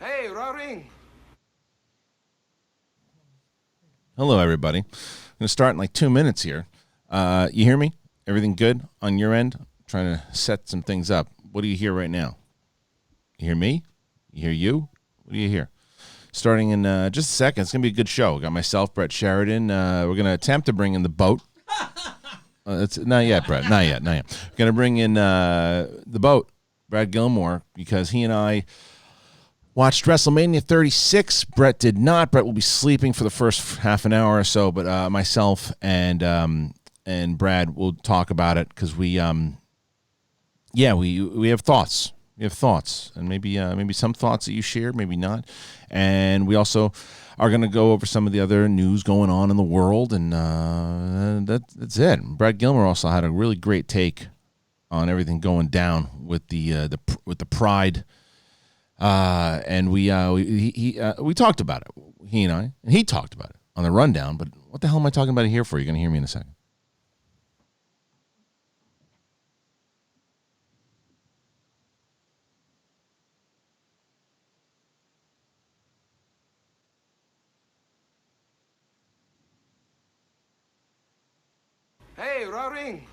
Hey, Roaring. Hello, everybody. I'm going to start in like 2 minutes here. You hear me? Everything good on your end? I'm trying to set some things up. What do you hear right now? You hear me? You hear you? What do you hear? Starting in just a second. It's going to be a good show. Got myself, Brad Sheridan. We're going to attempt to bring in the boat. It's not yet, Brad. Not yet. We're going to bring in the boat, Brad Gilmore, because he and I watched Wrestlemania 36. Bret did not. Bret will be sleeping for the first half an hour or so, but myself and Brad will talk about it because we have thoughts. We have thoughts, and maybe some thoughts that you share, maybe not. And we also are going to go over some of the other news going on in the world, and that's it. Brad Gilmore also had a really great take on everything going down with the Pride. And we talked about it, he and I, and he talked about it on the rundown. But what the hell am I talking about it here for? You're going to hear me in a second. Hey, Roaring.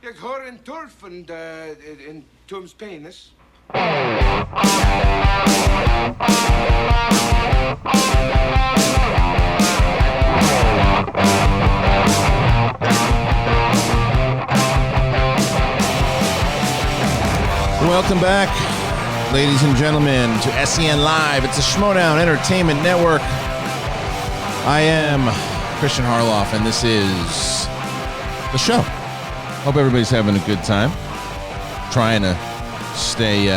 Jeg har en turf and en Tom's penis. Welcome back, ladies and gentlemen, to SEN Live. It's a Schmodown Entertainment Network. I am Kristian Harloff, and this is the show. Hope everybody's having a good time. Trying to stay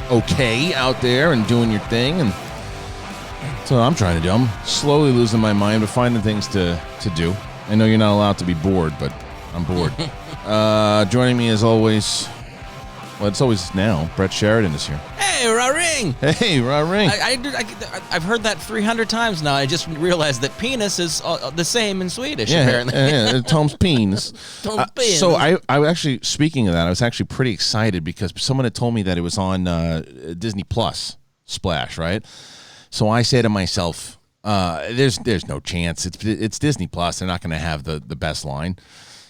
okay out there and doing your thing, and that's what I'm trying to do. I'm slowly losing my mind, but finding things to do. I know you're not allowed to be bored, but I'm bored. Joining me as always, well, it's always now, Brad Sheridan is here. Hey, Roaring! Hey, Roaring! I've heard that 300 times now. I just realized that penis is the same in Swedish, apparently. Yeah, Tom's penis. Tom's penis. So I actually, speaking of that, I was actually pretty excited because someone had told me that it was on Disney Plus Splash, right? So I say to myself, there's no chance. It's Disney Plus. They're not going to have the best line.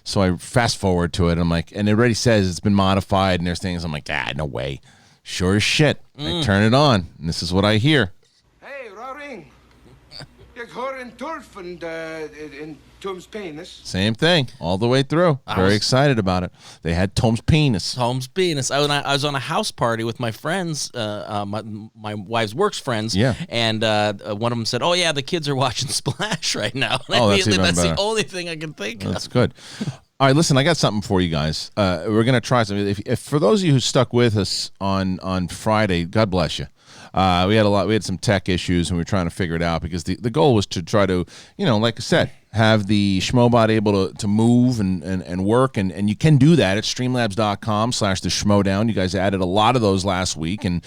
So I fast forward to it, and I'm like, and it already says it's been modified, and there's things. I'm like, no way. Sure as shit. I turn it on, and this is what I hear. Hey, Roaring. Jeg har en turf and en Tom's penis. Same thing, all the way through. Very excited about it. They had Tom's penis. Tom's penis. I was on a house party with my friends, my wife's work's friends. Yeah. And one of them said, "Oh yeah, the kids are watching Splash right now." Oh, that's even that's better. the only thing I can think of. That's good. All right, listen, I got something for you guys. We're going to try something. If for those of you who stuck with us on Friday, God bless you. We had some tech issues, and we were trying to figure it out because the goal was to try to, like I said, have the Schmobot able to move and work, and you can do that at streamlabs.com/the Schmodown. You guys added a lot of those last week, and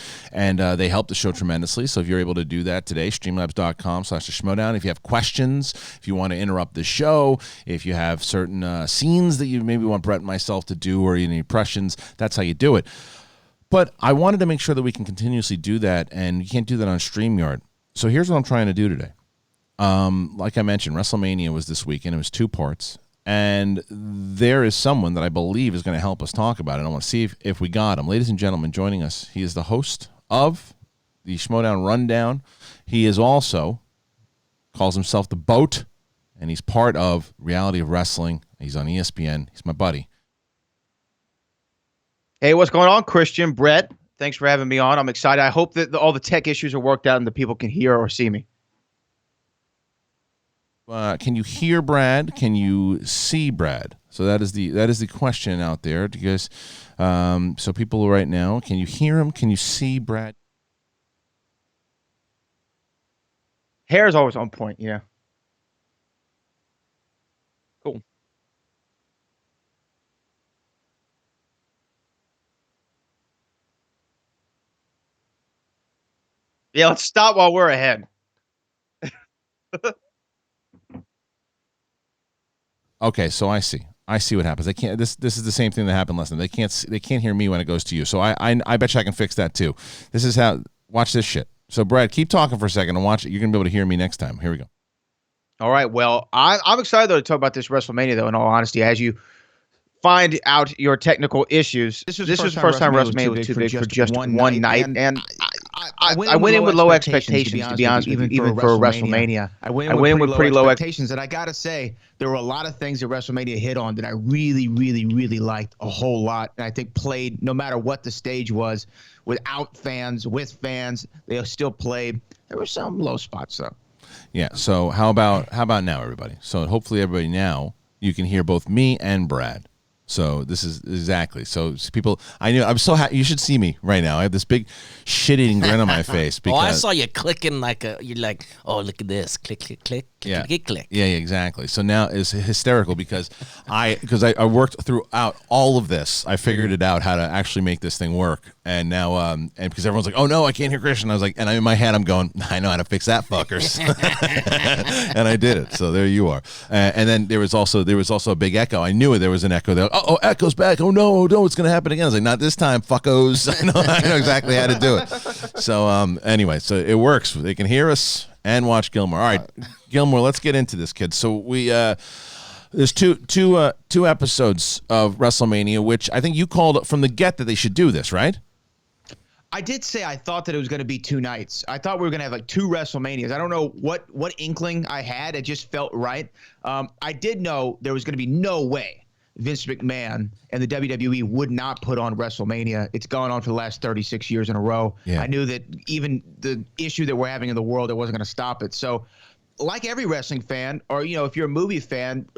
they helped the show tremendously. So if you're able to do that today, streamlabs.com/the Schmodown. If you have questions, if you want to interrupt the show, if you have certain scenes that you maybe want Bret and myself to do, or any impressions, that's how you do it. But I wanted to make sure that we can continuously do that, and you can't do that on StreamYard. So here's what I'm trying to do today. Like I mentioned, Wrestlemania was this weekend. It was 2 parts. And there is someone that I believe is going to help us talk about it. I want to see if we got him. Ladies and gentlemen, joining us, he is the host of the Schmodown Rundown. He is also, calls himself The Boat, and he's part of Reality of Wrestling. He's on ESPN. He's my buddy. Hey, what's going on, Kristian? Bret, thanks for having me on. I'm excited. I hope that all the tech issues are worked out and the people can hear or see me. Can you hear Brad? Can you see Brad? So that is the question out there. Do you guys? So people right now, can you hear him? Can you see Brad? Hair is always on point. Yeah. Cool. Yeah, let's stop while we're ahead. Okay, so I see what happens. They can't. This is the same thing that happened last time. They can't hear me when it goes to you. So I bet you I can fix that too. This is how. Watch this shit. So, Brad, keep talking for a second and watch it. You're going to be able to hear me next time. Here we go. All right. Well, I'm excited, though, to talk about this WrestleMania, though, in all honesty, as you find out your technical issues. This was the first time WrestleMania was too big for just one night. And I went in with low expectations, to be honest with you, even for a WrestleMania. I went in with pretty low expectations. And I got to say, there were a lot of things that WrestleMania hit on that I really, really, really liked a whole lot. And I think played, no matter what the stage was, without fans, with fans, they still played. There were some low spots, though. Yeah. So how about now, everybody? So hopefully everybody now, you can hear both me and Brad. So this is exactly. So people, I'm so happy. You should see me right now. I have this big shit-eating grin on my face. Because, I saw you clicking you're like, oh, look at this. Click, click, click, yeah. click, click. Yeah, exactly. So now it's hysterical because I worked throughout all of this. I figured it out how to actually make this thing work. And now, and because everyone's like, oh no, I can't hear Kristian. I was like, and in my head, I'm going, I know how to fix that, fuckers. And I did it. So there you are. And then there was also a big echo. I knew there was an echo there. Oh, echo's back. Oh no, it's going to happen again. I was like, not this time, fuckos. I know exactly how to do it. So anyway, so it works. They can hear us and watch Gilmore. All right, Gilmore, let's get into this, kids. So we there's two episodes of WrestleMania, which I think you called from the get that they should do this, right? I did say I thought that it was going to be 2 nights. I thought we were going to have like 2 WrestleManias. I don't know what inkling I had. It just felt right. I did know there was going to be no way Vince McMahon and the WWE would not put on WrestleMania. It's gone on for the last 36 years in a row. Yeah. I knew that even the issue that we're having in the world, it wasn't going to stop it. So like every wrestling fan, or, if you're a movie fan,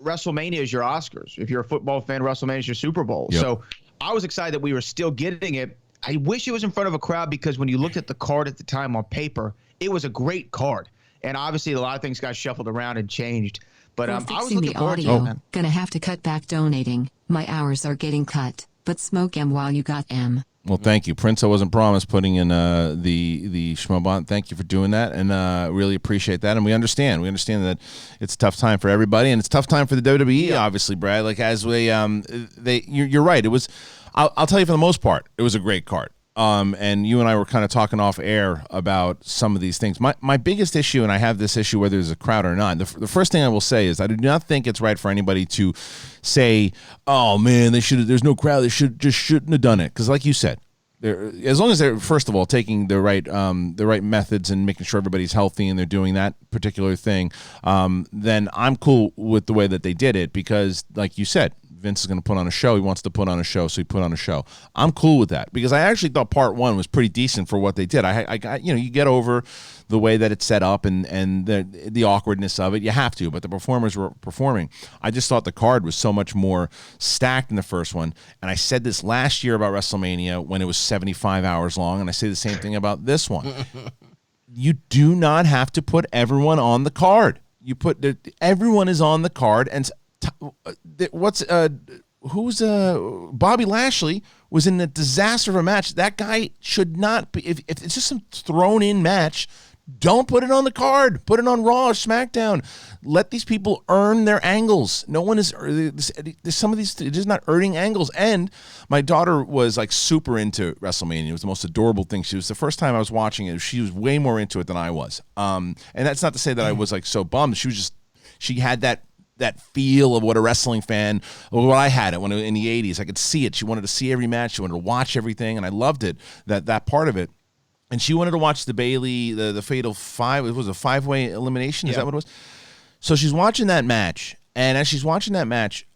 WrestleMania is your Oscars. If you're a football fan, WrestleMania is your Super Bowl. Yep. So I was excited that we were still getting it. I wish it was in front of a crowd because when you looked at the card at the time on paper, it was a great card. And obviously a lot of things got shuffled around and changed. But I was looking forward to it, man. Gonna have to cut back donating. My hours are getting cut, but smoke 'em while you got 'em. Well, thank you. Prince, I wasn't promised putting in the Schmobot. Thank you for doing that, and really appreciate that. And we understand. We understand that it's a tough time for everybody, and it's a tough time for the WWE, obviously, Brad. Like, as we, you're right. It was, I'll tell you, for the most part, it was a great card. And you and I were kind of talking off air about some of these things. My biggest issue, and I have this issue whether there's a crowd or not, the first thing I will say is I do not think it's right for anybody to say, oh man, there's no crowd, they shouldn't have done it. Because like you said, as long as they're, first of all, taking the right methods and making sure everybody's healthy and they're doing that particular thing, then I'm cool with the way that they did it, because like you said, Vince is going to put on a show. He wants to put on a show, so he put on a show. I'm cool with that because I actually thought part 1 was pretty decent for what they did. I got, you get over the way that it's set up and the awkwardness of it. You have to, but the performers were performing. I just thought the card was so much more stacked in the first one. And I said this last year about WrestleMania when it was 75 hours long, and I say the same thing about this one. You do not have to put everyone on the card. Everyone is on the card, and Bobby Lashley was in a disaster of a match. That guy should not be. If it's just some thrown in match, don't put it on the card. Put it on Raw or SmackDown. Let these people earn their angles. No one is. There's some of these just not earning angles. And my daughter was like super into WrestleMania. It was the most adorable thing. She was the first time I was watching it. She was way more into it than I was. And that's not to say that I was like so bummed. She had that feel of what a wrestling fan, or what I had it when in the 80s. I could see it. She wanted to see every match. She wanted to watch everything, and I loved it, that part of it. And she wanted to watch the Bayley, the Fatal 5. It was a 5-way elimination. Is that what it was? So she's watching that match, and as she's watching that match,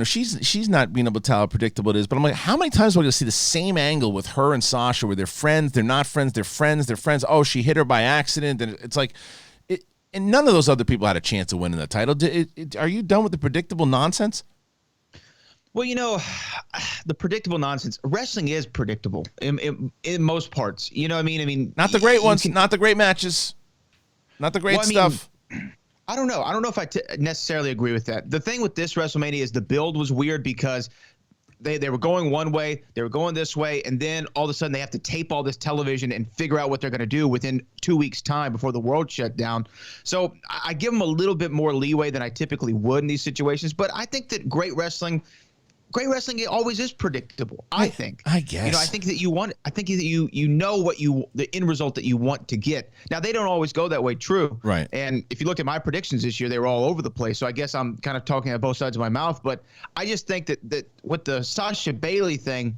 she's not being able to tell how predictable it is. But I'm like, how many times do I get to see the same angle with her and Sasha, where they're friends, they're not friends, they're friends, they're friends. Oh, she hit her by accident, and it's like. And none of those other people had a chance of winning the title. Are you done with the predictable nonsense? Well, the predictable nonsense. Wrestling is predictable in most parts. You know what I mean? I mean, not the great ones, not the great matches, not the great stuff. I don't know. I don't know if I necessarily agree with that. The thing with this WrestleMania is the build was weird because they were going one way, they were going this way, and then all of a sudden they have to tape all this television and figure out what they're going to do within 2 weeks' time before the world shut down. So I give them a little bit more leeway than I typically would in these situations. But I think that great wrestling great wrestling always is predictable. I think. I guess. I think that you know what the end result that you want to get. Now they don't always go that way. True. Right. And if you look at my predictions this year, they were all over the place. So I guess I'm kind of talking at both sides of my mouth. But I just think that with the Sasha Bailey thing,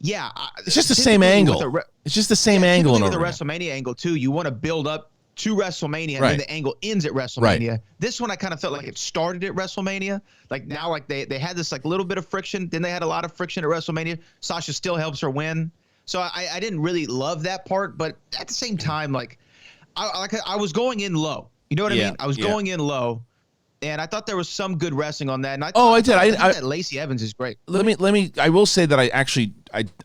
it's just the same angle. It's just the same angle. With the WrestleMania angle too, you want to build up to WrestleMania, and then the angle ends at WrestleMania. Right. This one I kind of felt like it started at WrestleMania. Like now, like they had this like little bit of friction, then they had a lot of friction at WrestleMania. Sasha still helps her win, so I didn't really love that part. But at the same time, like I was going in low. You know what I mean? I was going in low, and I thought there was some good wrestling on that. And I did. I think that Lacey Evans is great. Let me. I will say that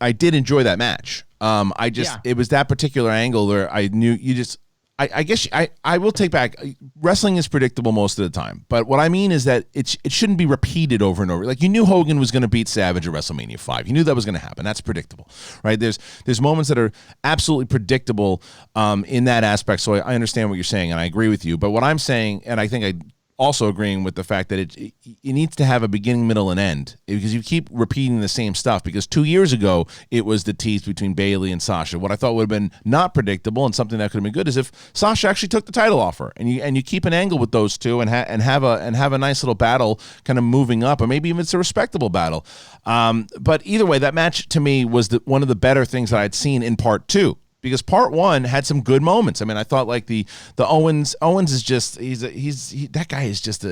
I did enjoy that match. It was that particular angle where I knew you just. I guess I will take back. Wrestling is predictable most of the time, but what I mean is that it shouldn't be repeated over and over. Like you knew Hogan was going to beat Savage at WrestleMania 5. You knew that was going to happen. That's predictable, right? There's moments that are absolutely predictable in that aspect. So I understand what you're saying, and I agree with you. But what I'm saying, and I think I also agreeing with the fact that it needs to have a beginning, middle, and end, because you keep repeating the same stuff. Because 2 years ago, it was the tease between Bayley and Sasha. What I thought would have been not predictable and something that could have been good is if Sasha actually took the title off her, and you keep an angle with those two and have a nice little battle kind of moving up, or maybe even it's a respectable battle. But either way, that match to me was one of the better things that I'd seen in part 2. Because part 1 had some good moments. I mean, I thought like the Owens is just that guy is just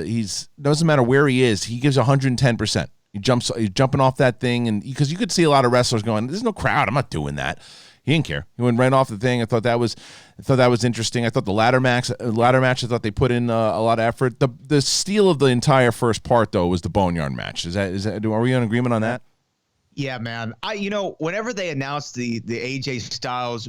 doesn't matter where he is, he gives 110%. He's jumping off that thing, and because you could see a lot of wrestlers going, "There's no crowd, I'm not doing that." He didn't care. He went right off the thing. I thought that was interesting. I thought the ladder match. I thought they put in a lot of effort. The steal of the entire first part though was the Boneyard match. Is that? Are we in agreement on that? Yeah, man. Whenever they announced the AJ Styles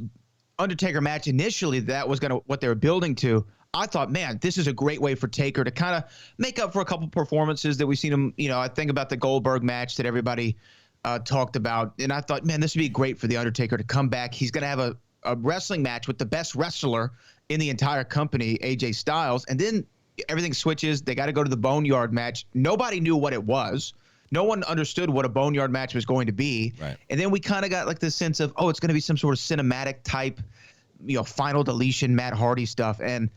Undertaker match initially, that was what they were building to. I thought, man, this is a great way for Taker to kind of make up for a couple performances that we've seen him. I think about the Goldberg match that everybody talked about, and I thought, man, this would be great for the Undertaker to come back. He's going to have a wrestling match with the best wrestler in the entire company, AJ Styles, and then everything switches. They got to go to the Boneyard match. Nobody knew what it was. No one understood what a Boneyard match was going to be. Right. And then we kind of got like this sense of, it's going to be some sort of cinematic type, final deletion, Matt Hardy stuff. And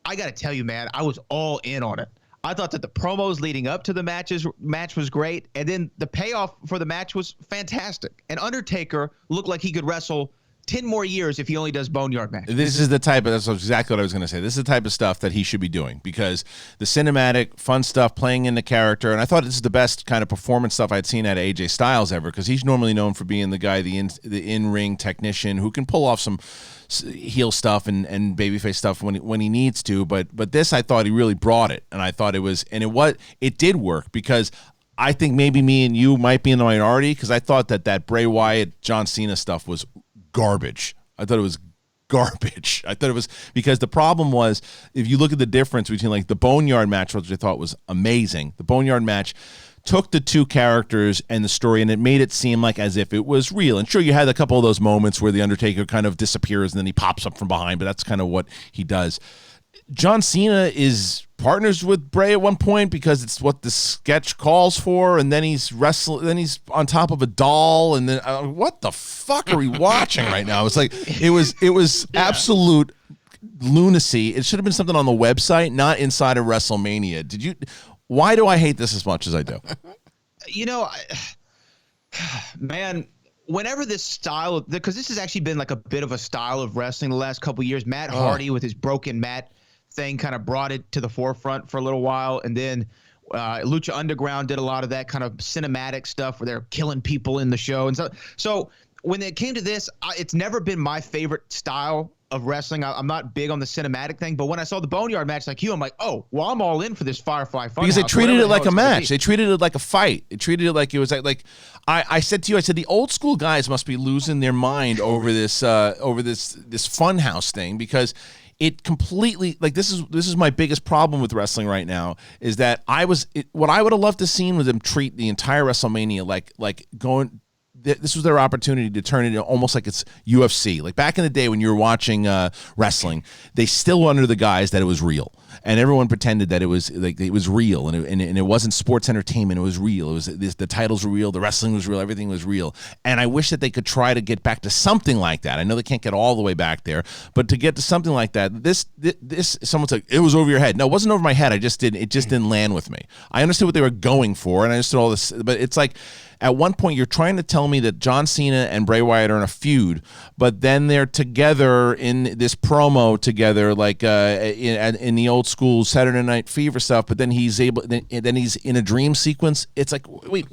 I got to tell you, man, I was all in on it. I thought that the promos leading up to the match was great. And then the payoff for the match was fantastic. And Undertaker looked like he could wrestle 10 more years if he only does Boneyard match. That's exactly what I was going to say. This is the type of stuff that he should be doing, because the cinematic, fun stuff, playing in the character, and I thought this is the best kind of performance stuff I'd seen out of AJ Styles ever, because he's normally known for being the guy, the in-ring technician who can pull off some heel stuff and babyface stuff when he needs to, but this, I thought he really brought it, and I thought it did work, because I think maybe me and you might be in the minority, because I thought that Bray Wyatt, John Cena stuff was garbage. I thought it was garbage. I thought it was, because the problem was, if you look at the difference between like the Boneyard match, which I thought was amazing, the Boneyard match took the two characters and the story, and it made it seem like as if it was real. And sure, you had a couple of those moments where the Undertaker kind of disappears and then he pops up from behind, but that's kind of what he does. John Cena is partners with Bray at one point because it's what the sketch calls for, and then he's wrestling. Then he's on top of a doll, and then what the fuck are we watching right now? It's like it was absolute lunacy. It should have been something on the website, not inside of WrestleMania. Why do I hate this as much as I do? Man. Whenever this style, because this has actually been like a bit of a style of wrestling the last couple of years. Matt Hardy with his broken mat thing kind of brought it to the forefront for a little while, and then Lucha Underground did a lot of that kind of cinematic stuff where they're killing people in the show, and so when it came to this, it's never been my favorite style of wrestling. I'm not big on the cinematic thing, but when I saw the Boneyard match like you, I'm like, oh, well, I'm all in for this Firefly Funhouse. Because they treated it like a match. They treated it like a fight. They treated it like it was like I said to you, the old school guys must be losing their mind over this Funhouse thing, because it completely, like, this is my biggest problem with wrestling right now, is that what I would have loved to seen was them treat the entire WrestleMania like going. This was their opportunity to turn it into almost like it's UFC. Like back in the day when you were watching wrestling, they still were under the guise that it was real. and everyone pretended that it was like it was real, and it wasn't sports entertainment. It was real. It was the titles were real, the wrestling was real, everything was real. And I wish that they could try to get back to something like that. I know they can't get all the way back there, but to get to something like that, this someone's like, it was over your head. No, it wasn't over my head. It just didn't land with me. I understood what they were going for, and I understood all this, but it's like, at one point, you're trying to tell me that John Cena and Bray Wyatt are in a feud, but then they're together in this promo together, like in the old school Saturday Night Fever stuff. But then he's in a dream sequence. It's like, wait,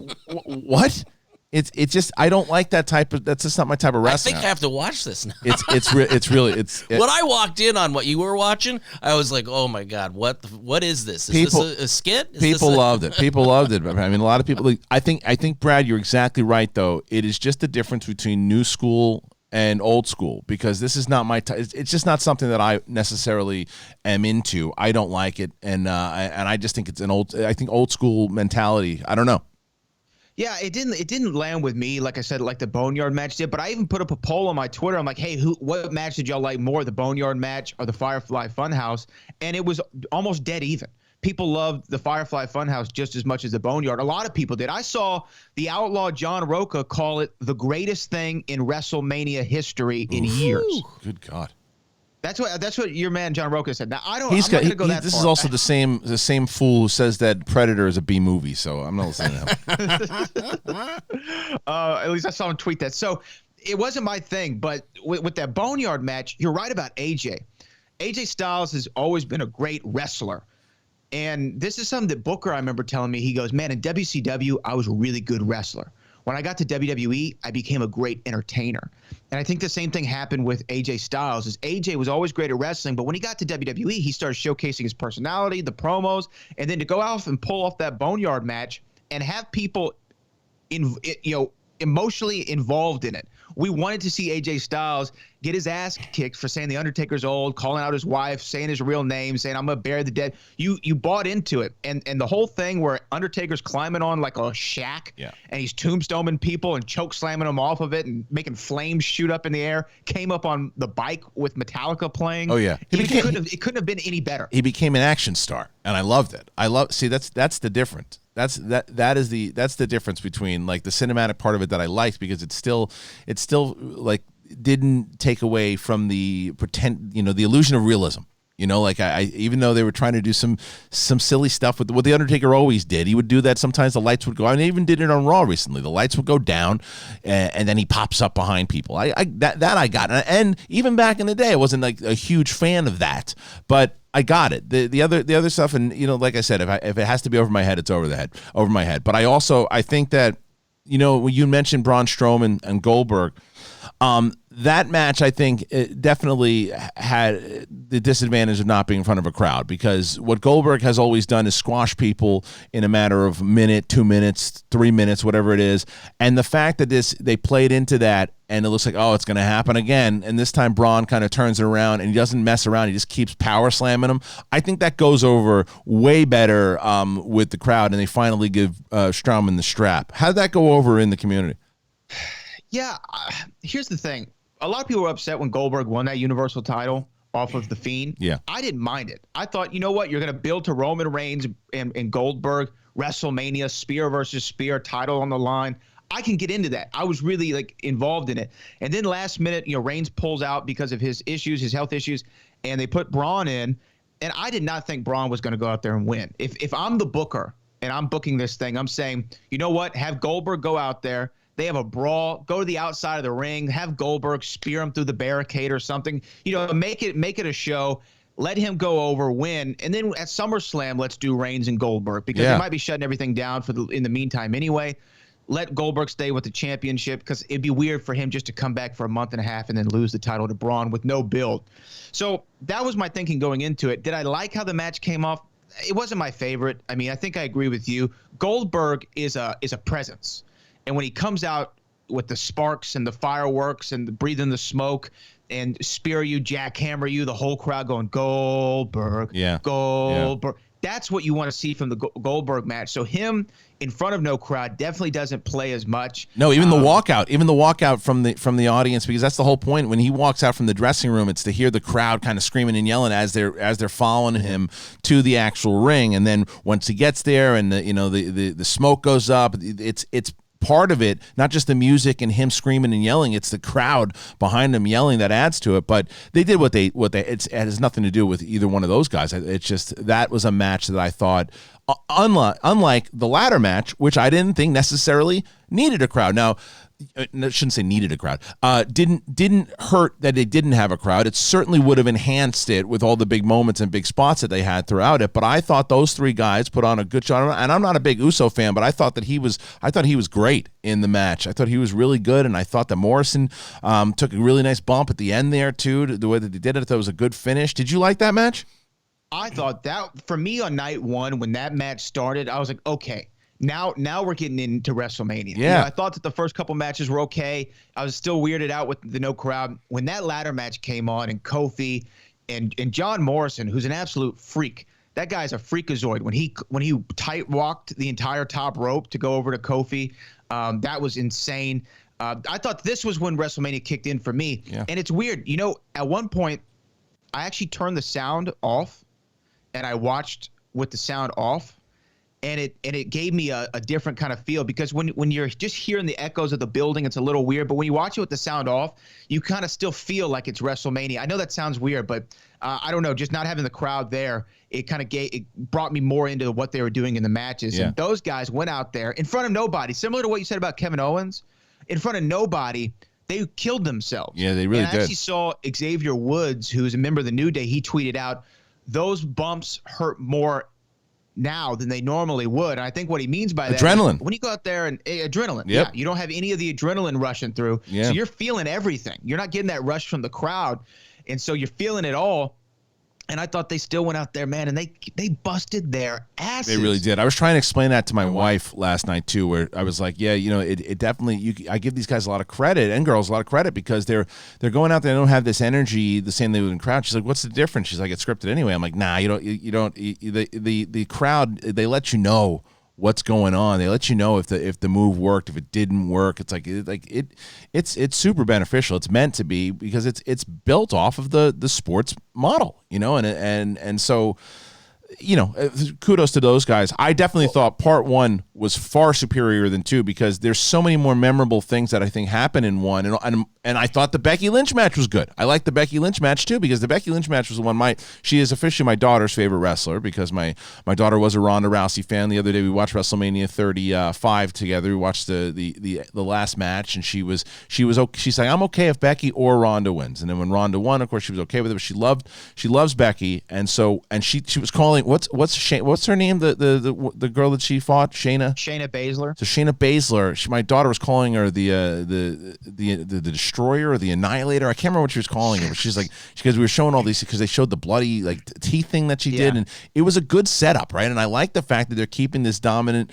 what? It's just, I don't like that type of. That's just not my type of wrestling. I think I have to watch this now. It's really. When I walked in on what you were watching, I was like, "Oh my god, what is this? Is this a skit?" People loved it. People loved it. I mean, a lot of people. I think Brad, you're exactly right. Though it is just the difference between new school and old school, because this is not my. It's just not something that I necessarily am into. I don't like it, and I just think it's an old. I think old school mentality. I don't know. Yeah, it didn't land with me, like I said, like the Boneyard match did. But I even put up a poll on my Twitter. I'm like, hey, what match did y'all like more, the Boneyard match or the Firefly Funhouse? And it was almost dead even. People loved the Firefly Funhouse just as much as the Boneyard. A lot of people did. I saw the Outlaw John Roca call it the greatest thing in WrestleMania history in years. Good God. That's what your man John Roca said. Now I'm not going to go that far. This is also the same fool who says that Predator is a B movie. So I'm not listening to him. At least I saw him tweet that. So it wasn't my thing, but with that Boneyard match, you're right about AJ. AJ Styles has always been a great wrestler, and this is something that Booker, I remember telling me. He goes, "Man, in WCW, I was a really good wrestler. When I got to WWE, I became a great entertainer." And I think the same thing happened with AJ Styles. Is AJ was always great at wrestling, but when he got to WWE, he started showcasing his personality, the promos, and then to go out and pull off that Boneyard match and have people emotionally involved in it. We wanted to see AJ Styles get his ass kicked for saying the Undertaker's old, calling out his wife, saying his real name, saying I'm gonna bury the dead. You bought into it, and the whole thing where Undertaker's climbing on like a shack, and he's tombstoning people and choke slamming them off of it and making flames shoot up in the air. Came up on the bike with Metallica playing. Oh yeah, it couldn't have been any better. He became an action star, and I loved it. See, that's the difference. That's the difference between like the cinematic part of it that I liked, because it's still like didn't take away from the the illusion of realism. Like I even though they were trying to do some silly stuff with what the Undertaker always did, he would do that. Sometimes the lights would go, and they even did it on Raw recently. The lights would go down, and then he pops up behind people. That I got, and even back in the day, I wasn't like a huge fan of that, but I got it. The other stuff, and like I said, if it has to be over my head, it's over my head. But I think that when you mentioned Braun Strowman and Goldberg. That match, I think, it definitely had the disadvantage of not being in front of a crowd, because what Goldberg has always done is squash people in a matter of minute, 2 minutes, 3 minutes, whatever it is. And the fact that they played into that, and it looks like, oh, it's going to happen again. And this time Braun kind of turns it around, and he doesn't mess around. He just keeps power slamming him. I think that goes over way better with the crowd, and they finally give Strowman the strap. How did that go over in the community? Yeah, here's the thing. A lot of people were upset when Goldberg won that Universal title off of The Fiend. Yeah. I didn't mind it. I thought, you know what? You're going to build to Roman Reigns and Goldberg, WrestleMania, spear versus spear, title on the line. I can get into that. I was really involved in it. And then last minute, Reigns pulls out because of his health issues, and they put Braun in. And I did not think Braun was going to go out there and win. If I'm the booker and I'm booking this thing, I'm saying, you know what? Have Goldberg go out there. They have a brawl, go to the outside of the ring, have Goldberg spear him through the barricade or something. Make it a show. Let him go over, win, and then at SummerSlam, let's do Reigns and Goldberg, because he might be shutting everything down in the meantime anyway. Let Goldberg stay with the championship, because it'd be weird for him just to come back for a month and a half and then lose the title to Braun with no build. So that was my thinking going into it. Did I like how the match came off? It wasn't my favorite. I mean, I think I agree with you. Goldberg is a presence. And when he comes out with the sparks and the fireworks and breathing the smoke and spear you, jackhammer you, the whole crowd going, Goldberg, Goldberg. Yeah. That's what you want to see from the Goldberg match. So him in front of no crowd definitely doesn't play as much. No, even the walkout from the audience, because that's the whole point. When he walks out from the dressing room, it's to hear the crowd kind of screaming and yelling as they're following him to the actual ring. And then once he gets there and the smoke goes up, it's part of it, not just the music and him screaming and yelling, it's the crowd behind him yelling that adds to it. But they did what they it has nothing to do with either one of those guys. It's just, that was a match that I thought, unlike the latter match, which I didn't think necessarily needed a crowd. Now, I shouldn't say needed a crowd. Didn't hurt that they didn't have a crowd. It certainly would have enhanced it with all the big moments and big spots that they had throughout it. But I thought those three guys put on a good show. And I'm not a big Uso fan, but I thought he was great in the match. I thought he was really good, and I thought that Morrison took a really nice bump at the end there too. The way that they did it, I thought it was a good finish. Did you like that match? I thought that, for me, on night one, when that match started, I was like, okay, now we're getting into WrestleMania. Yeah. I thought that the first couple matches were okay. I was still weirded out with the no crowd. When that ladder match came on, and Kofi and John Morrison, who's an absolute freak. That guy's a freakazoid. When he tight walked the entire top rope to go over to Kofi, that was insane. I thought this was when WrestleMania kicked in for me. Yeah. And it's weird. At one point, I actually turned the sound off, and I watched with the sound off, and it gave me a different kind of feel, because when you're just hearing the echoes of the building, it's a little weird. But when you watch it with the sound off, you kind of still feel like it's WrestleMania. I know that sounds weird, but I don't know. Just not having the crowd there, it brought me more into what they were doing in the matches. Yeah. And those guys went out there in front of nobody, similar to what you said about Kevin Owens, in front of nobody. They killed themselves. Yeah, they really did. I actually saw Xavier Woods, who's a member of the New Day. He tweeted out, "Those bumps hurt more now than they normally would." And I think what he means by that, adrenaline. When you go out there and adrenaline, Yep. yeah, you don't have any of the adrenaline rushing through. Yeah. So you're feeling everything. You're not getting that rush from the crowd. And so you're feeling it all. And I thought they still went out there, man, and they busted their asses. They really did. I was trying to explain that to my wife last night too, where I was like, yeah, it definitely, I give these guys a lot of credit, and girls a lot of credit, because they're going out there, they don't have this energy the same they would in crowd. She's like, what's the difference? She's like, it's scripted anyway. I'm like, nah, you don't. The crowd, they let you know what's going on. They let you know if the move worked, if it didn't work. It's it's super beneficial. It's meant to be, because it's built off of the sports model, and so, kudos to those guys. I definitely thought part one was far superior than two, because there's so many more memorable things that I think happen in one. And I thought the Becky Lynch match was good. I liked the Becky Lynch match too, because the Becky Lynch match was the one she is officially my daughter's favorite wrestler, because my daughter was a Ronda Rousey fan. The other day we watched WrestleMania 35 together. We watched the last match, and she's like, I'm okay if Becky or Ronda wins. And then when Ronda won, of course she was okay with it, but she loves Becky, and she was calling, what's her name, the girl that she fought, Shayna Baszler. So Shayna Baszler, my daughter was calling her the Destroyer or the Annihilator. I can't remember what she was calling her, but she's like, because we were showing all these, because they showed the bloody teeth thing that she did, and it was a good setup, right? And I like the fact that they're keeping this dominant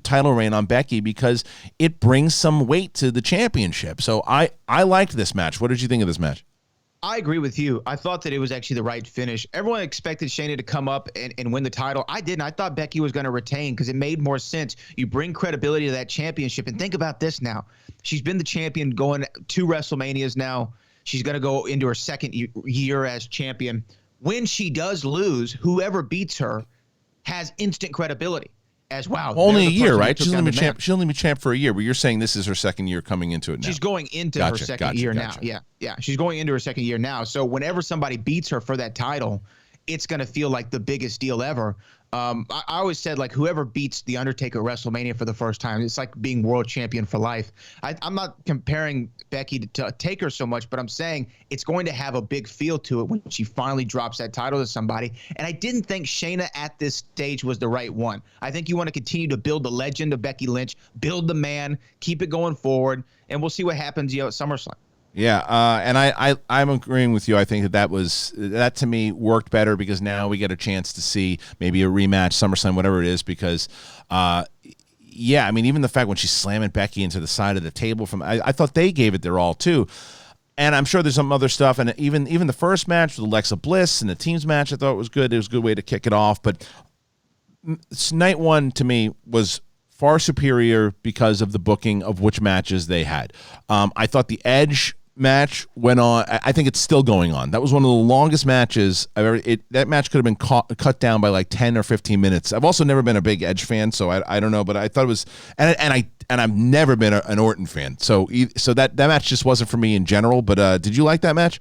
title reign on Becky, because it brings some weight to the championship. So I liked this match. What did you think of this match? I agree with you. I thought that it was actually the right finish. Everyone expected Shayna to come up and win the title. I didn't. I thought Becky was going to retain, because it made more sense. You bring credibility to that championship. And think about this now. She's been the champion going 2 WrestleManias now. She's going to go into her second year as champion. When she does lose, whoever beats her has instant credibility. As wow. Only a year, right? She'll only be champ for a year, but you're saying this is her second year coming into it now. She's going into her second year now. Yeah. She's going into her second year now. So whenever somebody beats her for that title, it's going to feel like the biggest deal ever. I always said, whoever beats The Undertaker at WrestleMania for the first time, it's like being world champion for life. I'm not comparing Becky to Taker so much, but I'm saying it's going to have a big feel to it when she finally drops that title to somebody. And I didn't think Shayna at this stage was the right one. I think you want to continue to build the legend of Becky Lynch, build the man, keep it going forward, and we'll see what happens at SummerSlam. Yeah, and I'm agreeing with you. I think that to me worked better, because now we get a chance to see maybe a rematch, SummerSlam, whatever it is, because even the fact when she's slamming Becky into the side of the table I thought they gave it their all too. And I'm sure there's some other stuff, and even the first match with Alexa Bliss and the teams match, I thought was good. It was a good way to kick it off. But night one to me was far superior because of the booking of which matches they had. I thought the Edge match went on. I think it's still going on. That was one of the longest matches I've ever. That match could have been cut down by like 10 or 15 minutes. I've also never been a big Edge fan, so I don't know, but I thought it was, and I've never been an Orton fan, so that match just wasn't for me in general. But did you like that match?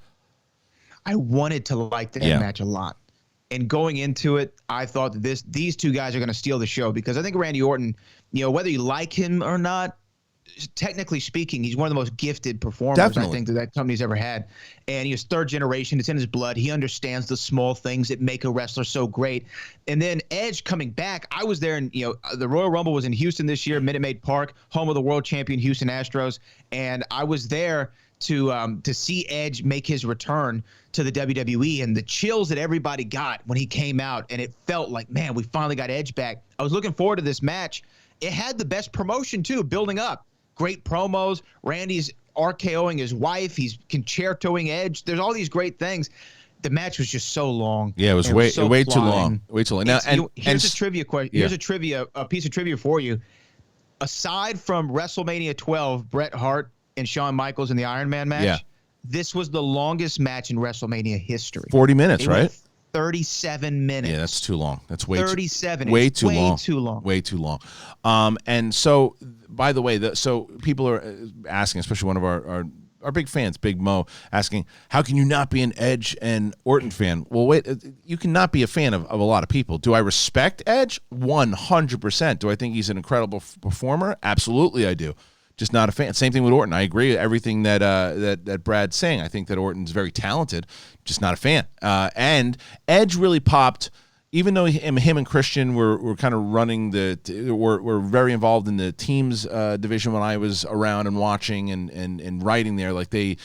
I wanted to like that match a lot. And going into it, I thought that these two guys are going to steal the show, because I think Randy Orton, whether you like him or not, technically speaking, he's one of the most gifted performers I think that company's ever had. And he's third generation. It's in his blood. He understands the small things that make a wrestler so great. And then Edge coming back, I was there, and the Royal Rumble was in Houston this year, Minute Maid Park, home of the world champion Houston Astros. And I was there to see Edge make his return to the WWE, and the chills that everybody got when he came out, and it felt like, man, we finally got Edge back. I was looking forward to this match. It had the best promotion too, building up. Great promos. Randy's RKOing his wife. He's concertoing Edge. There's all these great things. The match was just so long. Yeah, it was way too long. Way too long. Now, here's a trivia question. Here's a piece of trivia for you. Aside from WrestleMania 12, Bret Hart and Shawn Michaels in the Iron Man match, this was the longest match in WrestleMania history. 40 minutes, right? 37 minutes. Yeah, that's too long. That's way 37. Way too long. Way too long. And so, by the way, so people are asking, especially one of our big fans, Big Mo, asking, how can you not be an Edge and Orton fan? Well, wait, you cannot be a fan of a lot of people. Do I respect Edge? 100%. Do I think he's an incredible performer? Absolutely, I do. Just not a fan. Same thing with Orton. I agree with everything that Brad's saying. I think that Orton's very talented, just not a fan. And Edge really popped, even though him and Kristian were kind of running were very involved in the teams division when I was around and watching and writing there. Like their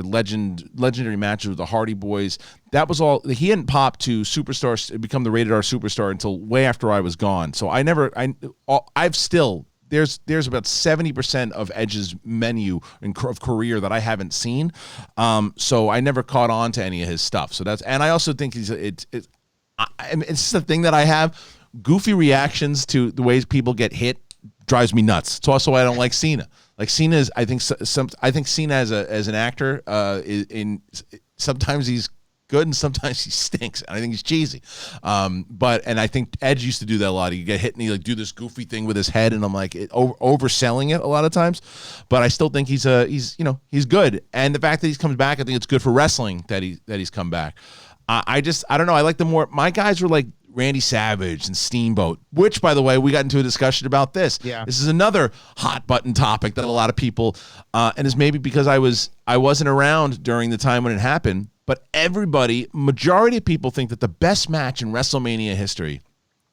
legendary matches with the Hardy Boys. That was all. He hadn't popped to superstar, become the rated R superstar until way after I was gone. So I've still. There's about 70% of Edge's menu of career that I haven't seen, so I never caught on to any of his stuff. So and I also think it's just a thing that I have. Goofy reactions to the ways people get hit drives me nuts. It's also why I don't like Cena. Like Cena is, I think Cena as an actor, sometimes he's good and sometimes he stinks. I think he's cheesy. And I think Edge used to do that a lot. He'd get hit and he'd do this goofy thing with his head, and I'm like overselling it a lot of times. But I still think he's good. And the fact that he comes back, I think it's good for wrestling that he's come back. I don't know. I like the more, my guys were like Randy Savage and Steamboat, which, by the way, we got into a discussion about this. Yeah. This is another hot button topic that a lot of people, and it's maybe because I wasn't around during the time when it happened, but majority of people think that the best match in WrestleMania history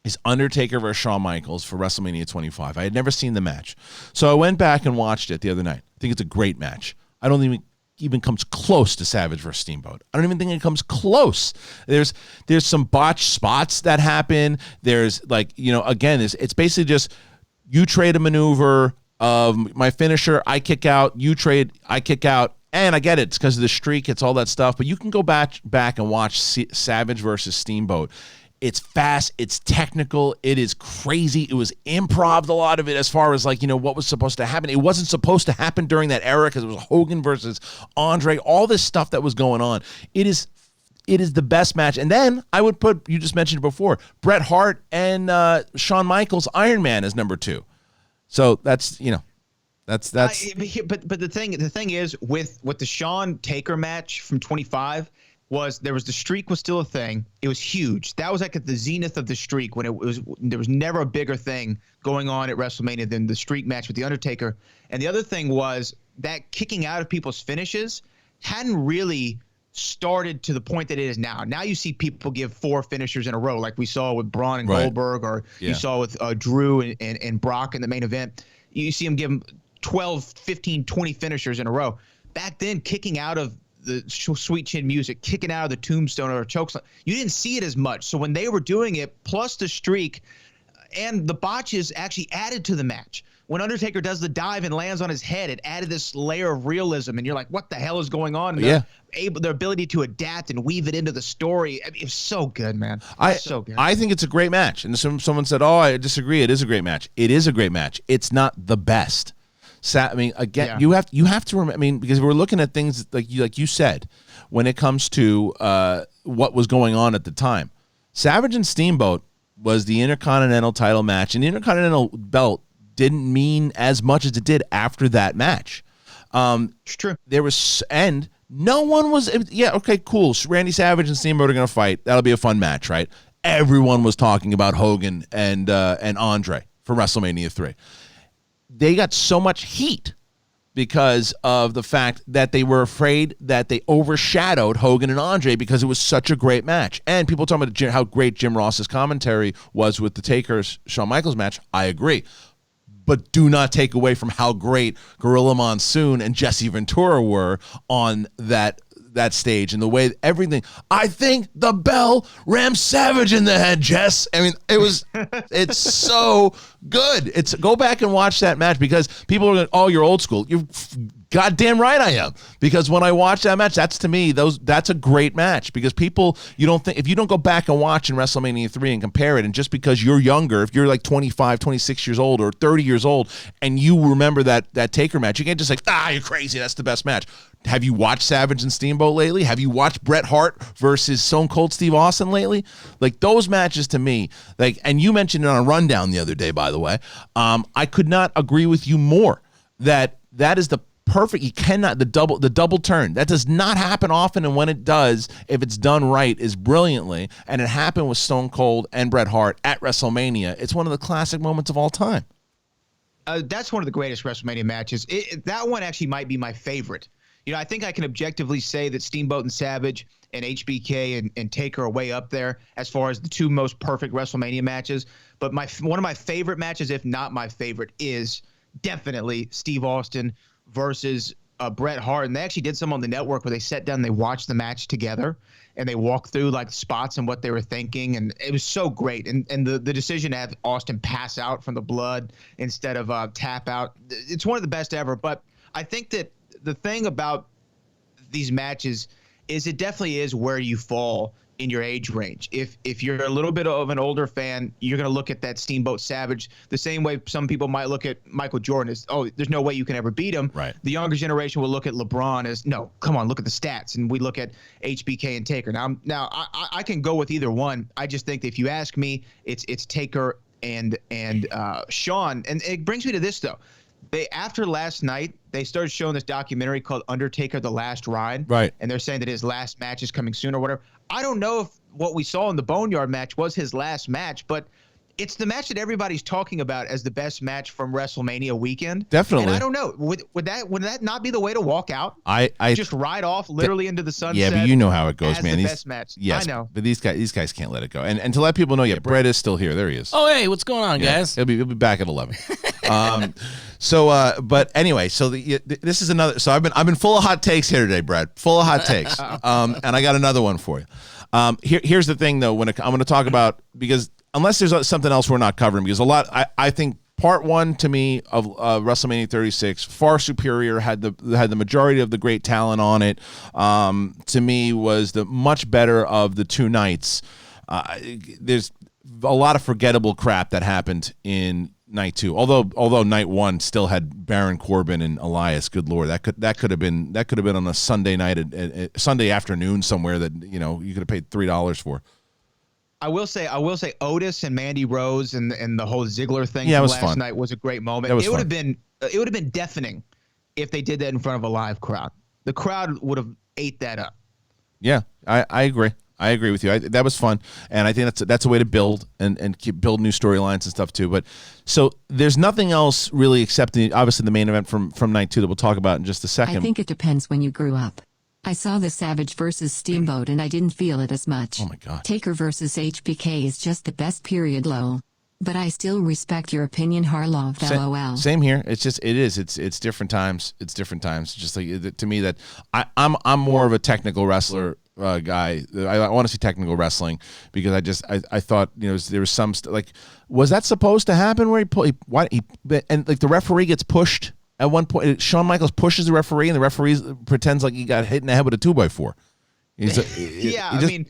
is Undertaker versus Shawn Michaels for WrestleMania 25. I had never seen the match. So I went back and watched it the other night. I think it's a great match. I don't think it even comes close to Savage versus Steamboat. I don't even think it comes close. There's some botched spots that happen. There's again, it's basically just you trade a maneuver of my finisher, I kick out, you trade, I kick out. And I get it. It's because of the streak. It's all that stuff. But you can go back and watch Savage versus Steamboat. It's fast. It's technical. It is crazy. It was improv, a lot of it, as far as what was supposed to happen. It wasn't supposed to happen during that era because it was Hogan versus Andre. All this stuff that was going on. It is the best match. And then I would put, you just mentioned it before, Bret Hart and Shawn Michaels Iron Man as number 2. So that's. That's but the thing is with the Shawn Taker match from 25 there was the streak was still a thing. It was huge. That was like at the zenith of the streak when there was never a bigger thing going on at WrestleMania than the streak match with the Undertaker. And the other thing was that kicking out of people's finishes hadn't really started to the point that it is now. Now you see people give 4 finishers in a row, like we saw with Braun and Goldberg, or you saw with Drew and Brock in the main event. You see them give them 12, 15, 20 finishers in a row. Back then, kicking out of the Sweet Chin Music, kicking out of the Tombstone or a chokeslam, you didn't see it as much. So when they were doing it, plus the streak and the botches actually added to the match. when Undertaker does the dive and lands on his head, it added this layer of realism, and you're like, what the hell is going on? And their ability to adapt and weave it into the story. I mean, it's so good, man. So good. I think it's a great match. And someone said, "Oh, I disagree. It is a great match." It is a great match. It's not the best. I mean, again, you have to remember. I mean, because we're looking at things like you said, when it comes to what was going on at the time. Savage and Steamboat was the Intercontinental title match, and the Intercontinental belt didn't mean as much as it did after that match. It's true. And no one was. Yeah, okay, cool. Randy Savage and Steamboat are going to fight. That'll be a fun match, right? Everyone was talking about Hogan and Andre for WrestleMania 3. They got so much heat because of the fact that they were afraid that they overshadowed Hogan and Andre because it was such a great match. And people talking about how great Jim Ross's commentary was with the Taker's Shawn Michaels match. I agree. But do not take away from how great Gorilla Monsoon and Jesse Ventura were on that stage and the way everything. I think the bell rammed Savage in the head, Jess. I mean, it's so good. Go back and watch that match, because people are like, "Oh, you're old school." You're goddamn right I am, because when I watch that match, that's a great match, because people, if you don't go back and watch in WrestleMania 3 and compare it, and just because you're younger, if you're like 25, 26 years old or 30 years old and you remember that Taker match, you can't just say, you're crazy, that's the best match. Have you watched Savage and Steamboat lately? Have you watched Bret Hart versus Stone Cold Steve Austin lately? Like, those matches to me, and you mentioned it on a rundown the other day, by the way, I could not agree with you more that is the perfect. You cannot, the double turn, that does not happen often, and when it does, if it's done right, is brilliantly, and it happened with Stone Cold and Bret Hart at WrestleMania. It's one of the classic moments of all time. That's one of the greatest WrestleMania matches. That one actually might be my favorite. I think I can objectively say that Steamboat and Savage and HBK and Taker are way up there as far as the two most perfect WrestleMania matches. But one of my favorite matches, if not my favorite, is definitely Steve Austin versus Bret Hart. And they actually did some on the network where they sat down and they watched the match together and they walked through like spots and what they were thinking. And it was so great. And the decision to have Austin pass out from the blood instead of tap out, it's one of the best ever. But I think that the thing about these matches is it definitely is where you fall in your age range. If you're a little bit of an older fan, you're going to look at that Steamboat Savage the same way some people might look at Michael Jordan as, there's no way you can ever beat him. Right. The younger generation will look at LeBron as, no, come on, look at the stats. And we look at HBK and Taker. Now I can go with either one. I just think that if you ask me, it's Taker and Shawn. And it brings me to this, though. After last night, they started showing this documentary called Undertaker: The Last Ride. Right. And they're saying that his last match is coming soon or whatever. I don't know if what we saw in the Boneyard match was his last match, but it's the match that everybody's talking about as the best match from WrestleMania weekend. Definitely. And I don't know. Would that not be the way to walk out? I just ride off literally into the sunset. Yeah, but you know how it goes, man. The best match. Yes, I know. But these guys can't let it go. And to let people know, Brett is still here. There he is. Oh, hey, what's going on, guys? He'll be back at 11. But anyway, this is another. So I've been full of hot takes here today, Brad. Full of hot takes. And I got another one for you. Here's the thing, though. I'm going to talk about, because unless there's something else we're not covering, because I think part one to me of WrestleMania 36 far superior, had the majority of the great talent on it. To me, was the much better of the two nights. There's a lot of forgettable crap that happened in night two. Although night one still had Baron Corbin and Elias. Good Lord, that could have been on a Sunday night, Sunday afternoon somewhere that you could have paid $3 for. I will say Otis and Mandy Rose and the whole Ziggler thing from last night was a great moment. It would have been deafening if they did that in front of a live crowd. The crowd would have ate that up. Yeah, I agree. I agree with you. That was fun, and I think that's a way to build and build new storylines and stuff too. But so there's nothing else really except obviously the main event from night two that we'll talk about in just a second. I think it depends when you grew up. I saw the Savage versus Steamboat and I didn't feel it as much. Oh my God. Taker versus HBK is just the best, period, low. But I still respect your opinion, Harloff, LOL. Same here. It's different times. It's different times. Just like to me that I'm more of a technical wrestler guy. I want to see technical wrestling because I thought there was some was that supposed to happen where and like the referee gets pushed at one point. Shawn Michaels pushes the referee and the referee pretends like he got hit in the head with a 2x4.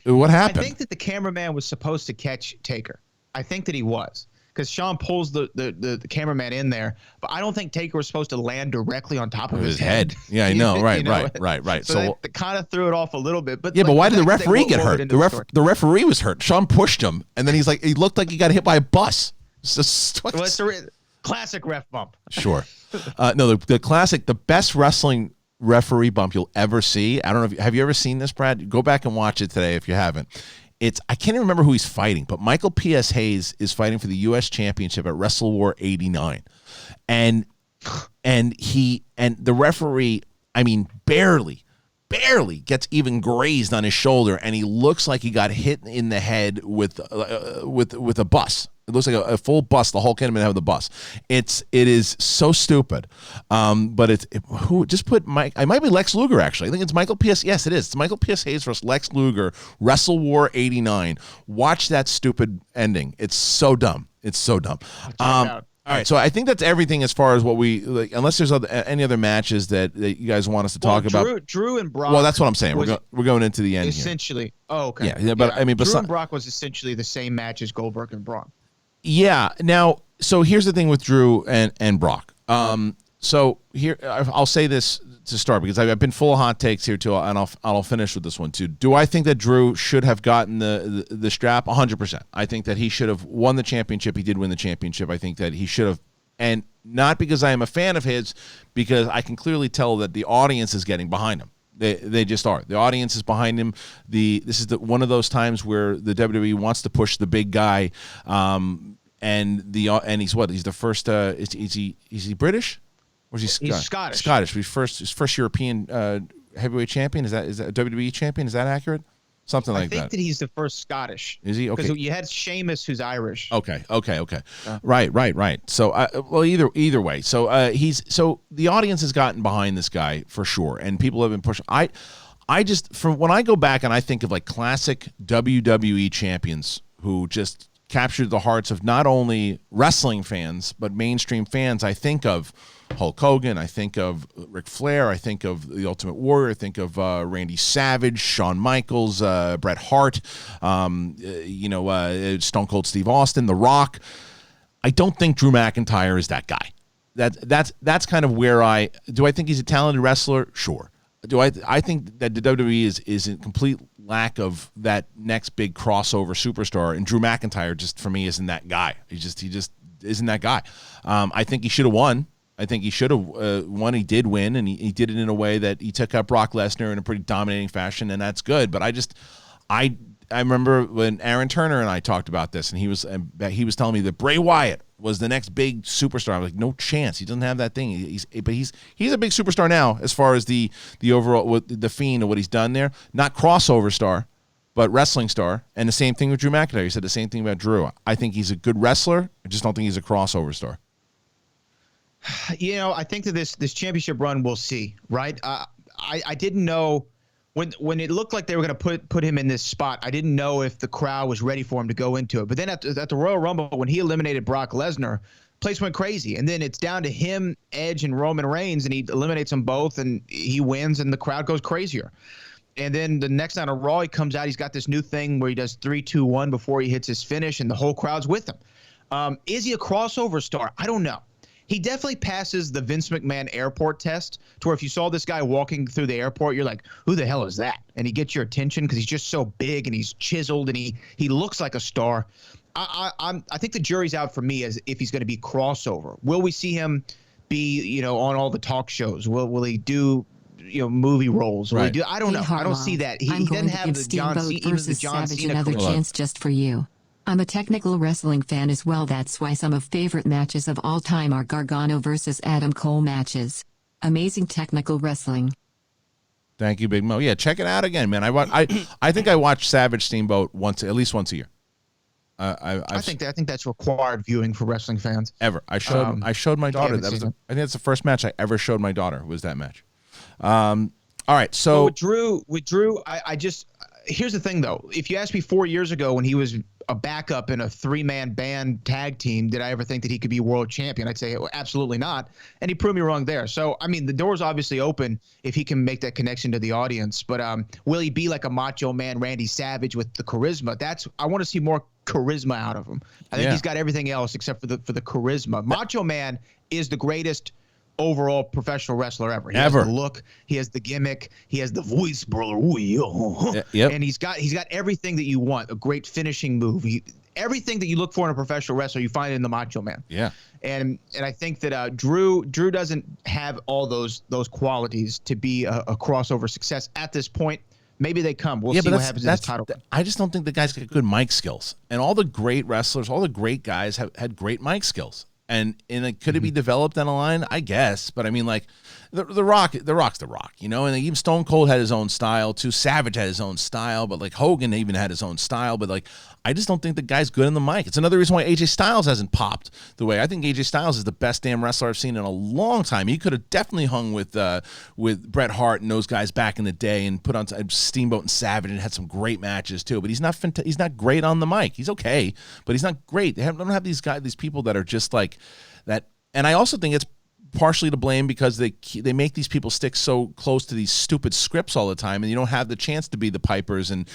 What happened? I think that the cameraman was supposed to catch Taker. I think that he was. Because Shawn pulls the cameraman in there, but I don't think Taker was supposed to land directly on top of his head. Yeah, I know. Right. So that kind of threw it off a little bit. But but why did the referee get hurt? The referee was hurt. Shawn pushed him, and then he looked like he got hit by a bus. It's a classic ref bump. Sure. No, the best wrestling referee bump you'll ever see. I don't know. Have you ever seen this, Brad? Go back and watch it today if you haven't. I can't even remember who he's fighting, but Michael P.S. Hayes is fighting for the U.S. Championship at WrestleWar 89. And the referee, barely gets even grazed on his shoulder, and he looks like he got hit in the head with a bus. It looks like a full bus. The Hulk hit him in the head with a bus. It is so stupid. But who just put Mike? It might be Lex Luger actually. I think it's Michael P.S. Yes, it is. It's Michael P.S. Hayes versus Lex Luger, WrestleWar 89. Watch that stupid ending. It's so dumb. All right, so I think that's everything as far as what we like. Unless there's any other matches that you guys want us to talk about. Drew and Brock. Well, that's what I'm saying. We're going into the end essentially. Here. Oh, okay. Yeah, but Drew and Brock was essentially the same match as Goldberg and Braun. Yeah. Now, so here's the thing with Drew and Brock. So here I'll say this to start because I've been full of hot takes here too, and I'll finish with this one too. Do I think that Drew should have gotten the strap? 100%. I think that he should have won the championship. He did win the championship. I think that he should have, and not because I am a fan of his, because I can clearly tell that the audience is getting behind him. They just are. The audience is behind him. This is one of those times where the WWE wants to push the big guy, and he's what? He's the first. Is he British? Or is he He's Scottish. Scottish. His first European heavyweight champion. Is that a WWE champion? Is that accurate? Something like that. I think that he's the first Scottish. Is he? Okay. Because you had Sheamus, who's Irish. Okay. Right. So, either way. So, the audience has gotten behind this guy for sure, and people have been pushing. I just, from when I go back and I think of like classic WWE champions who just captured the hearts of not only wrestling fans but mainstream fans, I think of Hulk Hogan, I think of Ric Flair, I think of The Ultimate Warrior, I think of Randy Savage, Shawn Michaels, Bret Hart, Stone Cold Steve Austin, The Rock. I don't think Drew McIntyre is that guy. That's kind of where do I think he's a talented wrestler? Sure. I think that the WWE is in complete lack of that next big crossover superstar, and Drew McIntyre just for me isn't that guy. He just isn't that guy. I think he should have won. I think he should have won. He did win, and he did it in a way that he took out Brock Lesnar in a pretty dominating fashion, and that's good. But I remember when Aaron Turner and I talked about this, and he was telling me that Bray Wyatt was the next big superstar. I'm like, no chance. He doesn't have that thing. He's a big superstar now as far as the overall the Fiend and what he's done there. Not crossover star, but wrestling star. And the same thing with Drew McIntyre. He said the same thing about Drew. I think he's a good wrestler. I just don't think he's a crossover star. I think that this championship run we'll see, right? I didn't know when it looked like they were going to put him in this spot. I didn't know if the crowd was ready for him to go into it. But then at the Royal Rumble, when he eliminated Brock Lesnar, place went crazy. And then it's down to him, Edge, and Roman Reigns, and he eliminates them both, and he wins, and the crowd goes crazier. And then the next night on Raw, he comes out. He's got this new thing where he does 3, 2, 1 before he hits his finish, and the whole crowd's with him. Is he a crossover star? I don't know. He definitely passes the Vince McMahon airport test, to where if you saw this guy walking through the airport, you're like, who the hell is that? And he gets your attention because he's just so big and he's chiseled and he looks like a star. I think the jury's out for me as if he's going to be crossover. Will we see him be, on all the talk shows? Will he do, movie roles? Will he do? I don't know. I don't see that. He doesn't have the John Cena. Versus Savage another chance just for you. I'm a technical wrestling fan as well. That's why some of favorite matches of all time are Gargano versus Adam Cole matches. Amazing technical wrestling. Thank you, Big Mo. Yeah, check it out again, man. I think I watch Savage Steamboat at least once a year. I think that's required viewing for wrestling fans. Ever. I showed my daughter. I think that's the first match I ever showed my daughter was that match. All right, so with Drew, I just here's the thing, though. If you asked me 4 years ago when he was a backup in a 3-man band tag team, did I ever think that he could be world champion? I'd say absolutely not. And he proved me wrong there. So, I mean, the door's obviously open if he can make that connection to the audience. But will he be like a Macho Man Randy Savage with the charisma? I want to see more charisma out of him. I think he's got everything else except for the charisma. Macho Man is the greatest overall professional wrestler ever. He has the look, he has the gimmick, he has the voice, brother. And he's got everything that you want. A great finishing move. Everything that you look for in a professional wrestler, you find it in the Macho Man. Yeah. And I think that Drew doesn't have all those qualities to be a crossover success at this point. Maybe they come. We'll see what happens in this title. I just don't think the guy's got good mic skills. And all the great wrestlers, all the great guys have had great mic skills. And could it be developed on a line? I guess, but I mean, like the Rock's the Rock, you know. And even Stone Cold had his own style too. Savage had his own style, but like Hogan even had his own style. But like, I just don't think the guy's good in the mic. It's another reason why AJ Styles hasn't popped the way I think AJ Styles is the best damn wrestler I've seen in a long time. He could have definitely hung with Bret Hart and those guys back in the day and put on Steamboat and Savage and had some great matches too. But he's not great on the mic. He's okay, but he's not great. They don't have these people that are just like that. And I also think it's partially to blame because they make these people stick so close to these stupid scripts all the time, and you don't have the chance to be the Pipers and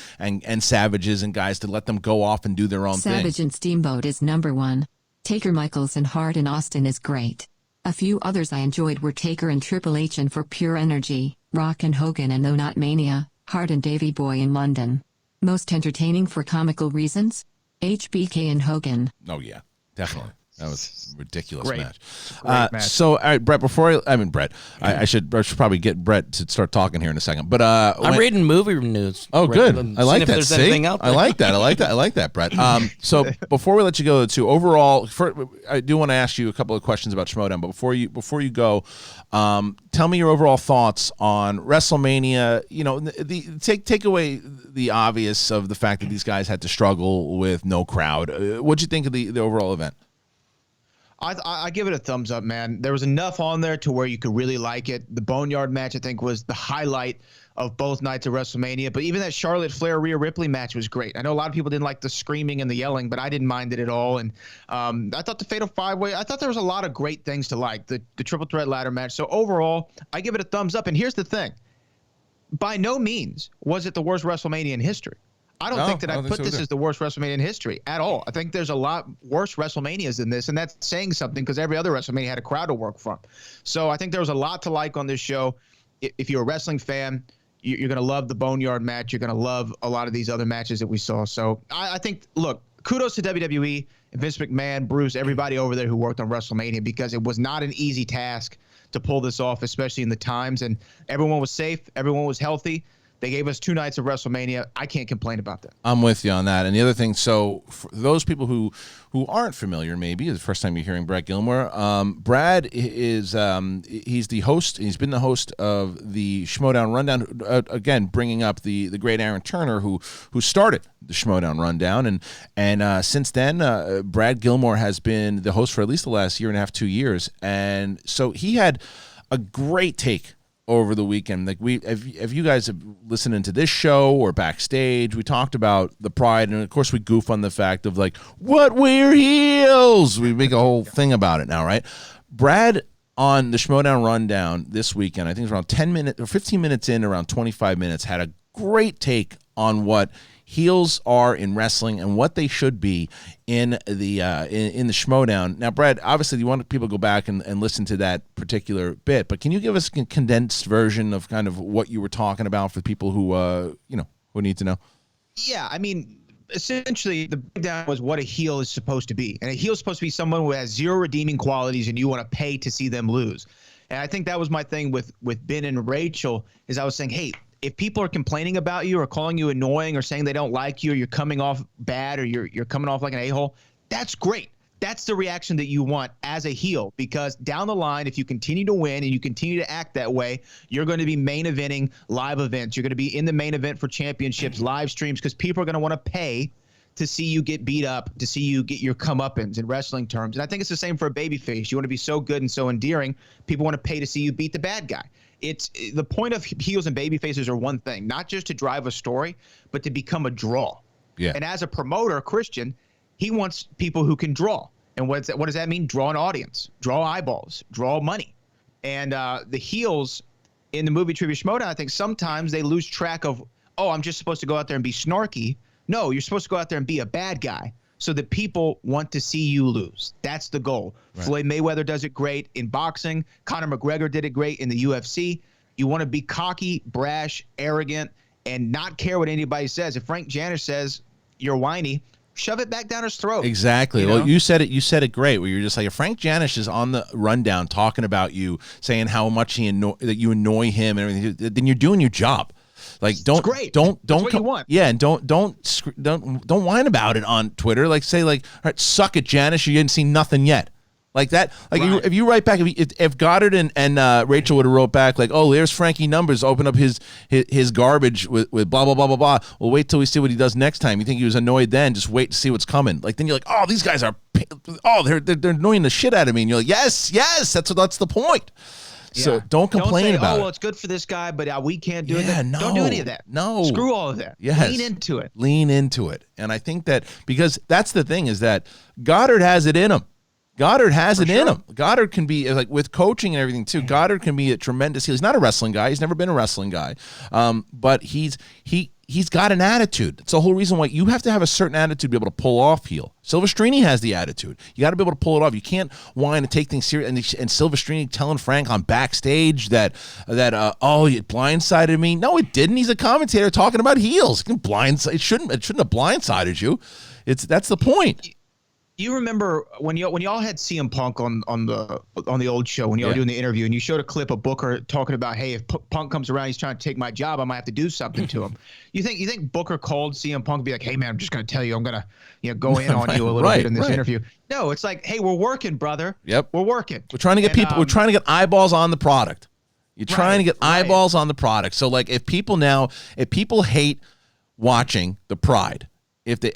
Savages and guys to let them go off and do their own thing. Savage and Steamboat is number 1. Taker, Michaels, and Hart in Austin is great. A few others I enjoyed were Taker and Triple H and For Pure Energy, Rock and Hogan and No Not Mania, Hart and Davey Boy in London. Most entertaining for comical reasons? HBK and Hogan. Oh yeah, definitely. That was a ridiculous Great. match. Match. So, all right, Brett, Brett, I should probably get Brett to start talking here in a second. But I'm reading movie news. Oh, good. I like that. If there's anything out there. I like that, Brett. So before we let you go, overall, I do want to ask you a couple of questions about Schmoedown. But before you go, tell me your overall thoughts on WrestleMania. You know, take away the obvious of the fact that these guys had to struggle with no crowd. What'd you think of the overall event? I give it a thumbs up, man. There was enough on there to where you could really like it. The Boneyard match, I think, was the highlight of both nights of WrestleMania. But even that Charlotte Flair Rhea Ripley match was great. I know a lot of people didn't like the screaming and the yelling, but I didn't mind it at all. And I thought the Fatal 5-Way, I thought there was a lot of great things to like. The Triple Threat Ladder match. So overall, I give it a thumbs up. And here's the thing. By no means was it the worst WrestleMania in history. I don't think that I put this as the worst WrestleMania in history at all. I think there's a lot worse WrestleManias than this, and that's saying something because every other WrestleMania had a crowd to work from. So I think there was a lot to like on this show. If you're a wrestling fan, you're going to love the Boneyard match. You're going to love a lot of these other matches that we saw. So I think, look, kudos to WWE and Vince McMahon, Bruce, everybody over there who worked on WrestleMania because it was not an easy task to pull this off, especially in the times. And everyone was safe. Everyone was healthy. They gave us 2 nights of WrestleMania. I can't complain about that. I'm with you on that. And the other thing, so for those people who aren't familiar, maybe the first time you're hearing Brad Gilmore, Brad is he's the host. He's been the host of the Schmoedown Rundown. Again, bringing up the great Aaron Turner, who started the Schmoedown Rundown, and since then, Brad Gilmore has been the host for at least the last year and a half, 2 years, and so he had a great take over the weekend. Like if you guys have listened into this show or backstage, we talked about the pride, and of course we goof on the fact of like, what, we're heels. We make a whole thing about it now, right? Brad on the Schmoedown Rundown this weekend, I think it's around 10 minutes or 15 minutes in, around 25 minutes, had a great take on what heels are in wrestling and what they should be in the Schmoedown. Now, Brad, obviously you want people to go back and listen to that particular bit, but can you give us a condensed version of kind of what you were talking about for people who who need to know? Yeah, I mean, essentially the breakdown was what a heel is supposed to be. And a heel is supposed to be someone who has 0 redeeming qualities and you want to pay to see them lose. And I think that was my thing with Ben and Rachel is I was saying, hey, if people are complaining about you or calling you annoying or saying they don't like you or you're coming off bad or you're coming off like an a-hole, that's great. That's the reaction that you want as a heel, because down the line, if you continue to win and you continue to act that way, you're going to be main eventing live events. You're going to be in the main event for championships, live streams, because people are going to want to pay to see you get beat up, to see you get your comeuppance in wrestling terms. And I think it's the same for a babyface. You want to be so good and so endearing, people want to pay to see you beat the bad guy. It's the point of heels and baby faces are one thing, not just to drive a story, but to become a draw. Yeah. And as a promoter, Kristian, he wants people who can draw. And what does that mean? Draw an audience, draw eyeballs, draw money. And the heels in the movie Trivia Schmoedown, I think sometimes they lose track of, oh, I'm just supposed to go out there and be snarky. No, you're supposed to go out there and be a bad guy so that people want to see you lose. That's the goal. Right. Floyd Mayweather does it great in boxing. Conor McGregor did it great in the UFC. You want to be cocky, brash, arrogant, and not care what anybody says. If Frank Janish says you're whiny, shove it back down his throat. Exactly. Well, you said it. You said it great. Where you're just like, if Frank Janish is on the rundown talking about you, saying how much that you annoy him and everything, then you're doing your job. Like, don't That's what you want. Yeah, and don't whine about it on Twitter. Like, say like, all right, suck it, Janish. You didn't see nothing yet. Like that. Like right. if you write back, if Goddard and Rachel would have wrote back like, oh, there's Frankie Numbers, open up his garbage with blah blah blah blah blah. Well, wait till we see what he does next time. You think he was annoyed then? Just wait to see what's coming. Like then you're like, oh, these guys are, they're annoying the shit out of me. And you're like, yes, that's the point. Yeah. So don't complain about it. Oh, well, it's good for this guy, but we can't do it. No, don't do any of that. No. Screw all of that. Yes. Lean into it. And I think that because that's the thing is that Goddard has it in him. Goddard has it in him. Goddard can be, like, with coaching and everything, too, Goddard can be a tremendous heel. He's not a wrestling guy. He's never been a wrestling guy. But he's got an attitude. It's the whole reason why you have to have a certain attitude to be able to pull off heel. Silvestrini has the attitude. You got to be able to pull it off. You can't whine and take things serious. And Silvestrini telling Frank on backstage that it blindsided me. No, it didn't. He's a commentator talking about heels. It shouldn't have blindsided you. That's the point. You remember when y'all had CM Punk on the old show when y'all were doing the interview and you showed a clip of Booker talking about, hey, if Punk comes around, he's trying to take my job, I might have to do something to him. You think Booker called CM Punk and be like, hey man, I'm just gonna tell you, I'm gonna go in on you a little bit in this interview. No, it's like, hey, we're working, brother. Yep, we're working. We're trying to get people. We're trying to get eyeballs on the product. You're trying to get eyeballs on the product. So like, if people hate watching the Pride. If they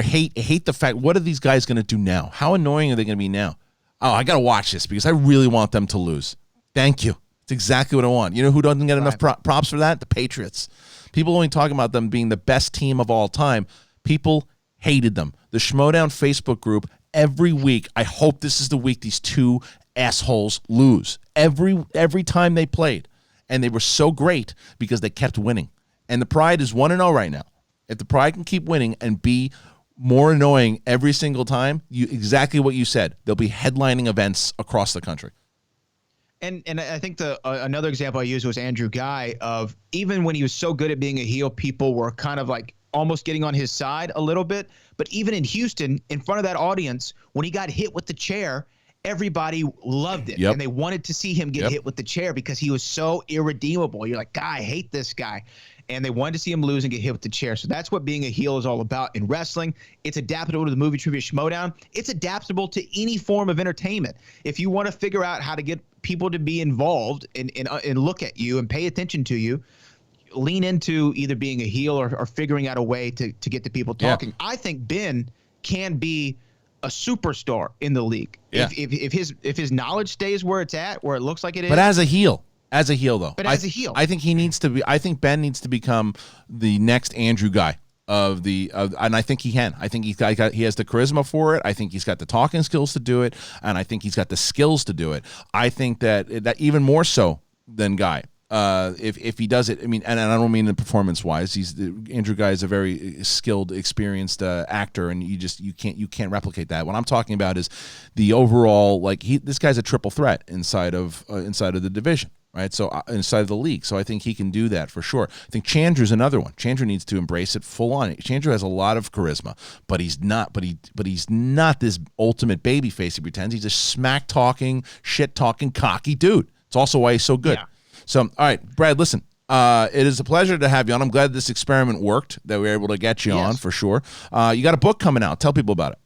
hate the fact, what are these guys going to do now? How annoying are they going to be now? Oh, I got to watch this because I really want them to lose. Thank you. It's exactly what I want. You know who doesn't get enough props for that? The Patriots. People only talking about them being the best team of all time. People hated them. The Schmoedown Facebook group, every week, I hope this is the week these two assholes lose. Every time they played. And they were so great because they kept winning. And the Pride is 1-0 right now. If the Pride can keep winning and be more annoying every single time, exactly what you said, they'll be headlining events across the country. And I think another example I used was Andrew Guy of even when he was so good at being a heel, people were kind of like almost getting on his side a little bit. But even in Houston, in front of that audience, when he got hit with the chair, everybody loved it. And they wanted to see him get hit with the chair because he was so irredeemable. You're like, God, I hate this guy. And they wanted to see him lose and get hit with the chair. So that's what being a heel is all about in wrestling. It's adaptable to the movie Trivia Schmoedown. It's adaptable to any form of entertainment. If you want to figure out how to get people to be involved and look at you and pay attention to you, lean into either being a heel or figuring out a way to get the people talking. Yeah. I think Ben can be a superstar in the league. Yeah. If his knowledge stays where it's at, where it looks like it is. But as a heel. As a heel, though. But as a heel. I think he needs to be. I think Ben needs to become the next Andrew Guy and I think he can. I think he has the charisma for it. I think he's got the talking skills to do it, and I think he's got the skills to do it. I think that even more so than Guy. If he does it, I mean, and I don't mean the performance-wise. Andrew Guy is a very skilled, experienced actor, and you can't replicate that. What I'm talking about is the overall, like this guy's a triple threat inside of the division. Right, so inside of the league, so I think he can do that for sure. I think Chandler's another one. Chandler needs to embrace it full on. Chandler has a lot of charisma, but he's not. But he's not this ultimate baby face he pretends. He's a smack talking, shit talking, cocky dude. It's also why he's so good. Yeah. So, all right, Brad, listen. It is a pleasure to have you on. I'm glad this experiment worked. That we were able to get you on for sure. You got a book coming out. Tell people about it.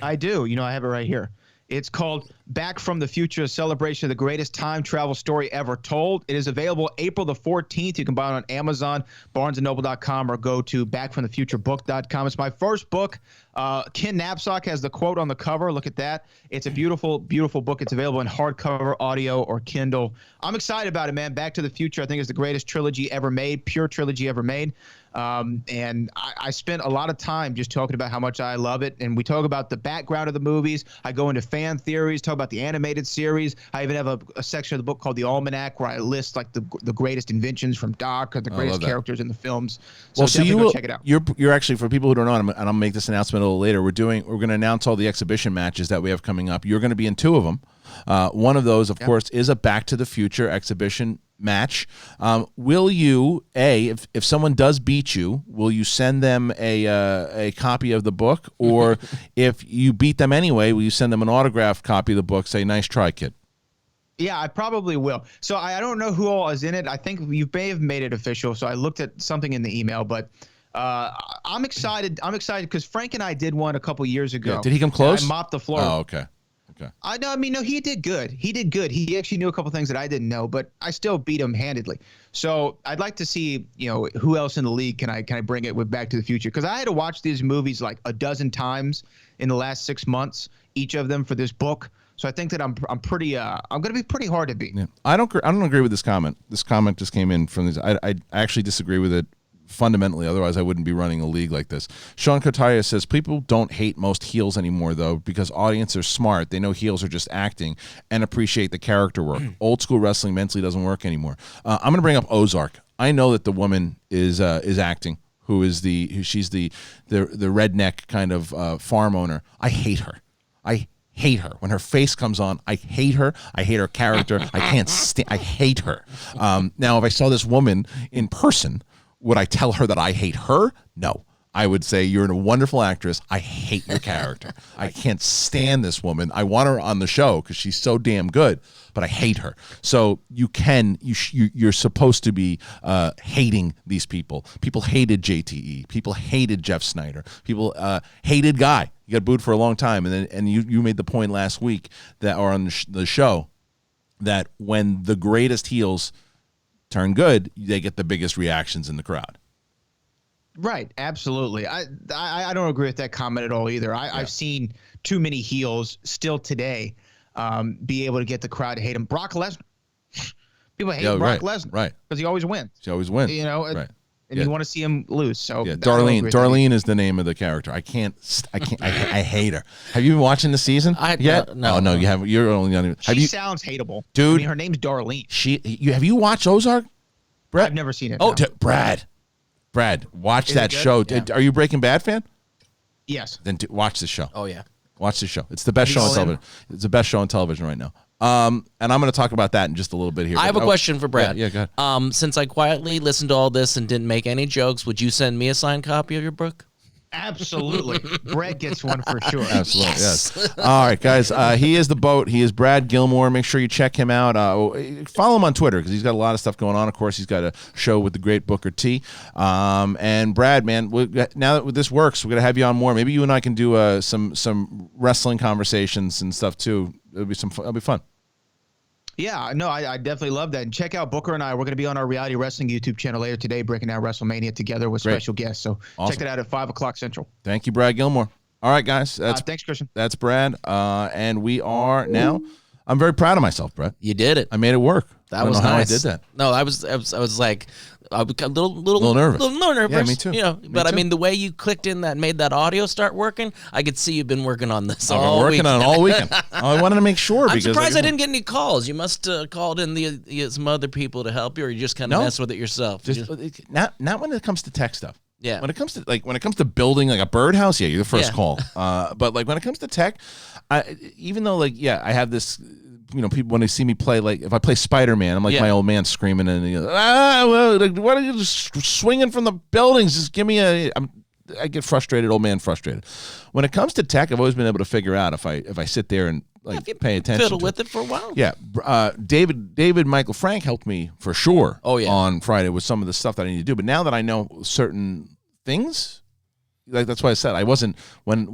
I do. I have it right here. It's called Back from the Future, a celebration of the greatest time travel story ever told. It is available April the 14th. You can buy it on Amazon, barnesandnoble.com, or go to backfromthefuturebook.com. It's my first book. Ken Knapsack has the quote on the cover. Look at that. It's a beautiful, beautiful book. It's available in hardcover, audio, or Kindle. I'm excited about it, man. Back to the Future, I think, is the greatest trilogy ever made, pure trilogy ever made. And I spent a lot of time just talking about how much I love it. And we talk about the background of the movies. I go into fan theories, talk about the animated series. I even have a section of the book called The Almanac where I list like the greatest inventions from Doc or the greatest characters in the films. So you will check it out. You're actually, for people who don't know, and I'll make this announcement a little later. We're going to announce all the exhibition matches that we have coming up. You're going to be in 2 of them. One of those, of course, is a Back to the Future exhibition match. Will you, if someone does beat you, will you send them a copy of the book? Or if you beat them anyway, will you send them an autographed copy of the book, say, nice try, kid? Yeah, I probably will. So I don't know who all is in it. I think you may have made it official. So I looked at something in the email, but I'm excited. I'm excited because Frank and I did one a couple years ago. Yeah. Did he come close? I mopped the floor. Oh, okay. No, he did good. He did good. He actually knew a couple things that I didn't know, but I still beat him handedly. So I'd like to see, who else in the league can I bring it with Back to the Future? Because I had to watch these movies like a dozen times in the last 6 months, each of them for this book. So I think that I'm going to be pretty hard to beat. Yeah. I don't agree with this comment. This comment just came in from this. I actually disagree with it fundamentally. Otherwise, I wouldn't be running a league like this. Sean Kotaya says people don't hate most heels anymore, though, because audiences are smart. They know heels are just acting and appreciate the character work. Old school wrestling mentally doesn't work anymore. I'm going to bring up Ozark. I know that the woman is acting. She's the redneck kind of farm owner. I hate her. I hate her. When her face comes on, I hate her. I hate her character. I can't stand. I hate her. Now, if I saw this woman in person, would I tell her that I hate her? No. I would say, you're a wonderful actress. I hate your character. I can't stand this woman. I want her on the show because she's so damn good, but I hate her. So you're supposed to be hating these people. People hated JTE. People hated Jeff Snyder. People hated Guy. You got booed for a long time, and you made the point last week on the show that when the greatest heels turn good, they get the biggest reactions in the crowd. Right, absolutely. I don't agree with that comment at all either. I've seen too many heels still today be able to get the crowd to hate him. Brock Lesnar. People hate Brock Lesnar because he always wins. He always wins. Right. And you want to see him lose. So Darlene is the name of the character. I hate her. Have you been watching the season yet? No, you haven't. You're only on. She sounds hateable, dude. I mean, her name's Darlene. Have you watched Ozark, Brett? I've never seen it. Oh, no. Brad, watch that show. Yeah. Are you a Breaking Bad fan? Yes. Then watch the show. Oh yeah, watch the show. It's the best show on television. It's the best show on television right now. And I'm going to talk about that in just a little bit here. I have a question for Brad. Yeah, go ahead. Since I quietly listened to all this and didn't make any jokes, would you send me a signed copy of your book? Absolutely. Brett gets one for sure. Absolutely, yes. All right, guys. He is the boat. He is Brad Gilmore. Make sure you check him out. Follow him on Twitter because he's got a lot of stuff going on. Of course, he's got a show with the great Booker T. And Brad, man, now that this works, we're going to have you on more. Maybe you and I can do some wrestling conversations and stuff, too. It'll be fun. Yeah, no, I definitely love that. And check out Booker and I. We're going to be on our Reality Wrestling YouTube channel later today, breaking down WrestleMania together with special guests. So check it out at 5 o'clock Central. Thank you, Brad Gilmore. All right, guys. Thanks, Kristian. That's Brad. And we are now. I'm very proud of myself, Brett. You did it. I made it work. That was nice. How I did that. No, I was like, I was a little nervous. Little nervous. Yeah, me too. I mean, the way you clicked in that made that audio start working, I could see you've been working on this I've been working on it all weekend. I wanted to make sure. I'm surprised I didn't get any calls. You must have called in some other people to help you, or you just kind of mess with it yourself. Not when it comes to tech stuff. Yeah. When it comes to building like a birdhouse, you're the first call. But like when it comes to tech, even though I have this. People when they see me play, like if I play Spider-Man, I'm like my old man screaming and what are you just swinging from the buildings? Just give me I get frustrated, old man frustrated. When it comes to tech, I've always been able to figure out if I sit there and pay attention. Fiddle with it for a while. Yeah, David Michael Frank helped me for sure. Oh yeah, on Friday with some of the stuff that I need to do. But now that I know certain things, like that's why I said I wasn't when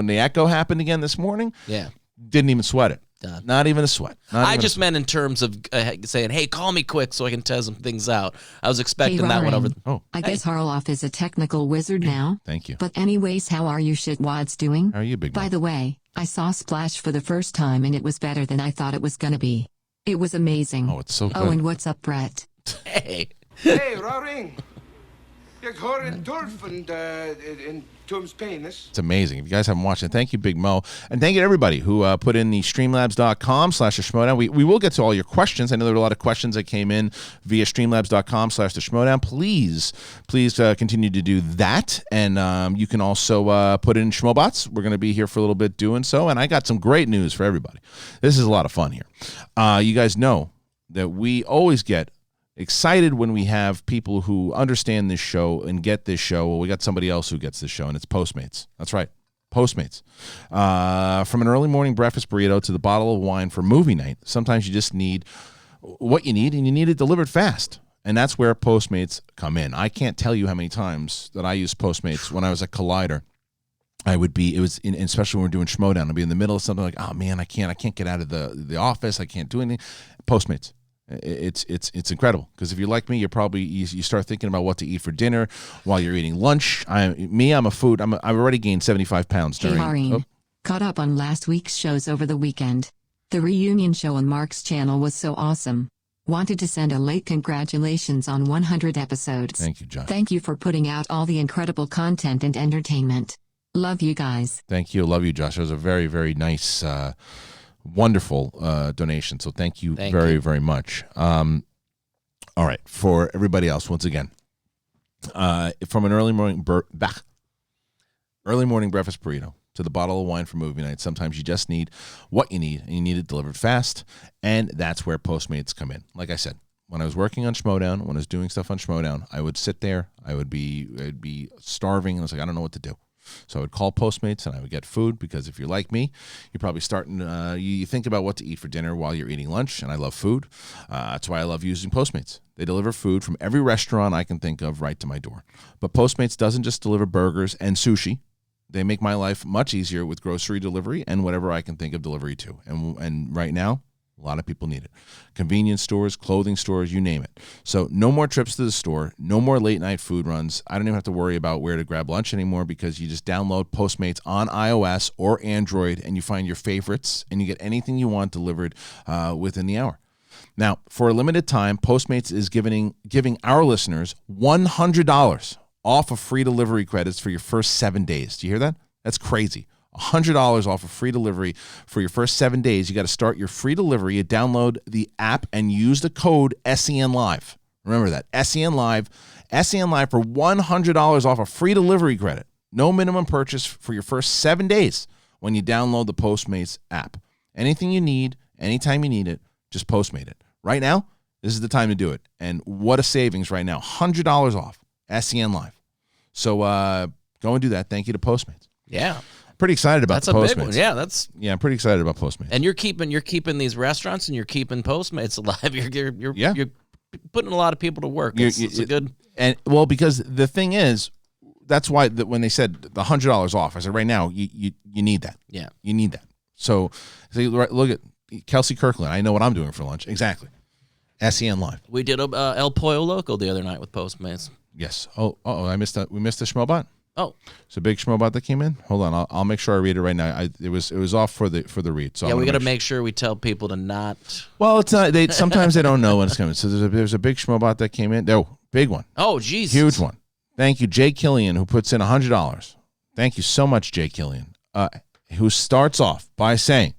the echo happened again this morning. Yeah. Didn't even sweat it. Done. Not even a sweat. I just meant in terms of saying, hey, call me quick so I can test some things out. I was expecting that one over. I guess Harloff is a technical wizard now. Thank you. But anyways, how are you shitwads doing? How are you, big By man? the way, I saw Splash for the first time and it was better than I thought it was gonna be. It was amazing. Oh, it's so good. Oh, and what's up, Bret? Hey. Hey, Roaring. Jeg har en dolphin in Tom's penis. It's amazing. If you guys haven't watched it, thank you, Big Mo. And thank you to everybody who put in the streamlabs.com/theschmodown. We will get to all your questions. I know there were a lot of questions that came in via streamlabs.com/theschmodown. Please continue to do that. And you can also put in Schmobots. We're going to be here for a little bit doing so. And I got some great news for everybody. This is a lot of fun here. You guys know that we always get excited when we have people who understand this show and get this show. Well, we got somebody else who gets this show, and it's Postmates. That's right, Postmates. From an early morning breakfast burrito to the bottle of wine for movie night, sometimes you just need what you need, and you need it delivered fast. And that's where Postmates come in. I can't tell you how many times that I used Postmates when I was at Collider. Especially when we're doing Schmodown, I'd be in the middle of something like, oh man, I can't get out of the office. I can't do anything. Postmates. It's incredible, because if you're like me, you start thinking about what to eat for dinner while you're eating lunch. I've already gained 75 pounds during. Hey, Maureen. Caught up on last week's shows over the weekend. The reunion show on Mark's channel was so awesome. Wanted to send a late congratulations on 100 episodes. Thank you, Josh. Thank you for putting out all the incredible content and entertainment. Love you guys. Thank you. Love you, Josh. It was a very, very nice, wonderful donation. So thank you very much. All right. For everybody else, once again, from an early morning breakfast burrito to the bottle of wine for movie night, sometimes you just need what you need, and you need it delivered fast, and that's where Postmates come in. Like I said, when I was working on Schmodown, when I was doing stuff on Schmodown, I would sit there, I'd be starving, and I was like, I don't know what to do. So I would call Postmates and I would get food, because if you're like me, you're probably starting, you think about what to eat for dinner while you're eating lunch, and I love food. That's why I love using Postmates. They deliver food from every restaurant I can think of right to my door. But Postmates doesn't just deliver burgers and sushi. They make my life much easier with grocery delivery and whatever I can think of delivery to. And right now, a lot of people need it. Convenience stores, clothing stores, you name it. So no more trips to the store, no more late night food runs. I don't even have to worry about where to grab lunch anymore, because you just download Postmates on iOS or Android, and you find your favorites, and you get anything you want delivered within the hour. Now, for a limited time, Postmates is giving our listeners $100 off of free delivery credits for your first 7 days. Do you hear that? That's crazy. $100 off of free delivery for your first 7 days. You got to start your free delivery. You download the app and use the code SEN Live. Remember that, SEN Live. SEN Live for $100 off a free delivery credit. No minimum purchase for your first 7 days when you download the Postmates app. Anything you need, anytime you need it, just Postmate it. Right now, this is the time to do it. And what a savings right now. $100 off. SEN Live. So go and do that. Thank you to Postmates. Yeah. Pretty excited about the Postmates. Big one. Yeah, I'm pretty excited about Postmates. And you're keeping these restaurants, and you're keeping Postmates alive. You're putting a lot of people to work. It's a good. And well, because the thing is, that's why when they said the $100 off, I said right now you need that. Yeah, you need that. So look at Kelsey Kirkland. I know what I'm doing for lunch. Exactly. SEN Live. We did a El Pollo Loco the other night with Postmates. Yes. Oh, I missed that. We missed the Schmobot. Oh, it's a big Schmobot that came in. Hold on, I'll make sure I read it right now. It was off for the read. So yeah, we got to make sure we tell people to not. Well, it's not. Sometimes they don't know when it's coming. So there's a big Schmobot that came in. Oh, big one. Oh, Jesus. Huge one. Thank you, Jay Killian, who puts in $100. Thank you so much, Jay Killian. Who starts off by saying,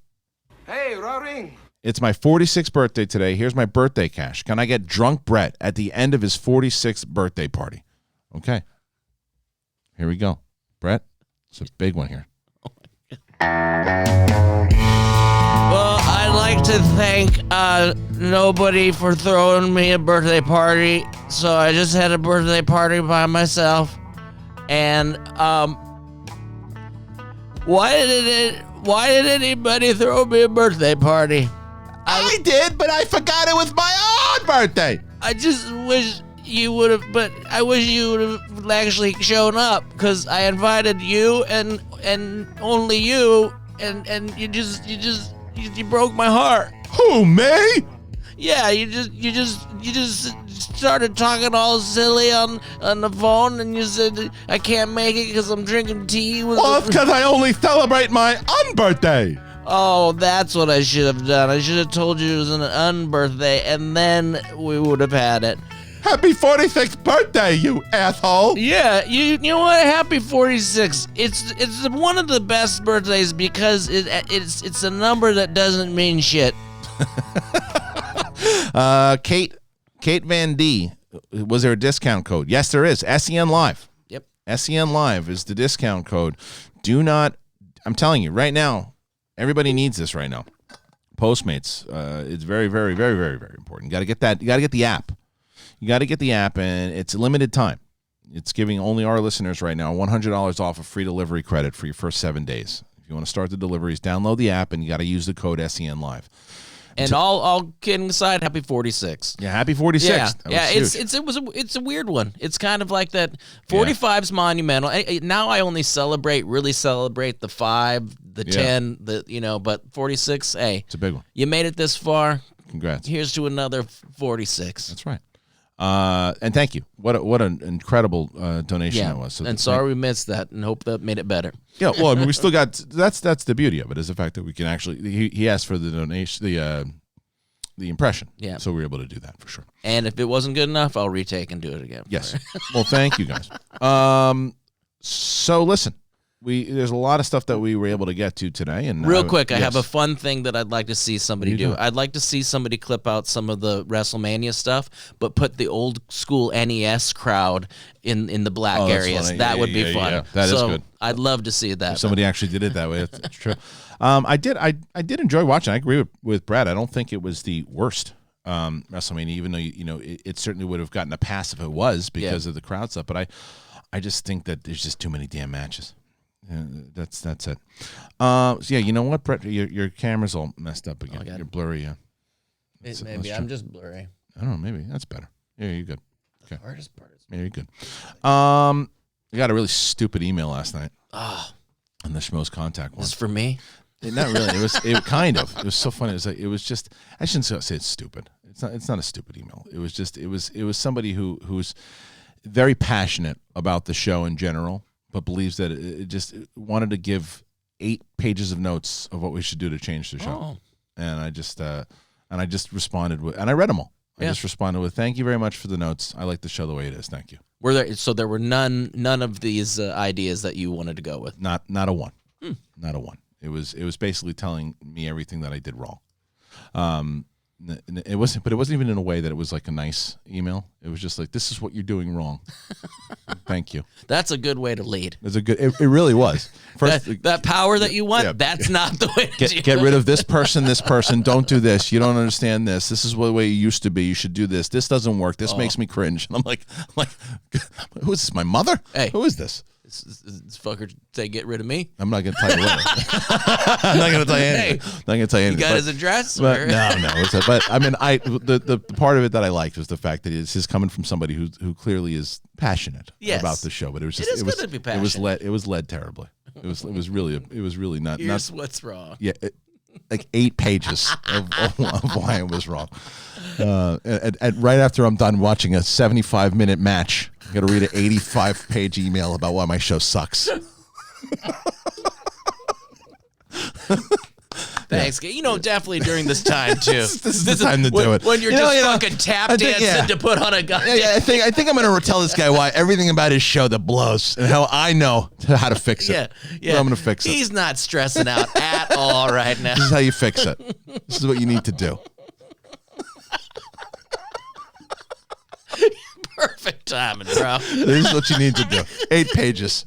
Hey, Roaring. It's my 46th birthday today. Here's my birthday cash. Can I get drunk Bret at the end of his 46th birthday party? Okay. Here we go. Bret, it's a big one here. Well, I'd like to thank nobody for throwing me a birthday party. So I just had a birthday party by myself. And why did anybody throw me a birthday party? I did, but I forgot it was my own birthday. I just wish you would have, but I wish you would have actually shown up, because I invited you and only you, and you broke my heart. Who, me? Yeah, you just started talking all silly on the phone, and you said I can't make it because I'm drinking tea. Well, it's because I only celebrate my unbirthday. Oh, that's what I should have done. I should have told you it was an unbirthday, and then we would have had it. Happy 46th birthday, you asshole. Yeah, you know what? Happy 46. It's one of the best birthdays because it's a number that doesn't mean shit. Kate Van D, was there a discount code? Yes, there is. SEN Live. Yep. SEN Live is the discount code. Do not, I'm telling you right now, everybody needs this right now. Postmates, it's very, very, very, very, very important. You got to get that. You got to get the app. You got to get the app, and it's a limited time. It's giving only our listeners right now $100 off of free delivery credit for your first 7 days. If you want to start the deliveries, download the app, and you got to use the code SEN Live. And all kidding aside, happy 46. Yeah, happy 46. Yeah, it's a weird one. It's kind of like that. 45's monumental. Now I only really celebrate the 5, the 10, but 46. Hey, it's a big one. You made it this far. Congrats. Here's to another 46. That's right. And thank you. What an incredible donation that was. So and sorry we missed that, and hope that made it better. Yeah, well, I mean, we still got that's the beauty of it, is the fact that we can actually he asked for the donation, the impression. Yeah. So we were able to do that for sure. And if it wasn't good enough, I'll retake and do it again. Yes. Well, thank you guys. So listen, there's a lot of stuff that we were able to get to today, and real quick, I have a fun thing that I'd like to see somebody do. I'd like to see somebody clip out some of the WrestleMania stuff, but put the old school NES crowd in the black areas. Funny. That would be fun. Yeah. That is good. I'd love to see that. If somebody actually did it that way. That's true. I did enjoy watching. I agree with Brad. I don't think it was the worst WrestleMania, even though it certainly would have gotten a pass if it was because of the crowd stuff. But I just think that there's just too many damn matches. Yeah, that's it. So you know what, Brett? Your camera's all messed up again. You're blurry. Yeah. Maybe I'm just blurry. I don't know. Maybe that's better. Yeah, you're good. Okay. The hardest part is. Yeah, you're good. I got a really stupid email last night. On the Schmoes Contact one. This for me? Not really. It kind of. It was so funny. It was just. I shouldn't say it's stupid. It's not a stupid email. It was just. It was somebody who's very passionate about the show in general, but believes that it just wanted to give 8 pages of notes of what we should do to change the show. And I just responded with, and I read them all. I just responded with, "Thank you very much for the notes. I like the show the way it is. Thank you." There were none of these ideas that you wanted to go with. Not a one. Not a one. It was basically telling me everything that I did wrong. It wasn't even in a way that it was like a nice email. It was just like, "This is what you're doing wrong. Thank you." That's a good way to lead. It really was. First, that power that you want, that's not the way to get rid of this person. Don't do this. You don't understand this. This is the way you used to be. You should do this. This doesn't work. This makes me cringe. And I'm like, who is this? My mother? Hey, who is this? This fucker say get rid of me. I'm not gonna tell you what. I'm not gonna tell you anything. Hey, not gonna tell you anything. You got his address? But, no. But I mean, the part of it that I liked was the fact that it's just coming from somebody who clearly is passionate about the show. But it was just good to be passionate. It was led terribly. It was really not. Here's what's wrong. Yeah. Like 8 pages of why it was wrong. And right after I'm done watching a 75-minute match, I got to read an 85-page email about why my show sucks. Thanks. Definitely during this time too. this is the time to do it. When you're fucking tap dancing to put on a goddamn. I think I'm gonna tell this guy why everything about his show that blows and how I know how to fix it. Yeah. So I'm gonna fix it. He's not stressing out at all right now. This is how you fix it. This is what you need to do. Perfect timing, bro. This is what you need to do. 8 pages.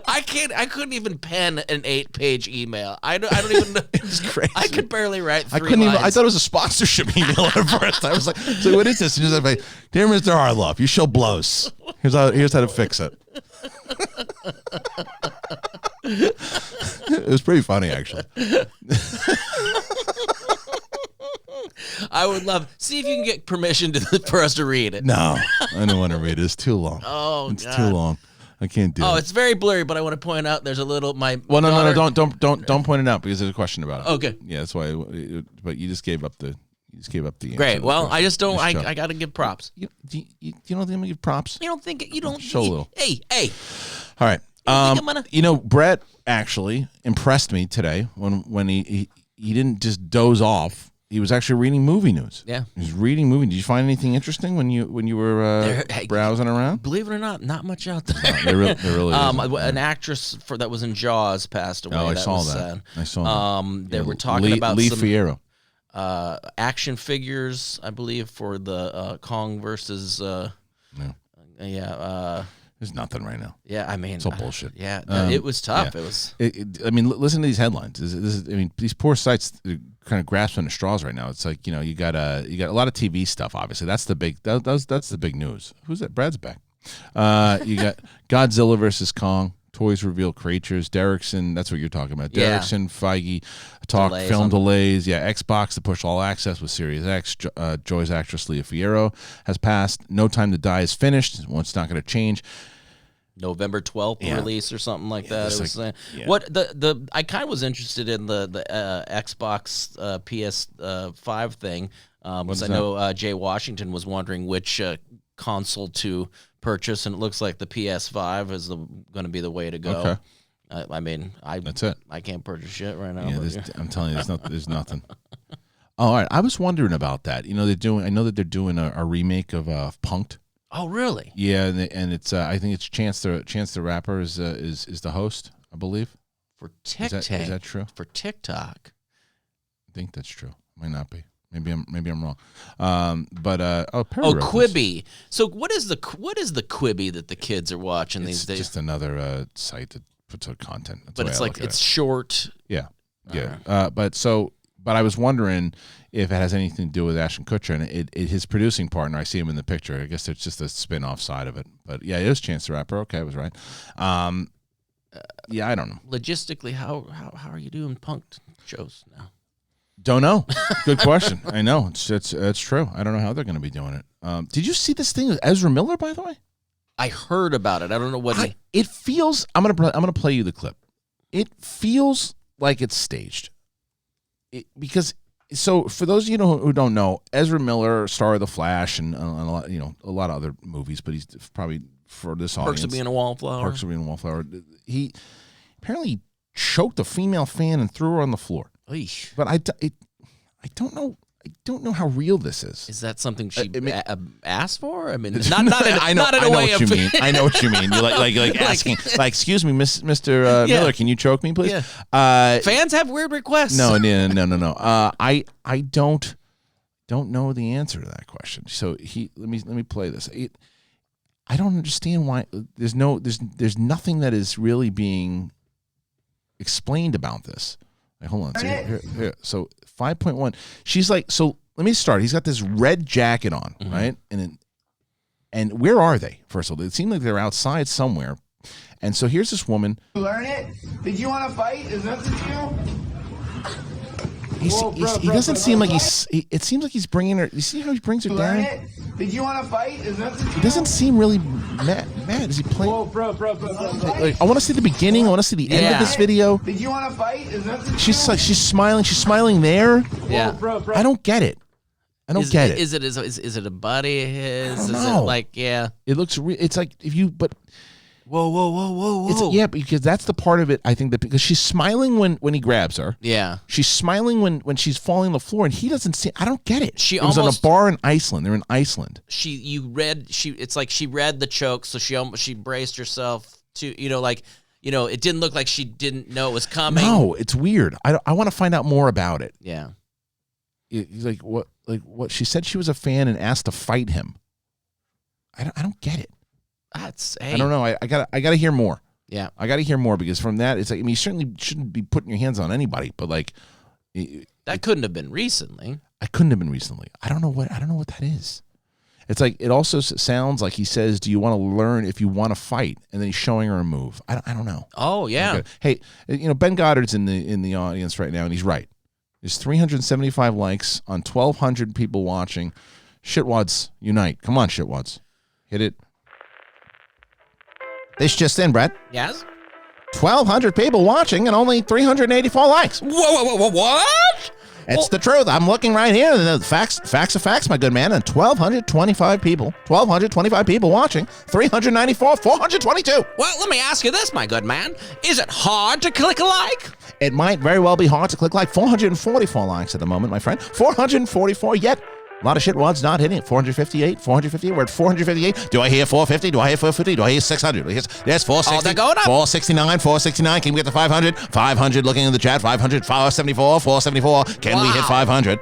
I couldn't even pen an 8-page email. I don't even know. It's crazy. I could barely write 3 lines. I thought it was a sponsorship email at first. I was like, "So what is this?" And he's like, "Dear Mr. Harloff, your show blows. Here's how to fix it." It was pretty funny, actually. I would love. See if you can get permission for us to read it. No, I don't want to read it. It's too long. Oh, it's God. too long. I can't do it. Oh, it's very blurry, but I want to point out there's a little Well, no, don't point it out because there's a question about it. Okay. Yeah, that's why. But you just gave up the. Great. Well, I just don't. I got to give props. You don't think I'm gonna give props? You don't think you don't. Show a little. Hey. All right. I'm Bret actually impressed me today when he didn't just doze off. He was actually reading movie news. Yeah. He was reading movie. Did you find anything interesting when you were browsing around? Believe it or not much out there. No, there really isn't. An actress that was in Jaws passed away. Oh, I saw that. Sad. I saw that. They were talking about Lee some Fierro. action figures, I believe, for the Kong versus. There's nothing right now. Yeah, I mean, it's all bullshit. Yeah, it was tough. Yeah. It was. Listen to these headlines. These poor sites are kind of grasping at straws right now. It's like you got a lot of TV stuff. Obviously, that's the big that's the big news. Who's that? Brad's back. You got Godzilla versus Kong. Toys reveal creatures. Derrickson, that's what you're talking about. Yeah. Derrickson, Feige talk Delays film on- delays. Yeah, Xbox to push all access with Series X. Joy's actress Leah Fierro has passed. No Time to Die is finished. Well, it's not going to change. November 12th release or something like that. It was what I kind of was interested in the Xbox PS5 thing because I know Jay Washington was wondering which console to purchase, and it looks like the PS5 is going to be the way to go. Okay. That's it. I can't purchase shit right now. Yeah, I'm telling you, there's nothing. All right, I was wondering about that. I know that they're doing a remake of Punk'd. Oh, really? Yeah, and it's I think it's Chance the Rapper is the host, I believe. For TikTok. Is that true? For TikTok. I think that's true. Might not be. Maybe I'm wrong. Quibi. So what is the Quibi that the kids are watching these days? It's just another site that puts out content. That's but it's like it's short. Yeah. But I was wondering if it has anything to do with Ashton Kutcher and his producing partner. I see him in the picture. I guess it's just a spin-off side of it. But yeah, it is Chance the Rapper. Okay, I was right. Yeah, I don't know. Logistically, how are you doing punked shows now? Don't know. Good question. I know it's true. I don't know how they're going to be doing it. Did you see this thing with Ezra Miller? By the way, I heard about it. I don't know what it feels. I'm gonna play you the clip. It feels like it's staged. Because for those of you who don't know, Ezra Miller, star of The Flash, and a lot of other movies, but he's probably for this audience. Perks of Being a Wallflower. He apparently choked a female fan and threw her on the floor. Eesh. But I don't know. I don't know how real this is. Is that something she asked for? I mean, not in a way of. I know what you mean. You're like asking, excuse me, Mr. Miller, can you choke me, please? Yeah. Fans have weird requests. No. I don't know the answer to that question. So let me play this. I don't understand why there's nothing that is really being explained about this. Wait, hold on. Here. So 5.1. She's like, so let me start. He's got this red jacket on, right? And where are they? First of all, it seemed like they're outside somewhere. And so here's this woman. Learn it? Did you want to fight? Is that the deal? He doesn't seem like it seems like he's bringing her. You see how he brings her down? It? Did you want to fight? Is that the deal? He doesn't seem really mad. Is he playing? Whoa, bro. Like, I want to see the beginning. I want to see the end of this video. Did you want to fight? Is that the deal? She's smiling. She's smiling there. Yeah. Whoa, bro. I don't get it. Get it. Is it a buddy of his? I don't Is know. it like It looks. It's like if you but. Whoa. Yeah, because that's the part of it. I think that because she's smiling when he grabs her. Yeah. She's smiling when she's falling on the floor, and he doesn't see. I don't get it. She it was almost on a bar in Iceland. They're in Iceland. It's like she read the choke, so she braced herself to it didn't look like she didn't know it was coming. No, it's weird. I want to find out more about it. Yeah. He's like what she said she was a fan and asked to fight him. I don't get it. I don't know. I gotta hear more. Yeah, I gotta hear more because from that it's like you certainly shouldn't be putting your hands on anybody, but like that couldn't have been recently. I couldn't have been recently. I don't know what that is. It's like it also sounds like he says, "Do you want to learn if you want to fight?" And then he's showing her a move. I don't know. Oh yeah. Okay. Hey, Ben Goddard's in the audience right now, and he's right. There's 375 likes on 1,200 people watching. Shitwads unite! Come on, shitwads, hit it. This just in, Brett. Yes? 1,200 people watching and only 384 likes. Whoa, what? It's the truth. I'm looking right here. The facts are facts, my good man. And 1,225 people watching, 394, 422. Well, let me ask you this, my good man. Is it hard to click a like? It might very well be hard to click like. 444 likes at the moment, my friend. 444 yet. A lot of shit wads not hitting it. 458. We're at 458. Do I hear 450? Do I hear 450? Do I hear 600? There's 460. Oh, they're going up. 469. Can we get to 500? 500 looking in the chat. 500. 474. Can we hit 500?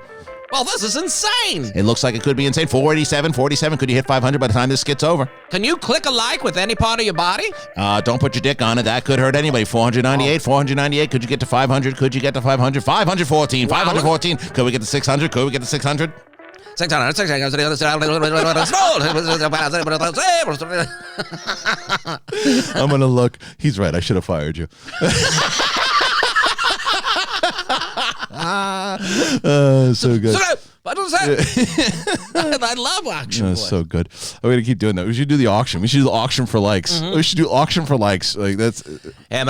Well, this is insane. It looks like it could be insane. 487. Could you hit 500 by the time this gets over? Can you click a like with any part of your body? Don't put your dick on it. That could hurt anybody. 498. Could you get to 500? 514. 514. Could we get to 600? 600. I'm going to look. He's right. I should have fired you. So good. I love auction. That's so good. I'm going to keep doing that. We should do the auction. We should do the auction for likes. We should do auction for likes. Like that's. Yeah,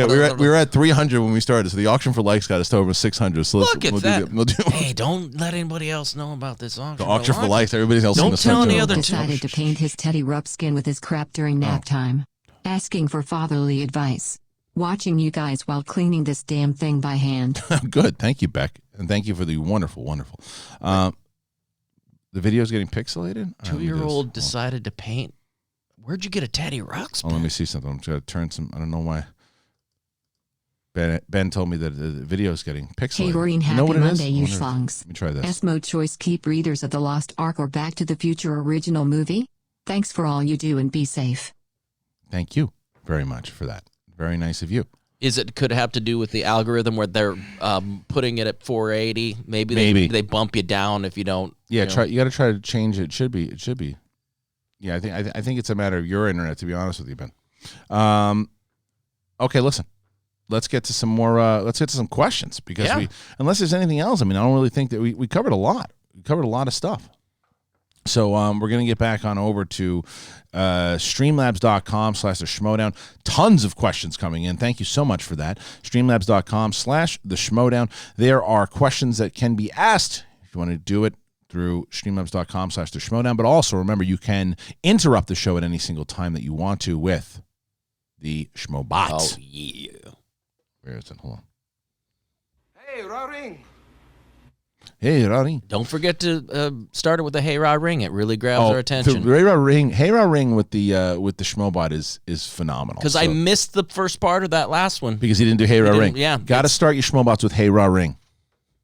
we were at 300 when we started, so the auction for likes got us to over 600. So look at that. Hey, don't let anybody else know about this auction. The auction for likes. Everybody else. Don't tell any other. Decided to paint his Teddy Ruxpin with his crap during nap time, asking for fatherly advice. Watching you guys while cleaning this damn thing by hand. Good. Thank you, Beck. And thank you for the wonderful. The video's getting pixelated? 2-year-old decided to paint. Where'd you get a Teddy Ruxpin? Oh, let me see something. I'm going to turn some. I don't know why. Ben told me that the video's getting pixelated. Hey, Doreen, happy Monday, you schlongs. Let me try this. S-Mode Choice Keep Readers of the Lost Ark or Back to the Future original movie. Thanks for all you do and be safe. Thank you very much for that. Very nice of you. Could it have to do with the algorithm where they're putting it at 480? Maybe they bump you down if you don't. Yeah, you got to try to change it. It should be. Yeah, I think it's a matter of your internet, to be honest with you, Ben. Okay, listen. Let's get to some more. Let's get to some questions because unless there's anything else, I mean, I don't really think that we covered a lot. We covered a lot of stuff. So we're going to get back on over to streamlabs.com/the Schmodown. Tons of questions coming in. Thank you so much for that. Streamlabs.com/the Schmodown. There are questions that can be asked if you want to do it through streamlabs.com/the Schmodown. But also remember, you can interrupt the show at any single time that you want to with the Schmobot. Oh, yeah. Where is it? Hold on. Hey, Roaring. Hey, Ronnie. Don't forget to start it with the Hey Ra Ring. It really grabs our attention. The Hey Ra Ring with the Schmobot is phenomenal. Because I missed the first part of that last one. Because he didn't do Hey Ra Ring. Yeah. Got to start your Schmobots with Hey Ra Ring.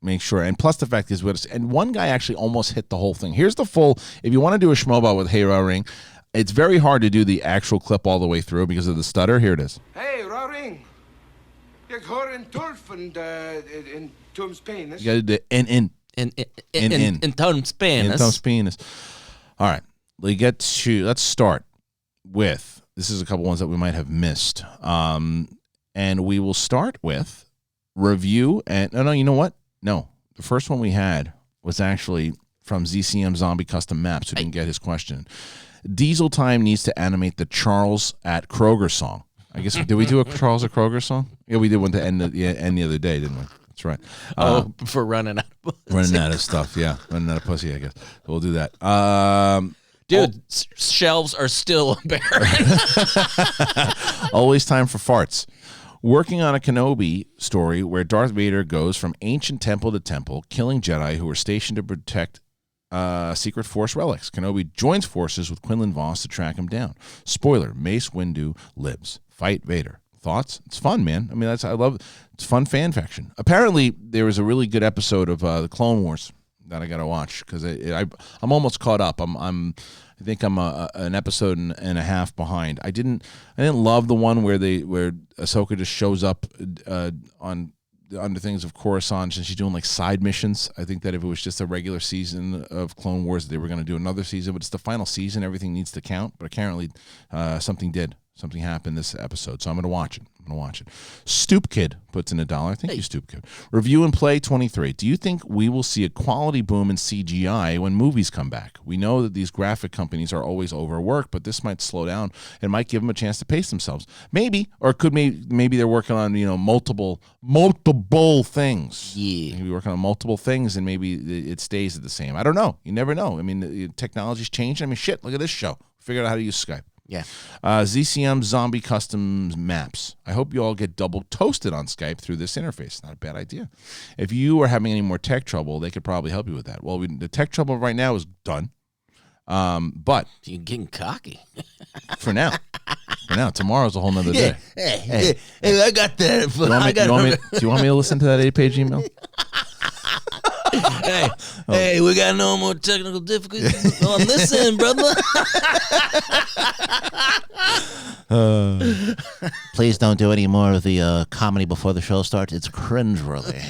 Make sure. And plus the fact is, and one guy actually almost hit the whole thing. Here's the full, if you want to do a Schmobot with Hey Ra Ring, it's very hard to do the actual clip all the way through because of the stutter. Here it is. Hey, Roaring. Jag hör en turfend in Tom's penis. You got to do in Tom's penis. In Tom's penis. All right. Let's start with, this is a couple ones that we might have missed. And we will start with review. And no, you know what? No. The first one we had was actually from ZCM Zombie Custom Maps, who didn't get his question. Diesel Time needs to animate the Charles at Kroger song. I guess, did we do a Charles at Kroger song? Yeah, we did one to end the other day, didn't we? That's right. For running out of pussy. Running out of stuff, yeah. Running out of pussy, I guess. So we'll do that. Dude, shelves are still barren. Always time for farts. Working on a Kenobi story where Darth Vader goes from ancient temple to temple, killing Jedi who were stationed to protect secret Force relics. Kenobi joins forces with Quinlan Voss to track him down. Spoiler, Mace Windu lives. Fight Vader. Thoughts? It's fun, man. I mean, I love it. It's fun fan fiction. Apparently, there was a really good episode of the Clone Wars that I got to watch because I'm almost caught up. I think I'm an episode and a half behind. I didn't love the one where Ahsoka just shows up under things of Coruscant and she's doing like side missions. I think that if it was just a regular season of Clone Wars, they were going to do another season, but it's the final season. Everything needs to count. But apparently, something did. Something happened this episode, so I'm going to watch it. Stoop Kid puts in $1. Thank you, Stoop Kid. Review and Play 23. Do you think we will see a quality boom in CGI when movies come back? We know that these graphic companies are always overworked, but this might slow down and might give them a chance to pace themselves. Maybe, or maybe they're working on multiple things. Yeah, maybe working on multiple things, and maybe it stays the same. I don't know. You never know. I mean, the technology's changing. I mean, shit. Look at this show. Figured out how to use Skype. Yeah. ZCM Zombie Custom Maps. I hope you all get double toasted on Skype through this interface. Not a bad idea. If you are having any more tech trouble, they could probably help you with that. Well, the tech trouble right now is done. But you're getting cocky. For now. Tomorrow's a whole nother day. Hey, I got that. Do you want me to listen to that 8-page email? Hey, we got no more technical difficulties on this end, brother. Please don't do any more of the comedy before the show starts. It's cringeworthy.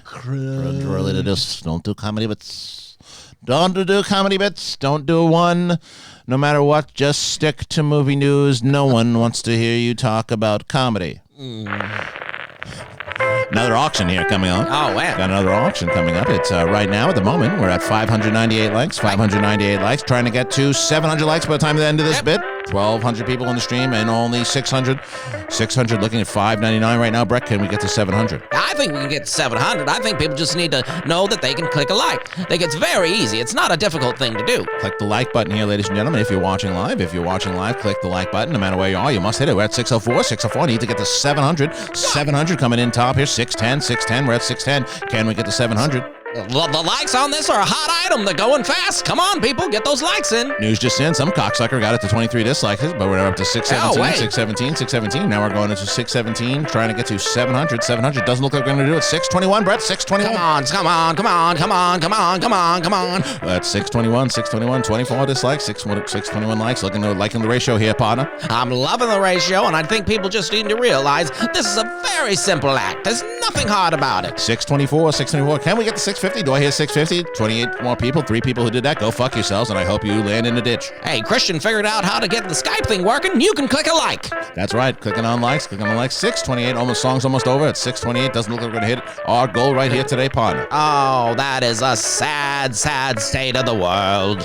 Cringeworthy to just don't do comedy bits. Don't do comedy bits. Don't do one. No matter what, just stick to movie news. No one wants to hear you talk about comedy. Another auction here coming on. Oh, wow. Got another auction coming up. It's right now at the moment. We're at 598 likes. 598 likes. Trying to get to 700 likes by the time of the end of this bit. 1,200 people on the stream and only 600. 600 looking at 599 right now. Brett, can we get to 700? I think we can get to 700. I think people just need to know that they can click a like. It's very easy. It's not a difficult thing to do. Click the like button here, ladies and gentlemen. If you're watching live, click the like button. No matter where you are, you must hit it. We're at 604. 604. Need to get to 700. 700 coming in top here. 610. 610. We're at 610. Can we get to 700? The likes on this are a hot item. They're going fast. Come on, people. Get those likes in. News just in. Some cocksucker got it to 23 dislikes, but we're up to 617, 617. Now we're going into 617, trying to get to 700. 700 doesn't look like we're going to do it. 621, Brett. 621. Come on. That's 621. 24 dislikes. 621 likes. Liking the ratio here, partner. I'm loving the ratio, and I think people just need to realize this is a very simple act. There's nothing hard about it. 624. Can we get to 650? Do I hear 650? 28 more people. 3 people who did that. Go fuck yourselves, and I hope you land in a ditch. Hey, Kristian figured out how to get the Skype thing working. You can click a like. That's right. Clicking on likes. 628. Song's almost over. At 628. Doesn't look like we're going to hit our goal right here today, partner. Oh, that is a sad, sad state of the world.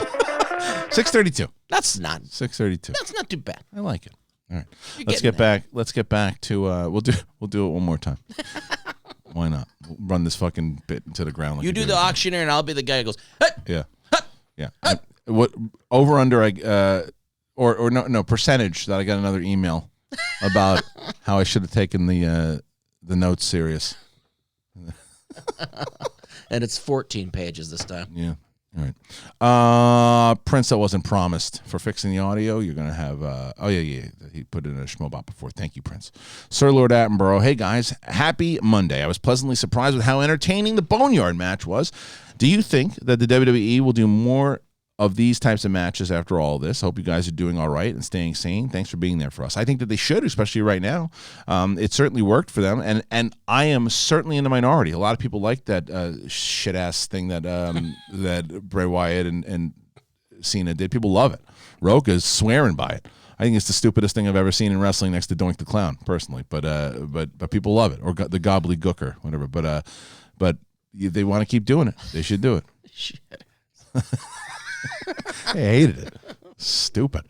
632. That's not 632. That's not too bad. I like it. All right. Let's get back to we'll do it one more time. Why not? We'll run this fucking bit into the ground. Like you do the auctioneer, and I'll be the guy who goes, hey! Yeah. What over under? Or no percentage that I got another email about how I should have taken the notes serious. And it's 14 pages this time. Yeah. All right. Prince that wasn't promised for fixing the audio. You're going to have, he put in a schmobot before. Thank you, Prince. Sir Lord Attenborough. Hey, guys. Happy Monday. I was pleasantly surprised with how entertaining the Boneyard match was. Do you think that the WWE will do more of these types of matches after all this? Hope you guys are doing all right and staying sane. Thanks for being there for us. I think that they should, especially right now. It certainly worked for them, and I am certainly in the minority. A lot of people like that shit ass thing that that Bray Wyatt and Cena did. People love it. Roka is swearing by it. I think it's the stupidest thing I've ever seen in wrestling, next to Doink the Clown, personally. But people love it, or the gobbledygooker, whatever. But they want to keep doing it. They should do it. I hated it. Stupid.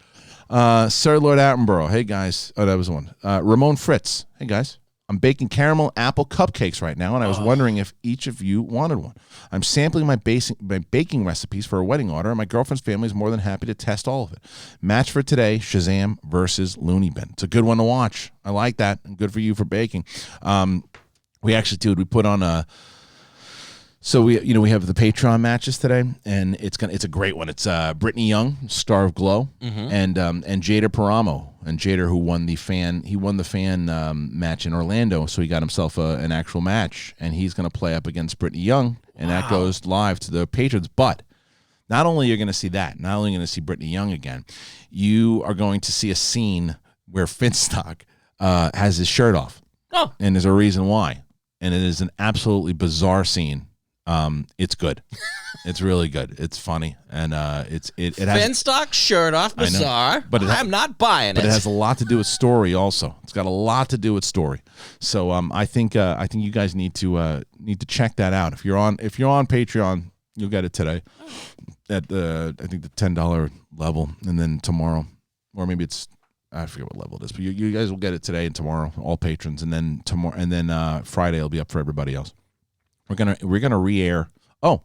Sir Lord Attenborough. Hey, guys. Oh, that was one. Ramon Fritz. Hey, guys. I'm baking caramel apple cupcakes right now, and I was wondering if each of you wanted one. I'm sampling my baking recipes for a wedding order, and my girlfriend's family is more than happy to test all of it. Match for today, Shazam versus Looney Bin. It's a good one to watch. I like that, and good for you for baking. We actually, we put on a... So we have the Patreon matches today, and it's a great one. It's Brittany Young, star of Glow, and Jader Paramo, and Jader who won the fan match in Orlando, so he got himself an actual match, and he's going to play up against Brittany Young, and that goes live to the patrons. But not only are you going to see that, not only are you going to see Brittany Young again, you are going to see a scene where Finstock has his shirt off, and there's a reason why, and it is an absolutely bizarre scene. It's good. It's really good. It's funny, and it has Finstock shirt off bizarre, but I'm not buying it. But it has a lot to do with story. Also, it's got a lot to do with story. So I think you guys need to check that out. If you're on Patreon, you'll get it today at I think the $10 level, and then tomorrow, or maybe I forget what level it is, but you guys will get it today and tomorrow, all patrons, and then tomorrow, and then Friday it'll be up for everybody else. We're gonna re-air. Oh,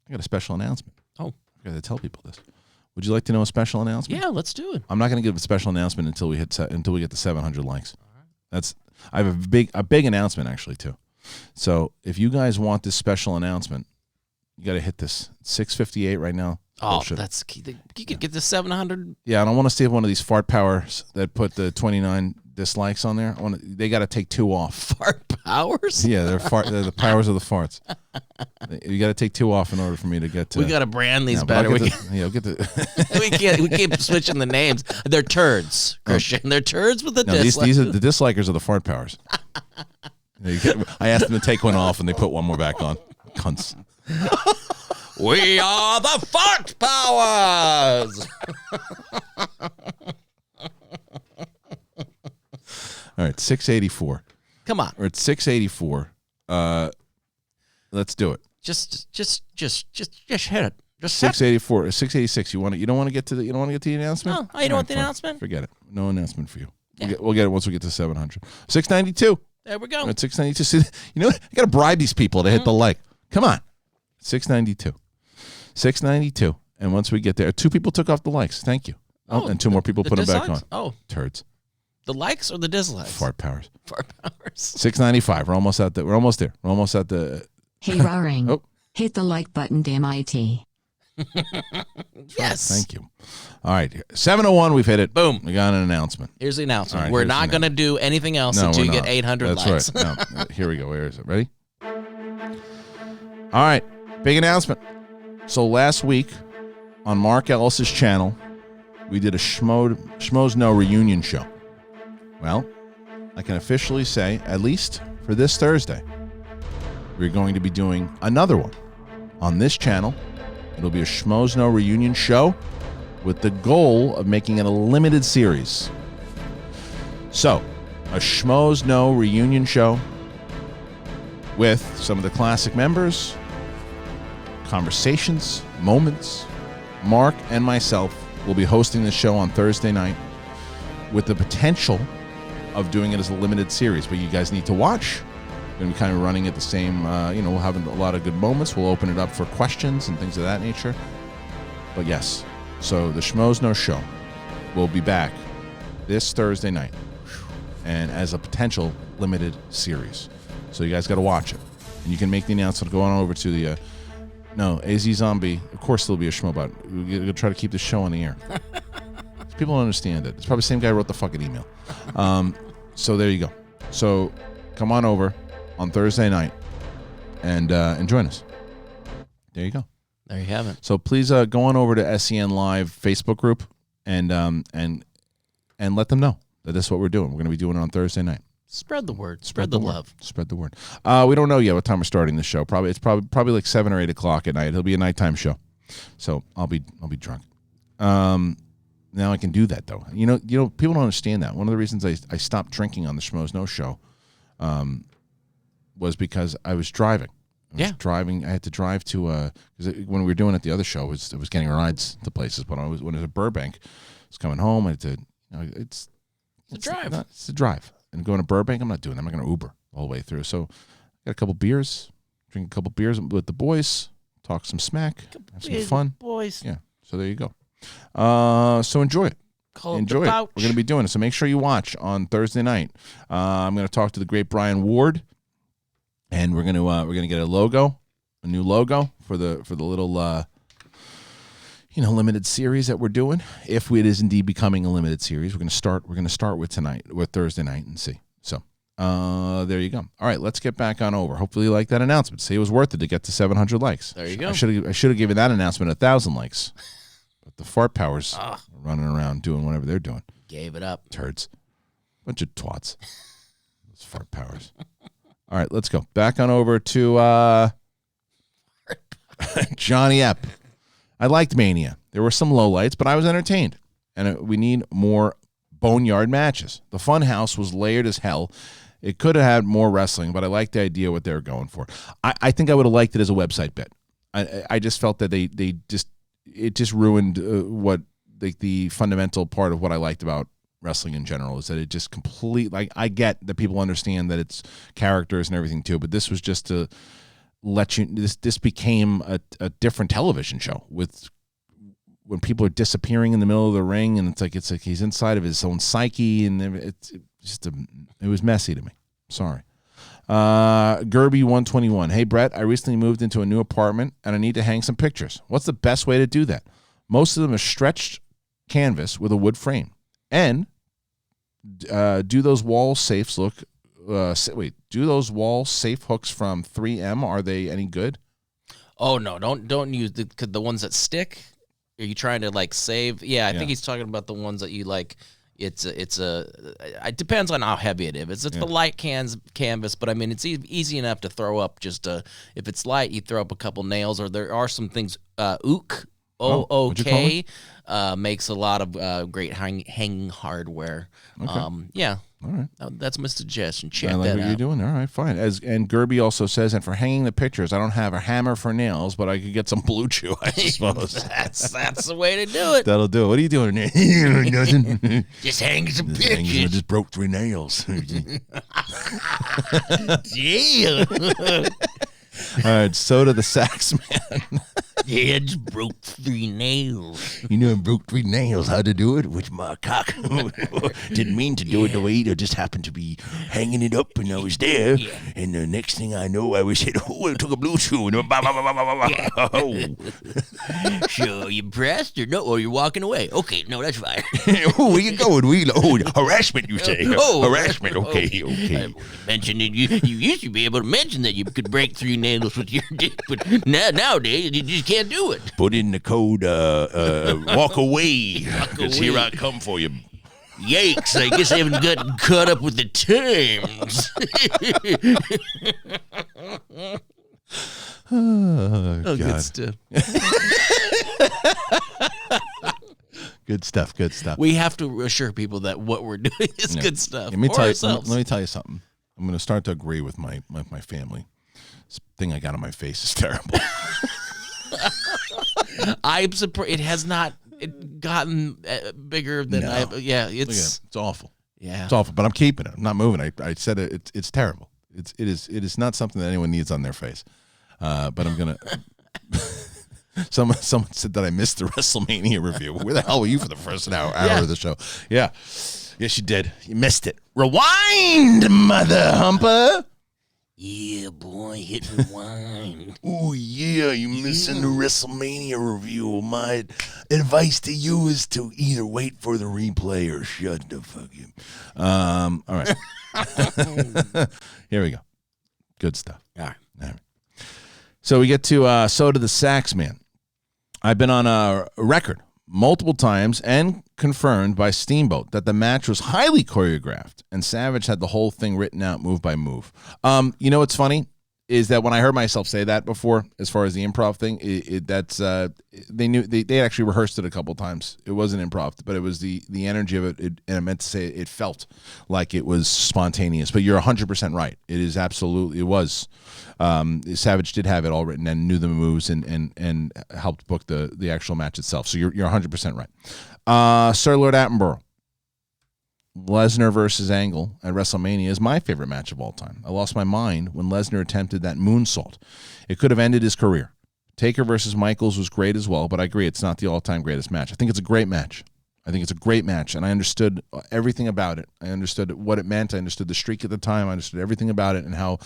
I got a special announcement. Oh, I got to tell people this. Would you like to know a special announcement? Yeah, let's do it. I'm not going to give a special announcement until we get to 700 likes. All right. I have a big announcement actually too. So if you guys want this special announcement, you got to hit this 658 right now. Oh, that's key. You could get to 700. Yeah, I don't want to see one of these fart powers that put the 29 dislikes on there. They got to take 2 off. Fart powers? Yeah, they're the powers of the farts. You got to take 2 off in order for me to get to. We got to brand these better. We keep switching the names. They're turds, Kristian. They're turds with the dislikes. These are the dislikers of the fart powers. I asked them to take one off, and they put one more back on. Cunts. We are the fart powers. All right, 684. Come on. We're at 684. Let's do it. Just hit it. Just 684, 686. You don't want to get to the announcement? No, you don't want the announcement? Forget it. No announcement for you. Yeah. We'll get it once we get to 700. 692. There we go. We're at 692. See, you know what? I got to bribe these people to hit the like. Come on. 692. 692. And once we get there, 2 people took off the likes. Thank you. And 2 more people put them back on. Oh. Turds. The likes or the dislikes? Fart powers. Fart powers. 695. We're almost at We're almost there. We're almost at the. Hey, Roaring. Oh. Hit the like button, damn IT. Yes. Thank you. All right. 701. We've hit it. Boom. We got an announcement. Here's the announcement. Right, we're not going to do anything else until you get 800 likes. That's right. No. Here we go. Where is it? Ready? All right. Big announcement. So last week on Mark Ellis's channel, we did a Schmoes Know reunion show. Well, I can officially say, at least for this Thursday, we're going to be doing another one on this channel. It'll be a Schmoes Know reunion show with the goal of making it a limited series. So, a Schmoes Know reunion show with some of the classic members, conversations, moments. Mark and myself will be hosting the show on Thursday night with the potential of doing it as a limited series, but you guys need to watch. We're going to be kind of running at the same, we'll have a lot of good moments. We'll open it up for questions and things of that nature. But yes, so the Schmoes Know show will be back this Thursday night and as a potential limited series. So you guys got to watch it. And you can make the announcement going on over to the, AZ Zombie. Of course there'll be a Schmobot. We're going to try to keep the show on the air. People don't understand it. It's probably the same guy who wrote the fucking email. So there you go. So come on over on Thursday night and join us. There you go. There you have it. So please go on over to SEN Live Facebook group and let them know that this is what we're doing. We're going to be doing it on Thursday night. Spread the word. Spread the love. Spread the word. We don't know yet what time we're starting the show. It's probably like 7 or 8 o'clock at night. It'll be a nighttime show. So I'll be drunk. Now I can do that though. You know, people don't understand that. One of the reasons I stopped drinking on the Schmoes Know show was because I was driving. I had to drive to because when we were doing it the other show, it was getting rides to places. But when I was at Burbank, I was coming home. I had to, it's a drive. It's a drive. And going to Burbank, I'm not doing that. I'm not going to Uber all the way through. So I got a couple beers, drink a couple beers with the boys, talk some smack, have some fun. Boys. Yeah. So there you go. So enjoy it. Enjoy it. We're going to be doing it. So make sure you watch on Thursday night. I'm going to talk to the great Brian Ward, and we're going to get a new logo for the little limited series that we're doing. If it is indeed becoming a limited series, we're going to start with Thursday night and see. So there you go. All right, let's get back on over. Hopefully you like that announcement. See, it was worth it to get to 700 likes. There you go. I should have given that announcement 1,000 likes. But the fart powers are running around doing whatever they're doing. Gave it up. Turds. Bunch of twats. Those fart powers. All right, let's go. Back on over to Johnny Epp. I liked Mania. There were some lowlights, but I was entertained. And we need more boneyard matches. The Funhouse was layered as hell. It could have had more wrestling, but I liked the idea of what they were going for. I think I would have liked it as a website bit. I just felt that it just ruined what the fundamental part of what I liked about wrestling in general, is that it just I get that people understand that it's characters and everything too, but this was just to let you, this became a different television show with when people are disappearing in the middle of the ring, and it's like he's inside of his own psyche, and it was messy to me. Sorry. Gerby 121. Hey Brett, I recently moved into a new apartment and I need to hang some pictures. What's the best way to do that? Most of them are stretched canvas with a wood frame. And do those wall safes look do those wall safe hooks from 3M, are they any good? Oh no, don't use the ones that stick. Are you trying to like save? Yeah, I think he's talking about the ones that you like. It depends on how heavy it is. It's the light canvas, but I mean it's easy enough to throw up. Just if it's light, you throw up a couple nails, or there are some things. Ook OOK makes a lot of great hanging hardware. Okay. All right. That's my suggestion. Check that out. I like what you're doing. All right, fine. And Gerby also says, and for hanging the pictures, I don't have a hammer for nails, but I could get some Blue Chew, I suppose. that's the way to do it. That'll do it. What are you doing there? Nothing. Just hang some pictures. I just broke 3 nails. Yeah. All right, Soda the Sax Man. Yeah, I just broke 3 nails. You know, I broke 3 nails. How to do it? With my cock. Didn't mean to do it the way. I just happened to be hanging it up when I was there. Yeah. And the next thing I know, I was hit. I took a Blue Chew. And So you pressed or no? Or you're walking away? Okay, no, that's fine. Where you going? Harassment, you say? Harassment. Okay. I mentioned that you used to be able to mention that you could break 3 nails with your dick, but nowadays you just can't do it. Put in the code, walk away, because here I come for you. Yikes, I guess I haven't gotten caught up with the times. God. Good stuff. Good stuff. We have to assure people that what we're doing is good stuff. Let me tell you something. I'm going to start to agree with my family. This thing I got on my face is terrible. I'm surprised it has not gotten bigger than it's awful. Yeah, it's awful. But I'm keeping it. I'm not moving. I said it. It's terrible. It is not something that anyone needs on their face. But I'm gonna. Someone said that I missed the WrestleMania review. Where the hell were you for the first hour of the show? Yeah. Yes, you did. You missed it. Rewind, mother humper. Yeah, boy, hit rewind. Oh, yeah, you missing the WrestleMania review. My advice to you is to either wait for the replay or shut the fuck up. All right. Here we go. Good stuff. All right. So we get to Soda the Sax Man. I've been on a record multiple times and confirmed by Steamboat that the match was highly choreographed and Savage had the whole thing written out move by move. You know what's funny is that when I heard myself say that before, as far as the improv thing, they knew they actually rehearsed it a couple times. It wasn't improv, but it was the energy of it, and I meant to say it felt like it was spontaneous. But you're 100% right. It is absolutely, it was. Savage did have it all written and knew the moves and helped book the actual match itself. So you're 100% right. Sir Lord Attenborough, Lesnar versus Angle at WrestleMania is my favorite match of all time. I lost my mind when Lesnar attempted that moonsault. It could have ended his career. Taker versus Michaels was great as well, but I agree it's not the all-time greatest match. I think it's a great match. And I understood everything about it. I understood what it meant. I understood the streak at the time. I understood everything about it and how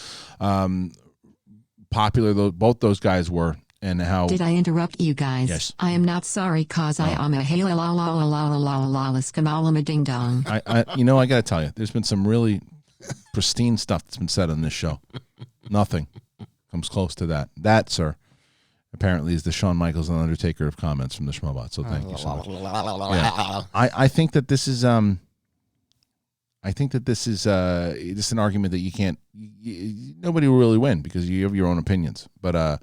popular both those guys were. And how did I interrupt you guys? Yes. I am not sorry cause I am a la la la la la la la la skamalama ding dong. I gotta tell you, there's been some really pristine stuff that's been said on this show. Nothing comes close to that. That, sir, apparently is the Shawn Michaels and Undertaker of comments from the Schmobot. So thank you so much. Yeah. I think that this is just an argument that you can't. Nobody will really win because you have your own opinions, but.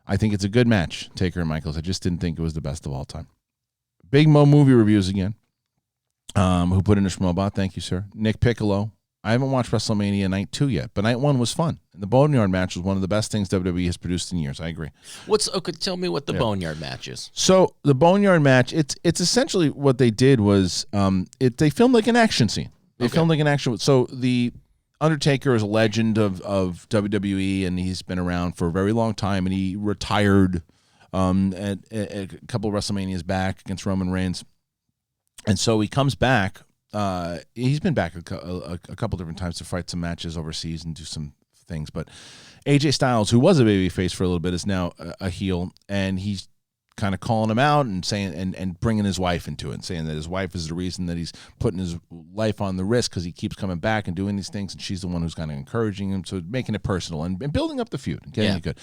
I think it's a good match, Taker and Michaels. I just didn't think it was the best of all time. Big Mo movie reviews again. Who put in a Schmobot? Thank you, sir. Nick Piccolo. I haven't watched WrestleMania Night 2 yet, but Night 1 was fun. And the Boneyard match was one of the best things WWE has produced in years. I agree. Tell me what the Boneyard match is. So the Boneyard match, it's essentially what they did was they filmed like an action scene. They filmed like an action. So the Undertaker is a legend of WWE, and he's been around for a very long time, and he retired at a couple of WrestleManias back against Roman Reigns. And so he comes back. He's been back a couple different times to fight some matches overseas and do some things. But AJ Styles, who was a babyface for a little bit, is now a heel, and he's kind of calling him out and saying and bringing his wife into it, and saying that his wife is the reason that he's putting his life on the risk because he keeps coming back and doing these things, and she's the one who's kind of encouraging him, so making it personal and building up the feud and getting it good.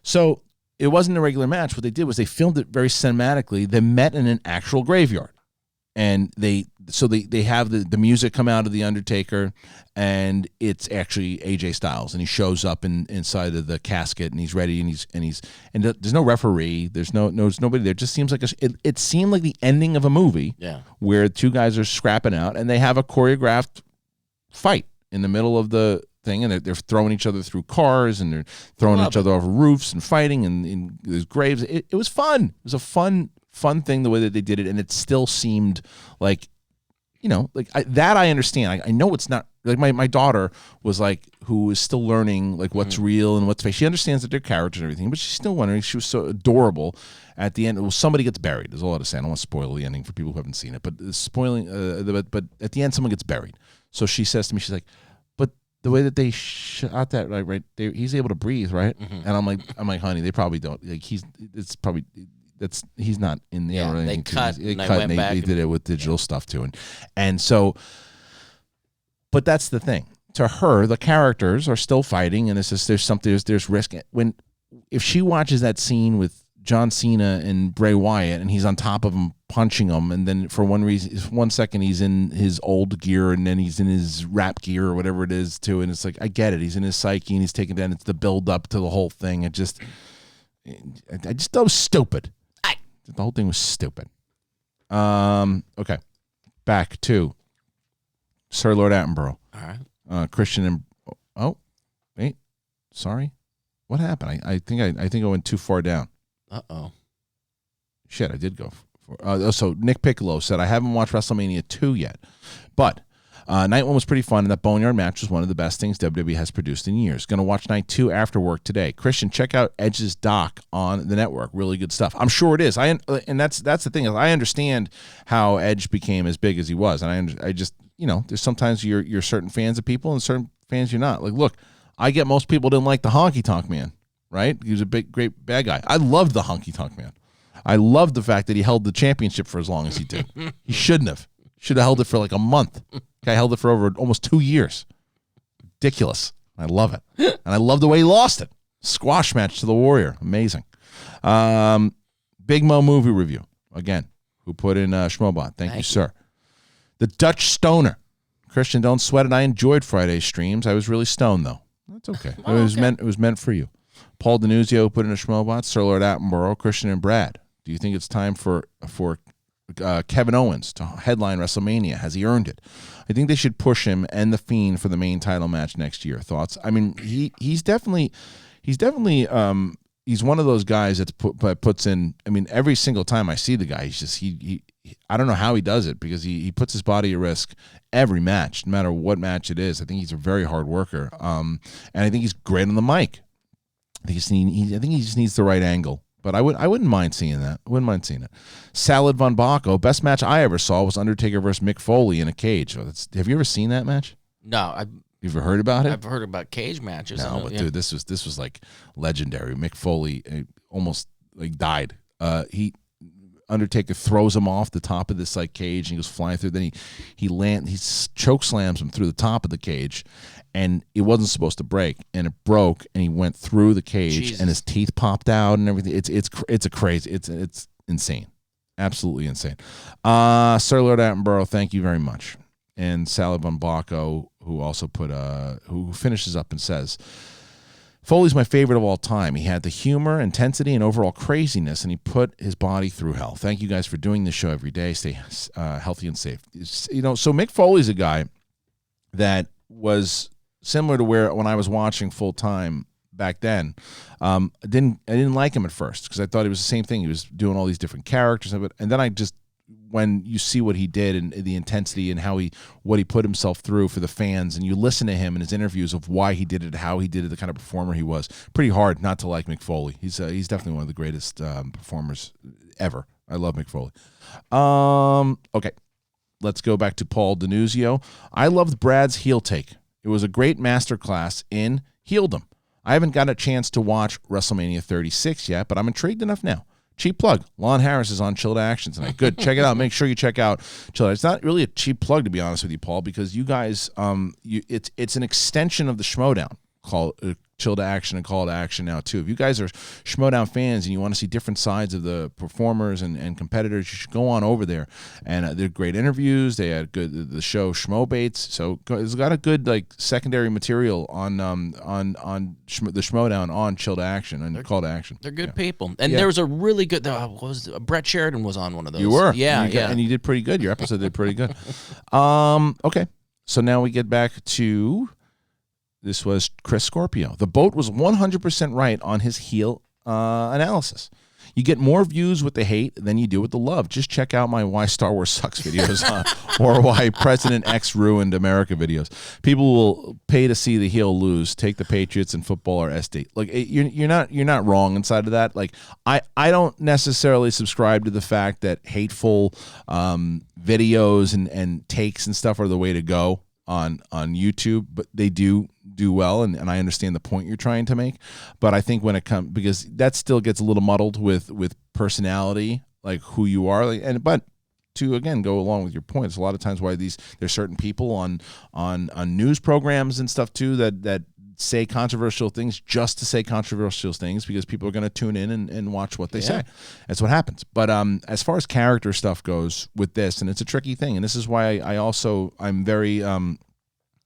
So it wasn't a regular match. What they did was they filmed it very cinematically. They met in an actual graveyard. And they have the music come out of the Undertaker, and it's actually AJ Styles, and he shows up inside of the casket, and he's ready, and there's no referee, there's nobody there. It just seems like it seemed like the ending of a movie, where two guys are scrapping out, and they have a choreographed fight in the middle of the thing, and they're throwing each other through cars, and they're throwing each other off roofs and fighting, and in there's graves. It was fun. It was a fun thing the way that they did it, and it still seemed like, I understand. I know it's not like my daughter was like, who is still learning like what's real and what's fake. She understands that they're characters and everything, but she's still wondering. She was so adorable at the end. Well, somebody gets buried. There's a lot to say. I don't want to spoil the ending for people who haven't seen it, but spoiling. But at the end, someone gets buried. So she says to me, she's like, "But the way that they shot that, right there, he's able to breathe, right?" And I'm like, honey, they probably don't. Like he's not in the or they cut. They did it with digital stuff too, and so. But that's the thing. To her, the characters are still fighting, and there's risk. If she watches that scene with John Cena and Bray Wyatt, and he's on top of him punching him, and then for one second he's in his old gear, and then he's in his rap gear or whatever it is too, and it's like, I get it. He's in his psyche, and he's taking down. It's the build up to the whole thing. I just thought it was stupid. The whole thing was stupid. Okay, back to Sir Lord Attenborough. All right. Kristian and wait, sorry, what happened? I think I went too far down. Shit, I did go. So Nick Piccolo said, I haven't watched WrestleMania 2 yet, but Night 1 was pretty fun, and that Boneyard match was one of the best things WWE has produced in years. Going to watch Night 2 after work today. Kristian, check out Edge's doc on the network. Really good stuff. I'm sure it is. And that's the thing. I understand how Edge became as big as he was, and I just there's sometimes you're certain fans of people and certain fans you're not. Like, look, I get most people didn't like the Honky Tonk Man, right? He was a big, great bad guy. I loved the Honky Tonk Man. I loved the fact that he held the championship for as long as he did. He shouldn't have. Should have held it for like a month. Guy held it for over almost 2 years. Ridiculous. I love it. And I love the way he lost it. Squash match to the Warrior. Amazing. Big Mo movie review. Again, who put in Schmobot. Thank you, sir. The Dutch Stoner. Kristian, don't sweat it. I enjoyed Friday's streams. I was really stoned, though. That's okay. It was meant for you. Paul Denuzio put in a Schmobot. Sir Lord Attenborough. Kristian and Brad. Do you think it's time for Kevin Owens to headline WrestleMania? Has he earned it? I think they should push him and The Fiend for the main title match next year. Thoughts? I mean, he's definitely he's one of those guys that puts in. I mean, every single time I see the guy, he's just he I don't know how he does it, because he puts his body at risk every match, no matter what match it is. I think he's a very hard worker, and I think he's great on the mic. I think he just needs the right angle. But I wouldn't mind seeing that. Salad Von Baco, best match I ever saw was Undertaker versus Mick Foley in a cage. Have you ever seen that match? No, You've ever heard about it? I've heard about cage matches. No, but dude, this was like legendary. Mick Foley almost like died. Undertaker throws him off the top of this like cage, and he goes flying through. Then he choke slams him through the top of the cage, and it wasn't supposed to break, and it broke, and he went through the cage, and his teeth popped out and everything. It's insane, absolutely insane. Sir Lord Attenborough, thank you very much. And Salad Von Baco, who also who finishes up and says, Foley's my favorite of all time. He had the humor, intensity, and overall craziness, and he put his body through hell. Thank you guys for doing this show every day. Stay healthy and safe. So Mick Foley's a guy that was similar to when I was watching full time back then. I didn't like him at first because I thought he was the same thing. He was doing all these different characters of it, and then when you see what he did and the intensity and what he put himself through for the fans, and you listen to him in his interviews of why he did it, how he did it, the kind of performer he was, pretty hard not to like Mick Foley. He's definitely one of the greatest performers ever. I love Mick Foley. Okay, let's go back to Paul Denuzio. I loved Brad's heel take. It was a great masterclass in heeldom. I haven't got a chance to watch WrestleMania 36 yet, but I'm intrigued enough now. Cheap plug. Lon Harris is on Chilled Action tonight. Good. Check it out. Make sure you check out Chilled. It's not really a cheap plug, to be honest with you, Paul, because you guys, it's an extension of the Schmodown called Chilled Action and Call to Action now, too. If you guys are Schmodown fans and you want to see different sides of the performers and competitors, you should go on over there. And they're great interviews. They had the show Schmobates. So it's got a good secondary material on the Schmodown on Chilled Action and Call to Action. They're good people. And there was a really good Brad Sheridan was on one of those. You were. Yeah, and you did pretty good. Your episode did pretty good. Okay. So now we get back to... This was Chris Scorpio. The boat was 100% right on his heel analysis. You get more views with the hate than you do with the love. Just check out my Why Star Wars Sucks videos or Why President X Ruined America videos. People will pay to see the heel lose. Take the Patriots in football or SD. You're not wrong inside of that. I don't necessarily subscribe to the fact that hateful videos and takes and stuff are the way to go on YouTube, but they do well, and I understand the point you're trying to make. But I think when it comes, because that still gets a little muddled with personality, like who you are, but to again go along with your points, a lot of times why there's certain people on news programs and stuff too that say controversial things just to say controversial things because people are going to tune in and watch what they say. That's what happens. But as far as character stuff goes with this, and it's a tricky thing, and this is why I'm very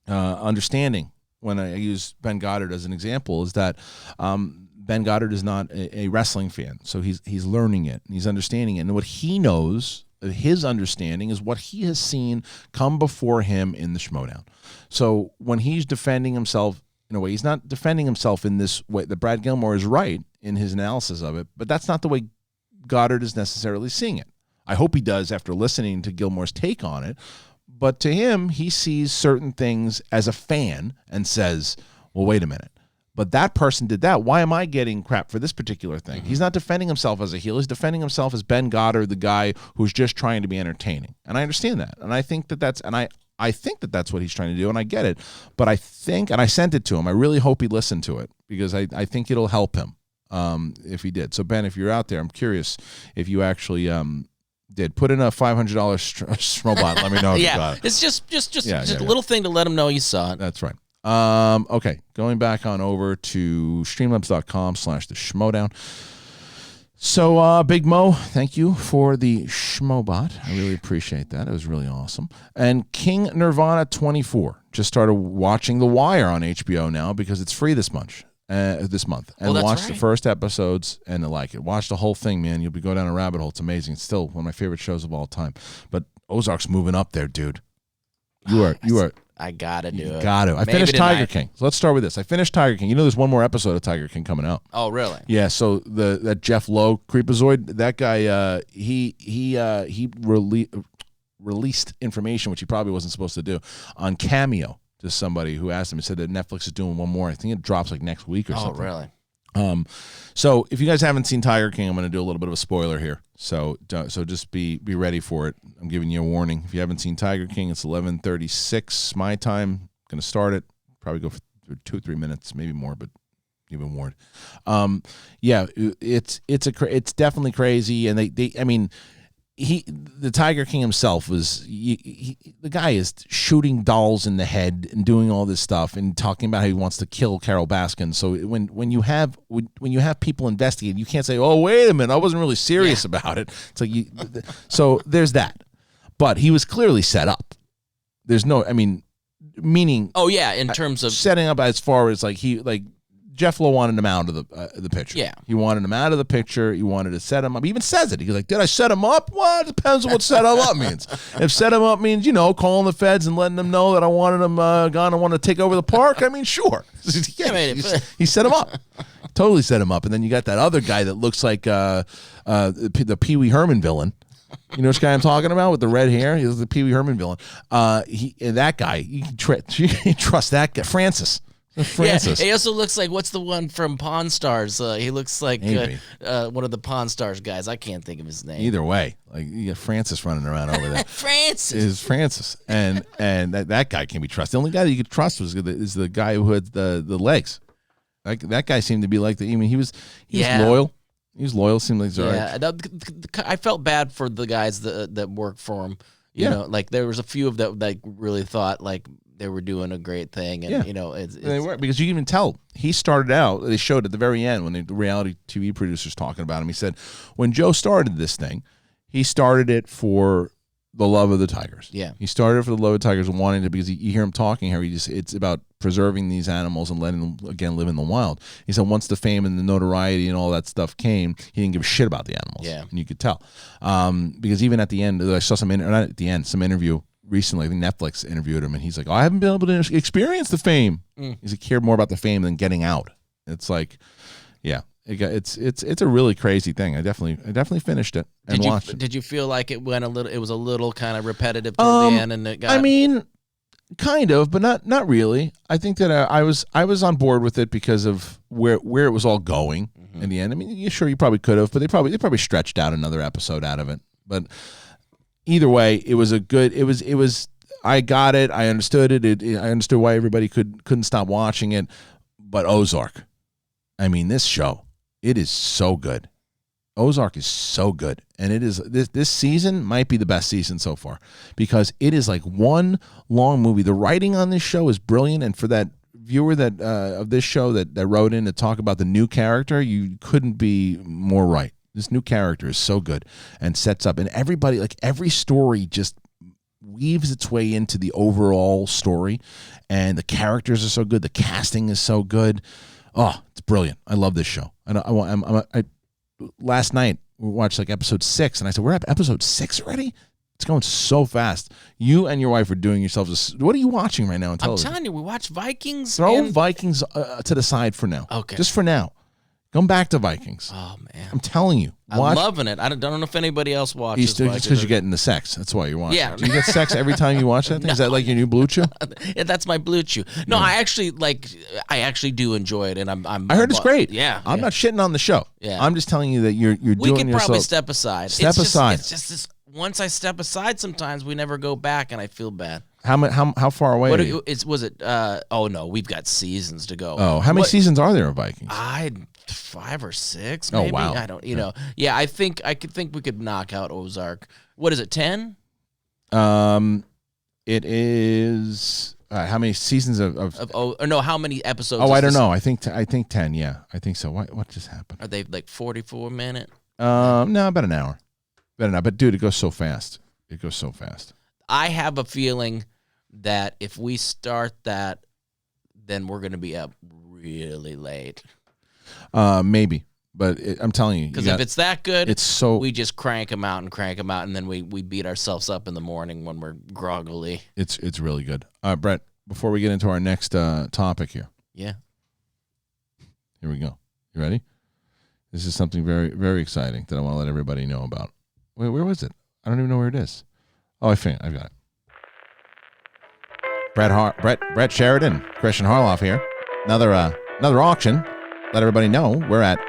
understanding when I use Ben Goddard as an example, is that Ben Goddard is not a wrestling fan, so he's learning it and he's understanding it, and what he knows, his understanding is what he has seen come before him in the Schmodown. So when he's defending himself in a way, he's not defending himself in this way. That Brad Gilmore is right in his analysis of it, but that's not the way Goddard is necessarily seeing it. I hope he does after listening to Gilmore's take on it. But to him, he sees certain things as a fan and says, well, wait a minute. But that person did that. Why am I getting crap for this particular thing? Mm-hmm. He's not defending himself as a heel. He's defending himself as Ben Goddard, the guy who's just trying to be entertaining. And I understand that. And I think I think that that's what he's trying to do, and I get it. But I think, and I sent it to him, I really hope he listened to it because I think it'll help him if he did. So, Ben, if you're out there, I'm curious if you actually did. Put in a $500 Schmobot. Let me know if you got it. It's just a little thing to let him know you saw it. That's right. Okay, going back on over to streamlabs.com/the Schmodown. So, Big Mo, thank you for the Schmobot. I really appreciate that. It was really awesome. And King Nirvana 24 just started watching The Wire on HBO now because it's free this month. And watch the first episodes and I like it. Watch the whole thing, man. You'll be going down a rabbit hole. It's amazing. It's still one of my favorite shows of all time. But Ozark's moving up there, dude. You are. I gotta do it. Got to. I finished Tiger King. So let's start with this. I finished Tiger King. You know, there's one more episode of Tiger King coming out. Oh, really? Yeah. So that Jeff Lowe creepazoid, that guy, he released information which he probably wasn't supposed to do on Cameo to somebody who asked him. He said that Netflix is doing one more. I think it drops like next week or something. Oh, really? So if you guys haven't seen Tiger King, I'm going to do a little bit of a spoiler here. So just be ready for it. I'm giving you a warning. If you haven't seen Tiger King, it's 11:36 my time. Going to start it. Probably go for 2-3 minutes, maybe more, but you've been warned. Yeah, it's definitely crazy, and the Tiger King himself was the guy is shooting dolls in the head and doing all this stuff and talking about how he wants to kill Carol Baskin. So when you have people investigating, you can't say, "Oh, wait a minute, I wasn't really serious about it." It's like so there's that. But he was clearly set up. There's no, meaning. Oh yeah, in terms of setting up as far as Jeff Lowe wanted him out of the picture. Yeah. He wanted him out of the picture. He wanted to set him up. He even says it. He's like, did I set him up? Well, it depends on what set him up means. If set him up means, calling the feds and letting them know that I wanted him gone and wanted to take over the park, I mean, sure. Yeah, he set him up. Totally set him up. And then you got that other guy that looks like the Pee Wee Herman villain. You know which guy I'm talking about with the red hair? He's the Pee Wee Herman villain. That guy, you can trust that guy. Francis. Yeah, he also looks like, what's the one from Pawn Stars? He looks like one of the Pawn Stars guys. I can't think of his name. Either way, like you got Francis running around over there. Francis is Francis, and that guy can be trusted. The only guy that you could trust is the guy who had the legs. Like that guy seemed to be like he was loyal. He was loyal. Seemed like I felt bad for the guys that worked for him. You know, like there was a few of that like really thought like they were doing a great thing, and they were, because you can even tell he started out. They showed at the very end when the reality TV producers talking about him. He said when Joe started this thing, he started it for the love of the tigers. Yeah, he started it for the love of the tigers and wanting to, because you hear him talking here. It's about preserving these animals and letting them again live in the wild. He said once the fame and the notoriety and all that stuff came, he didn't give a shit about the animals. Yeah, and you could tell because even at the end, I saw some interview recently. I think Netflix interviewed him, and he's like, I haven't been able to experience the fame. He's like, cared more about the fame than getting out. It's like, yeah, it's a really crazy thing. I definitely finished it and watched it. Did you feel like it was a little kind of repetitive toward the end, and it got? I mean, kind of, but not really. I think that I was on board with it because of where it was all going in the end. I mean, sure, you probably could have, but they probably stretched out another episode out of it. But either way, it was a good. It was. I got it. I understood it. I understood why everybody couldn't stop watching it. But Ozark, I mean, this show, it is so good. Ozark is so good, and it is this season might be the best season so far because it is like one long movie. The writing on this show is brilliant, and for that viewer that of this show that wrote in to talk about the new character, you couldn't be more right. This new character is so good and sets up, and everybody, like every story just weaves its way into the overall story, and the characters are so good. The casting is so good. Oh, it's brilliant. I love this show. Last night we watched like episode 6, and I said, we're at episode 6 already? It's going so fast. You and your wife are doing yourselves what are you watching right now on television? I'm telling you, we watch Vikings. Throw Vikings to the side for now. Okay. Just for now. Come back to Vikings. Oh, man. I'm telling you. I'm loving it. I don't know if anybody else watches Vikings. It's because you're getting the sex. That's why you're watching. Yeah. Do you get sex every time you watch that thing? No. Is that like your new Blue Chew? Yeah, that's my Blue Chew. No, I actually do enjoy it, and I heard it's great. Yeah. I'm not shitting on the show. Yeah. I'm just telling you that you're doing yourself. We can probably step aside. Step aside. It's just this. Once I step aside, sometimes we never go back, and I feel bad. How far away? Was it? Oh no, we've got seasons to go. Oh, how many seasons are there of Vikings? 5 or 6. Maybe. Oh wow! I don't. You know. Yeah, I think we could knock out Ozark. What is it? 10? It is. How many seasons no, how many episodes? Oh, I don't know. I think 10. Yeah, I think so. What just happened? Are they like 44 minute? No, about an hour. But dude, it goes so fast. I have a feeling that if we start that, then we're going to be up really late. Maybe, but I'm telling you, because if it's that good, we just crank them out, and then we beat ourselves up in the morning when we're groggily. It's really good. Brett, before we get into our next topic here. Yeah. Here we go. You ready? This is something very, very exciting that I want to let everybody know about. Wait, where was it? I don't even know where it is. Oh, I've got it. Brett Sheridan, Kristian Harloff here. Another auction. Let everybody know we're at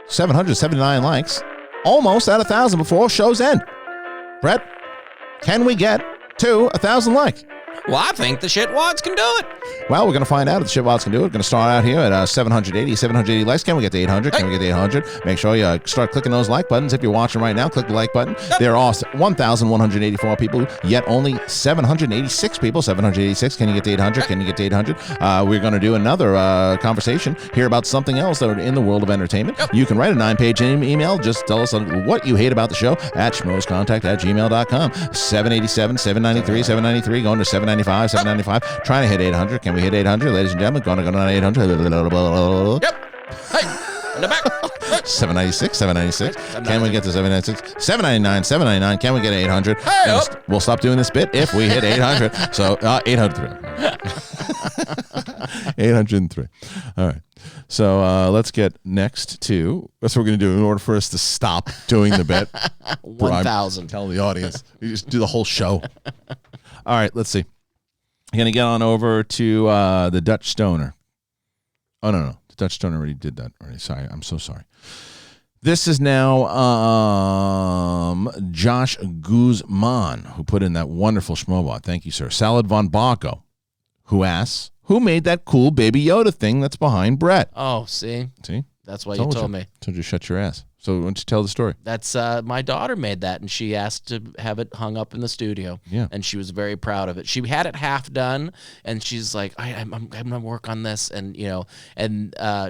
779 likes, almost at 1,000 before show's end. Brett, can we get to 1,000 likes? Well, I think the shitwads can do it. Well, we're going to find out if the shitwads can do it. We're going to start out here at 780 likes. Can we get to 800? Can we get to 800? Make sure you start clicking those like buttons. If you're watching right now, click the like button. There are 1,184 people, yet only 786 people. 786. Can you get to 800? Can you get to 800? We're going to do another conversation here about something else that are in the world of entertainment. You can write a 9-page email. Just tell us what you hate about the show at schmoescontact@gmail.com. 787, 793, 793, going to 793. $7.95. Trying to hit 800. Can we hit 800, ladies and gentlemen? Gonna go on 800. Yep. Hey, in the back. $7.96. Can we get to $7.96? $7.99. Can we get 800? Hey, we'll stop doing this bit if we hit 800. So 803. 803. All right. So let's get next to, that's what we're going to do in order for us to stop doing the bit. 1,000. Tell the audience. You just do the whole show. All right, let's see. I'm going to get on over to the Dutch Stoner. Oh, no. The Dutch Stoner already did that already. Sorry. I'm so sorry. This is now Josh Guzman, who put in that wonderful schmobot. Thank you, sir. Salad Von Baco, who asks, who made that cool Baby Yoda thing that's behind Bret? Oh, see? That's why you told me. Told you shut your ass. So why don't you tell the story? That's my daughter made that, and she asked to have it hung up in the studio. Yeah. And she was very proud of it. She had it half done, and she's like, I'm going to work on this, and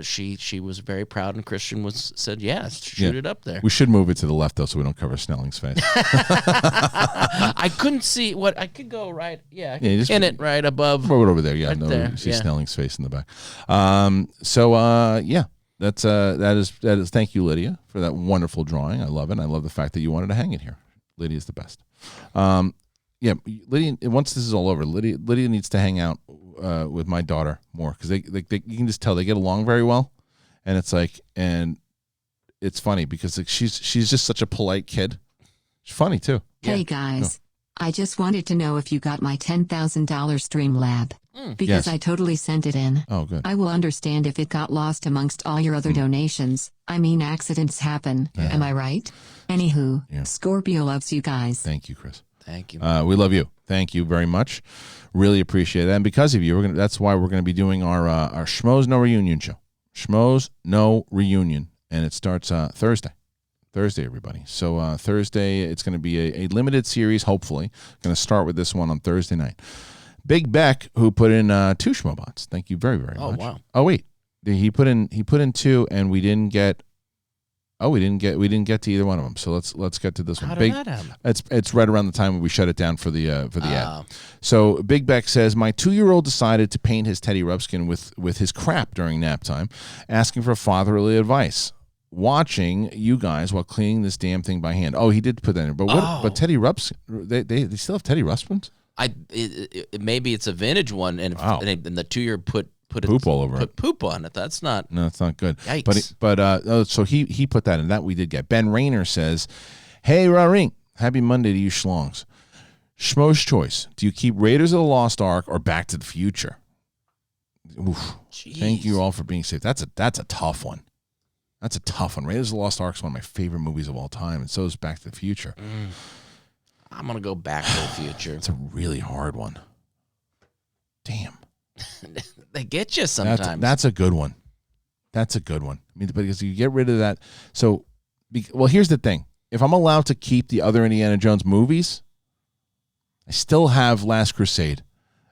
she was very proud, and Kristian said, shoot it up there. We should move it to the left, though, so we don't cover Snelling's face. I couldn't see what I could go right. Just pin it right above. Right over there. Yeah, right there. You see Snelling's face in the back. That is. Thank you, Lydia, for that wonderful drawing. I love it. I love the fact that you wanted to hang it here. Lydia's the best. Lydia. Once this is all over, Lydia needs to hang out with my daughter more because they you can just tell they get along very well, and it's funny because she's just such a polite kid. She's funny too. Hey guys, I just wanted to know if you got my $10,000 Streamlab. Because I totally sent it in. Oh, good. I will understand if it got lost amongst all your other donations. I mean, accidents happen. Yeah. Am I right? Anywho, Scorpio loves you guys. Thank you, Chris. Thank you. We love you. Thank you very much. Really appreciate that. And because of you, that's why we're going to be doing our Schmoes No Reunion show. Schmoes No Reunion. And it starts Thursday. Thursday, everybody. So Thursday, it's going to be a limited series, hopefully. Going to start with this one on Thursday night. Big Beck, who put in 2 schmobots. Thank you very, very much. Oh, wow. Oh, wait. He put in 2 and we didn't get to either one of them. So let's get to this one. How did that happen? It's right around the time when we shut it down for the ad. So Big Beck says, my 2-year-old decided to paint his Teddy Ruxpin with his crap during nap time, asking for fatherly advice. Watching you guys while cleaning this damn thing by hand. Oh, he did put that in. But But Teddy Ruxpin, they still have Teddy Ruxpins? Maybe it's a vintage one, and the 2-year put poop all over it. Poop on it. That's not. No, it's not good. Yikes. So he put that in. That we did get. Ben Rayner says, "Hey, Raring, happy Monday to you, schlongs. Schmo's choice. Do you keep Raiders of the Lost Ark or Back to the Future?" Oof. Thank you all for being safe. That's a tough one. That's a tough one. Raiders of the Lost Ark is one of my favorite movies of all time, and so is Back to the Future. I'm going to go Back to the Future. It's a really hard one. Damn. They get you sometimes. That's a good one. That's a good one. I mean, because you get rid of that. So, here's the thing. If I'm allowed to keep the other Indiana Jones movies, I still have Last Crusade.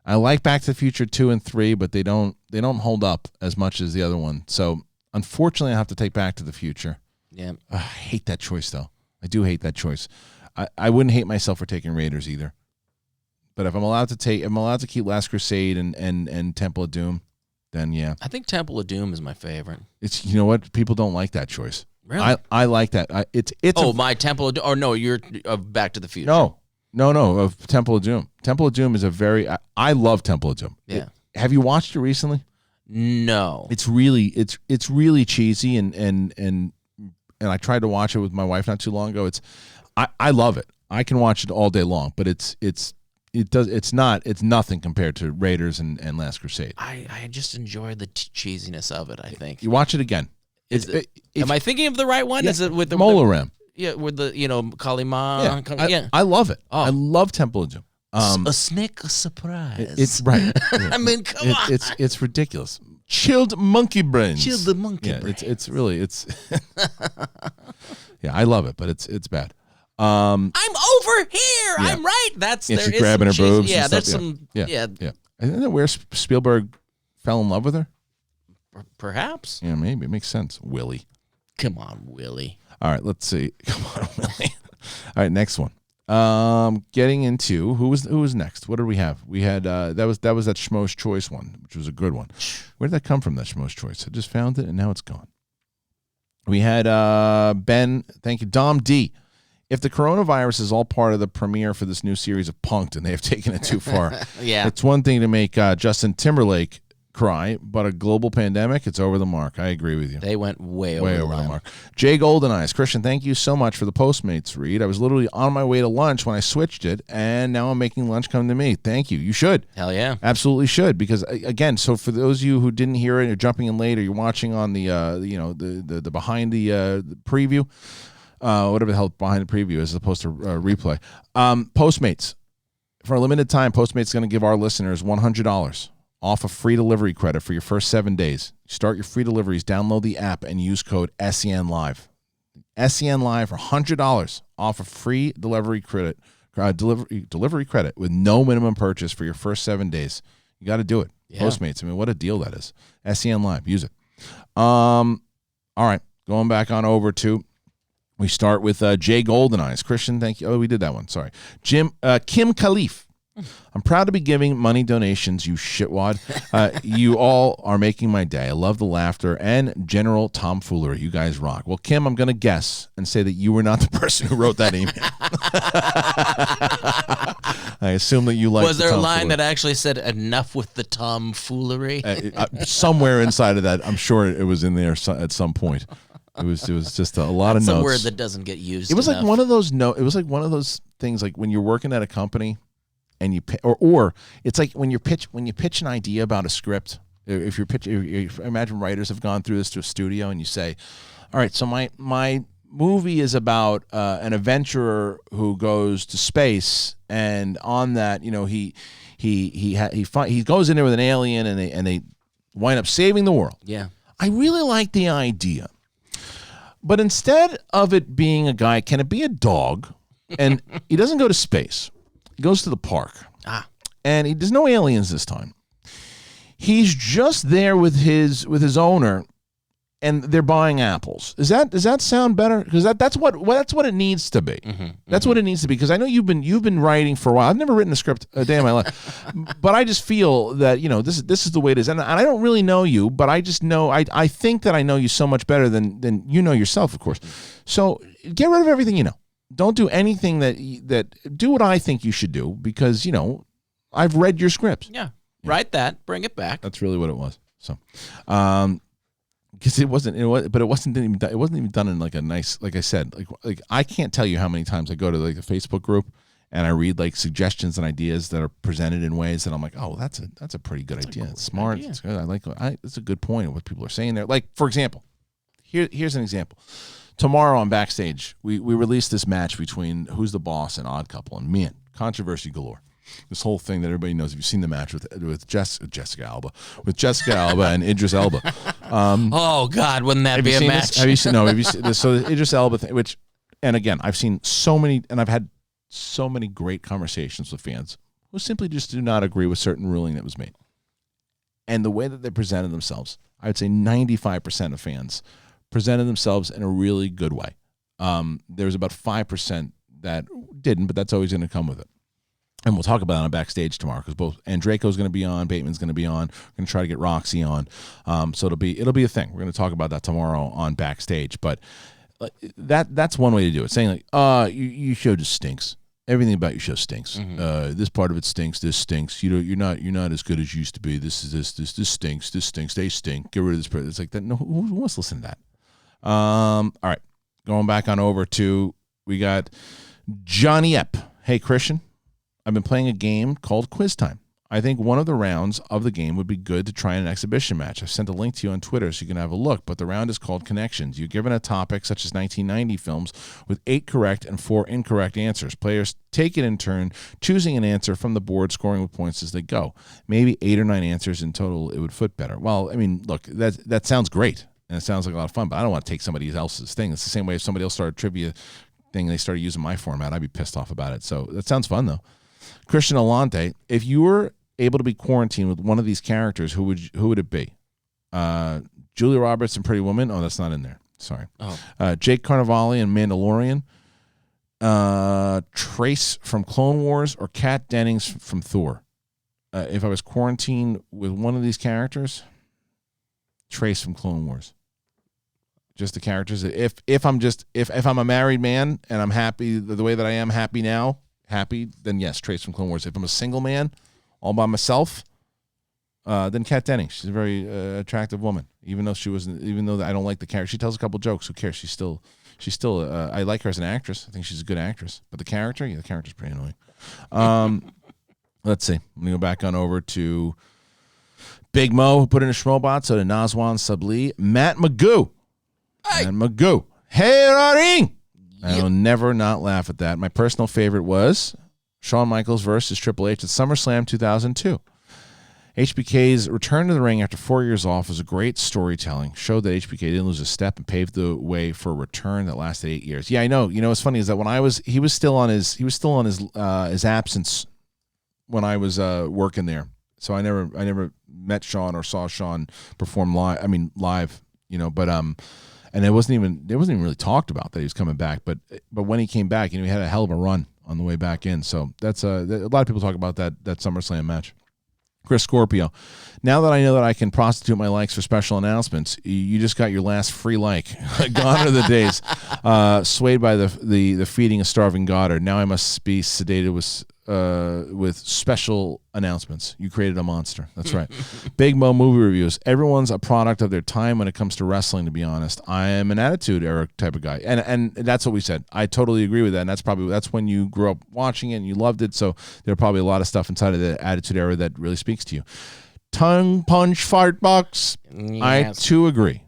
I like Back to the Future 2 and 3, but they don't hold up as much as the other one. So, unfortunately, I have to take Back to the Future. Yeah. I hate that choice, though. I do hate that choice. I wouldn't hate myself for taking Raiders either. But if I'm allowed to keep Last Crusade and Temple of Doom, then yeah. I think Temple of Doom is my favorite. It's, you know what? People don't like that choice. Really? I like that. It's my Temple of Doom. Or no, you're Back to the Future. No, of Temple of Doom. Temple of Doom is I love Temple of Doom. Yeah. Have you watched it recently? No. It's really cheesy and I tried to watch it with my wife not too long ago. I love it. I can watch it all day long, but it's nothing compared to Raiders and Last Crusade. I just enjoy the cheesiness of it, I think. You watch it again. Am I thinking of the right one? Yeah, is it with the Molaram? Yeah, with the Kalima. Yeah. I love it. Oh. I love Temple of Doom. A snake, a surprise. It's right. Yeah. I mean, come on. It's ridiculous. Chilled monkey brains. Chilled the monkey brains. It's really yeah, I love it, but it's bad. I'm over here. Yeah. I'm right. She's grabbing her boobs. Yeah, there's some. Yeah. Isn't that where Spielberg fell in love with her? Perhaps. Yeah, maybe it makes sense. Willie. Come on, Willie. All right, let's see. Come on, Willie. All right, next one. Getting into who was next? What did we have? We had that was that Schmo's Choice one, which was a good one. Where did that come from? That Schmo's Choice. I just found it and now it's gone. We had Ben. Thank you, Dom D. If the coronavirus is all part of the premiere for this new series of Punk'd and they have taken it too far, yeah, it's one thing to make Justin Timberlake cry, but a global pandemic, it's over the mark. I agree with you. They went way over the mark. Jay Golden Eyes. Kristian, thank you so much for the Postmates read. I was literally on my way to lunch when I switched it, and now I'm making lunch come to me. Thank you. You should. Hell yeah. Absolutely should, because again, so for those of you who didn't hear it, you're jumping in late, or you're watching on the the behind the preview, whatever the hell behind the preview is, as opposed to replay. Postmates, for a limited time, Postmates is going to give our listeners $100 off a free delivery credit for your first 7 days. Start your free deliveries, download the app, and use code SEN Live. SEN Live for $100 off a free delivery credit, delivery credit with no minimum purchase for your first 7 days. You got to do it. Yeah. Postmates. I mean, what a deal that is. SEN Live. Use it. All right. Going back on over to, we start with Jay Golden Eyes. Kristian, thank you. Oh, we did that one. Sorry. Kim Khalif. I'm proud to be giving money donations, you shitwad. You all are making my day. I love the laughter and general tomfoolery. You guys rock. Well, Kim, I'm going to guess and say that you were not the person who wrote that email. I assume that you liked Was there a line that actually said, enough with the tomfoolery? Somewhere inside of that, I'm sure it was in there at some point. It was just a lot of notes. It's a word that doesn't get used. It was enough. like one of those it was like one of those things, like when you're working at a company and you or it's like when you pitch an idea about a script. If imagine writers have gone through this to a studio and you say, all right, so my movie is about an adventurer who goes to space, and on that, he goes in there with an alien, and they wind up saving the world. Yeah, I really like the idea, but instead of it being a guy, can it be a dog? And he doesn't go to space. He goes to the park. And there's no aliens this time. He's just there with his owner, and they're buying apples. Does that sound better? Because that's what it needs to be. Mm-hmm, that's what it needs to be. Because I know you've been writing for a while. I've never written a script a day in my life, but I just feel that this is the way it is. And I don't really know you, but I just know I think that I know you so much better than you know yourself, of course. So get rid of everything you know. Don't do anything that do what I think you should do, because I've read your scripts. Yeah. Write that, bring it back. That's really what it was. So, because it wasn't even done in like a nice, like I said, like I can't tell you how many times I go to like a Facebook group and I read like suggestions and ideas that are presented in ways that I'm like, oh, that's a pretty good idea. It's smart. Idea. It's good. It's a good point of what people are saying there. Like, for example, here's an example. Tomorrow on Backstage, we released this match between Who's the Boss and Odd Couple, and man, controversy galore. This whole thing that everybody knows. If you've seen the match with Jessica Alba and Idris Elba. Oh God, wouldn't that be a match? Have you seen this? So the Idris Elba thing, and again, I've seen so many, and I've had so many great conversations with fans who simply just do not agree with certain ruling that was made. And the way that they presented themselves, I would say 95% of fans presented themselves in a really good way. There's about 5% that didn't, but that's always going to come with it. And we'll talk about it on Backstage tomorrow, because both Andreyko's going to be on, Bateman's going to be on. We're going to try to get Roxy on. So it'll be a thing. We're going to talk about that tomorrow on Backstage. But that's one way to do it. Saying like, your show just stinks. Everything about your show stinks. Mm-hmm. This part of it stinks. This stinks. You're not as good as you used to be. This stinks. This stinks. They stink. Get rid of this person. It's like that. No, who wants to listen to that? All right, going back on over to, we got Johnny Epp. Hey, Kristian, I've been playing a game called Quiz Time. I think one of the rounds of the game would be good to try in an exhibition match. I've sent a link to you on Twitter so you can have a look, but the round is called Connections. You're given a topic such as 1990 films with 8 correct and 4 incorrect answers. Players take it in turn, choosing an answer from the board, scoring with points as they go. Maybe 8 or 9 answers in total, it would fit better. Well, I mean, look, that sounds great, and it sounds like a lot of fun, but I don't want to take somebody else's thing. It's the same way if somebody else started a trivia thing and they started using my format, I'd be pissed off about it. So that sounds fun, though. Kristian Alante, if you were able to be quarantined with one of these characters, who would it be? Julia Roberts and Pretty Woman? Oh, that's not in there. Sorry. Oh. Jake Carnivale and Mandalorian. Trace from Clone Wars or Kat Dennings from Thor. If I was quarantined with one of these characters, Trace from Clone Wars. Just the characters. If I'm a married man and I'm happy the way that I am happy now, then yes, Trace from Clone Wars. If I'm a single man, all by myself, then Kat Dennings. She's a very attractive woman. Even though I don't like the character, she tells a couple jokes. Who cares? She's still. I like her as an actress. I think she's a good actress. But the character's pretty annoying. Let's see. I'm gonna go back on over to Big Mo, who put in a Schmobot. So to Nazwan Sabli, Matt Magoo. Hey. And Magoo. Hey, Raring! I will never not laugh at that. My personal favorite was Shawn Michaels versus Triple H at SummerSlam 2002. HBK's return to the ring after 4 years off was a great storytelling. Showed that HBK didn't lose a step and paved the way for a return that lasted 8 years. Yeah, I know. You know what's funny is that when he was still on his absence when I was working there. So I never met Shawn or saw Shawn perform live. I mean live, but and it wasn't even really talked about that he was coming back. But when he came back, he had a hell of a run on the way back in. So that's a lot of people talk about that SummerSlam match. Chris Scorpio. Now that I know that I can prostitute my likes for special announcements, you just got your last free like. Gone are the days. Swayed by the feeding a starving Goddard. Now I must be sedated with special announcements. You created a monster. That's right. Big Mo movie reviews. Everyone's a product of their time when it comes to wrestling, to be honest. I am an Attitude Era type of guy. And that's what we said. I totally agree with that. And that's when you grew up watching it and you loved it. So there are probably a lot of stuff inside of the Attitude Era that really speaks to you. Tongue punch fart box. Yes. I too agree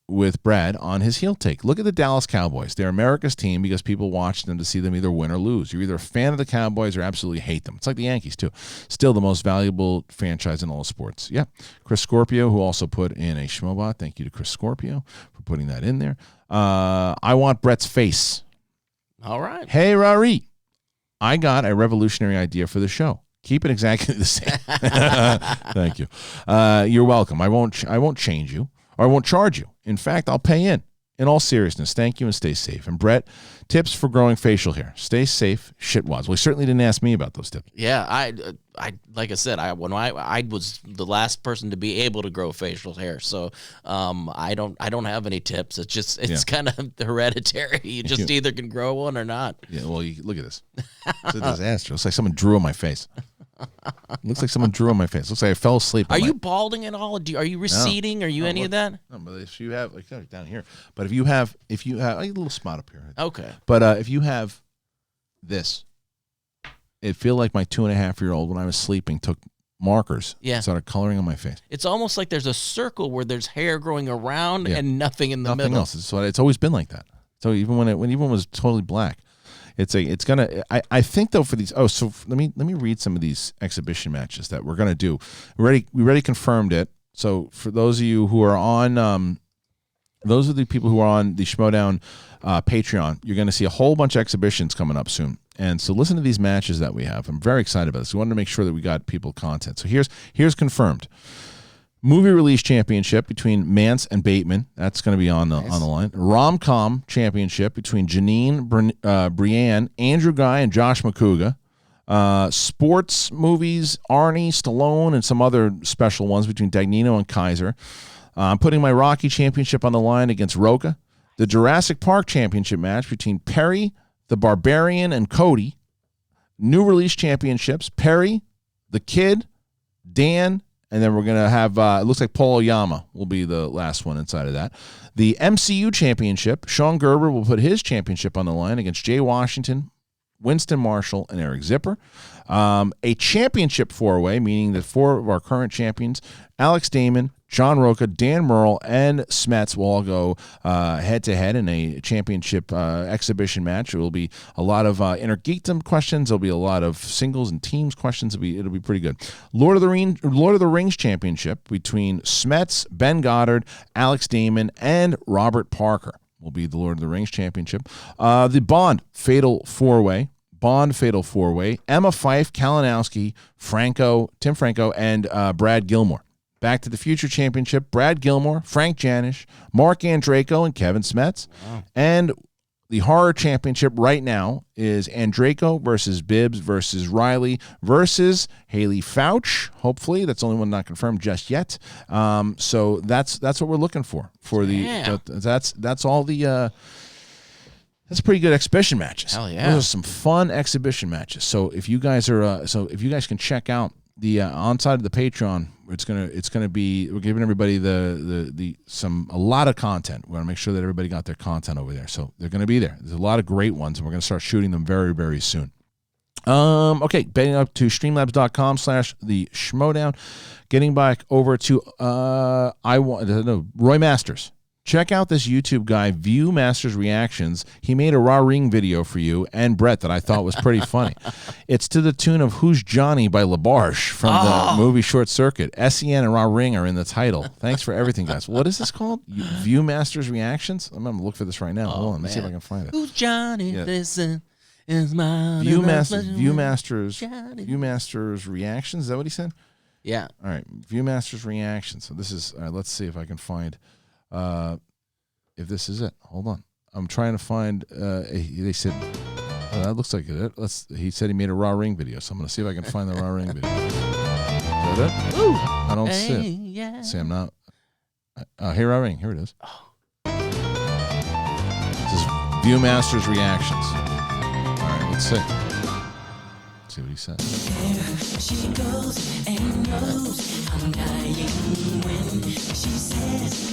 with Brad on his heel take. Look at the Dallas Cowboys. They're America's team because people watch them to see them either win or lose. You're either a fan of the Cowboys or absolutely hate them. It's like the Yankees, too. Still the most valuable franchise in all sports. Yeah. Chris Scorpio, who also put in a Schmobot. Thank you to Chris Scorpio for putting that in there. I want Bret's face. All right. Hey, Rari. I got a revolutionary idea for the show. Keep it exactly the same. Thank you. You're welcome. I won't change you. Or I won't charge you. In fact, I'll pay in. In all seriousness, thank you and stay safe. And Bret, tips for growing facial hair. Stay safe, shitwads. Well, he certainly didn't ask me about those tips. Yeah, I like I said, I was the last person to be able to grow facial hair, so I don't have any tips. It's kind of hereditary. You just either can grow one or not. Yeah, well, look at this. It's a disaster. It's like someone drew on my face. Looks like someone drew on my face. Looks like I fell asleep. Are you balding at all? Are you receding? No. Are you any of that? No, but if you have down here. But if you have a little spot up here. Okay. But if you have this, it feel like my 2.5-year-old when I was sleeping took markers. Yeah. Started coloring on my face. It's almost like there's a circle where there's hair growing around and nothing in the middle. Nothing else. It's always been like that. So even when it was totally black. I think though for these. Oh, so let me read some of these exhibition matches that we're gonna do. We already confirmed it. So for those of you who are on, those are the people who are on the Schmodown Patreon. You're gonna see a whole bunch of exhibitions coming up soon. And so listen to these matches that we have. I'm very excited about this. We wanted to make sure that we got people content. So here's confirmed. Movie Release Championship between Mance and Bateman. That's going to be on the line. Rom-Com Championship between Janine Brienne, Andrew Guy, and Josh McCouga. Sports movies, Arnie, Stallone, and some other special ones between Dagnino and Kaiser. I'm putting my Rocky Championship on the line against Roca. The Jurassic Park Championship match between Perry, the Barbarian, and Cody. New Release Championships, Perry, the Kid, Dan, and then we're going to have, it looks like Paul Oyama will be the last one inside of that. The MCU Championship, Sean Gerber will put his championship on the line against Jay Washington, Winston Marshall, and Eric Zipper. A championship four-way, meaning that 4 of our current champions, Alex Damon, John Roca, Dan Murrell, and Smets will all go head-to-head in a championship exhibition match. It will be a lot of inner geekdom questions. There'll be a lot of singles and teams questions. It'll be pretty good. Lord of the Rings Championship between Smets, Ben Goddard, Alex Damon, and Robert Parker will be the Lord of the Rings Championship. The Bond Fatal Four-Way. Emma Fyfe, Kalinowski, Tim Franco, and Brad Gilmore. Back to the Future Championship, Brad Gilmore, Frank Janish, Mark Andraco, and Kevin Smets. Wow. And the horror championship right now is Andreyko versus Bibbs versus Riley versus Haley Fouch. Hopefully, that's the only one not confirmed just yet. So that's what we're looking for that's all the. That's pretty good exhibition matches. Hell yeah! Those are some fun exhibition matches. So if you guys are, if you guys can check out the onside of the Patreon, it's gonna be, we're giving everybody a lot of content. We're gonna make sure that everybody got their content over there. So they're gonna be there. There's a lot of great ones, and we're gonna start shooting them very, very soon. Okay, getting up to streamlabs.com/the Schmodown. Getting back over to Roy Masters. Check out this YouTube guy, View Masters Reactions. He made a Raw Ring video for you and Bret that I thought was pretty funny. It's to the tune of Who's Johnny by LaBarge from the movie Short Circuit. SEN and Raw Ring are in the title. Thanks for everything, guys. What is this called? View Masters Reactions? I'm going to look for this right now. Hold on, let me see if I can find it. Who's Johnny? Listen. Is my View Masters Reactions. Is that what he said? Yeah. All right. View Masters Reactions. So this is, all right, let's see if I can find if this is it. Hold on. I'm trying to find they said that looks like it. He said he made a Raw Ring video, so I'm going to see if I can find the Raw Ring video. Is that it? Ooh. I don't see it. Yeah. See, I'm not. Here, Raw Ring. Here it is. This is View Masters Reactions. All right, let's see. See what he said. There she goes and knows I'm dying when she says,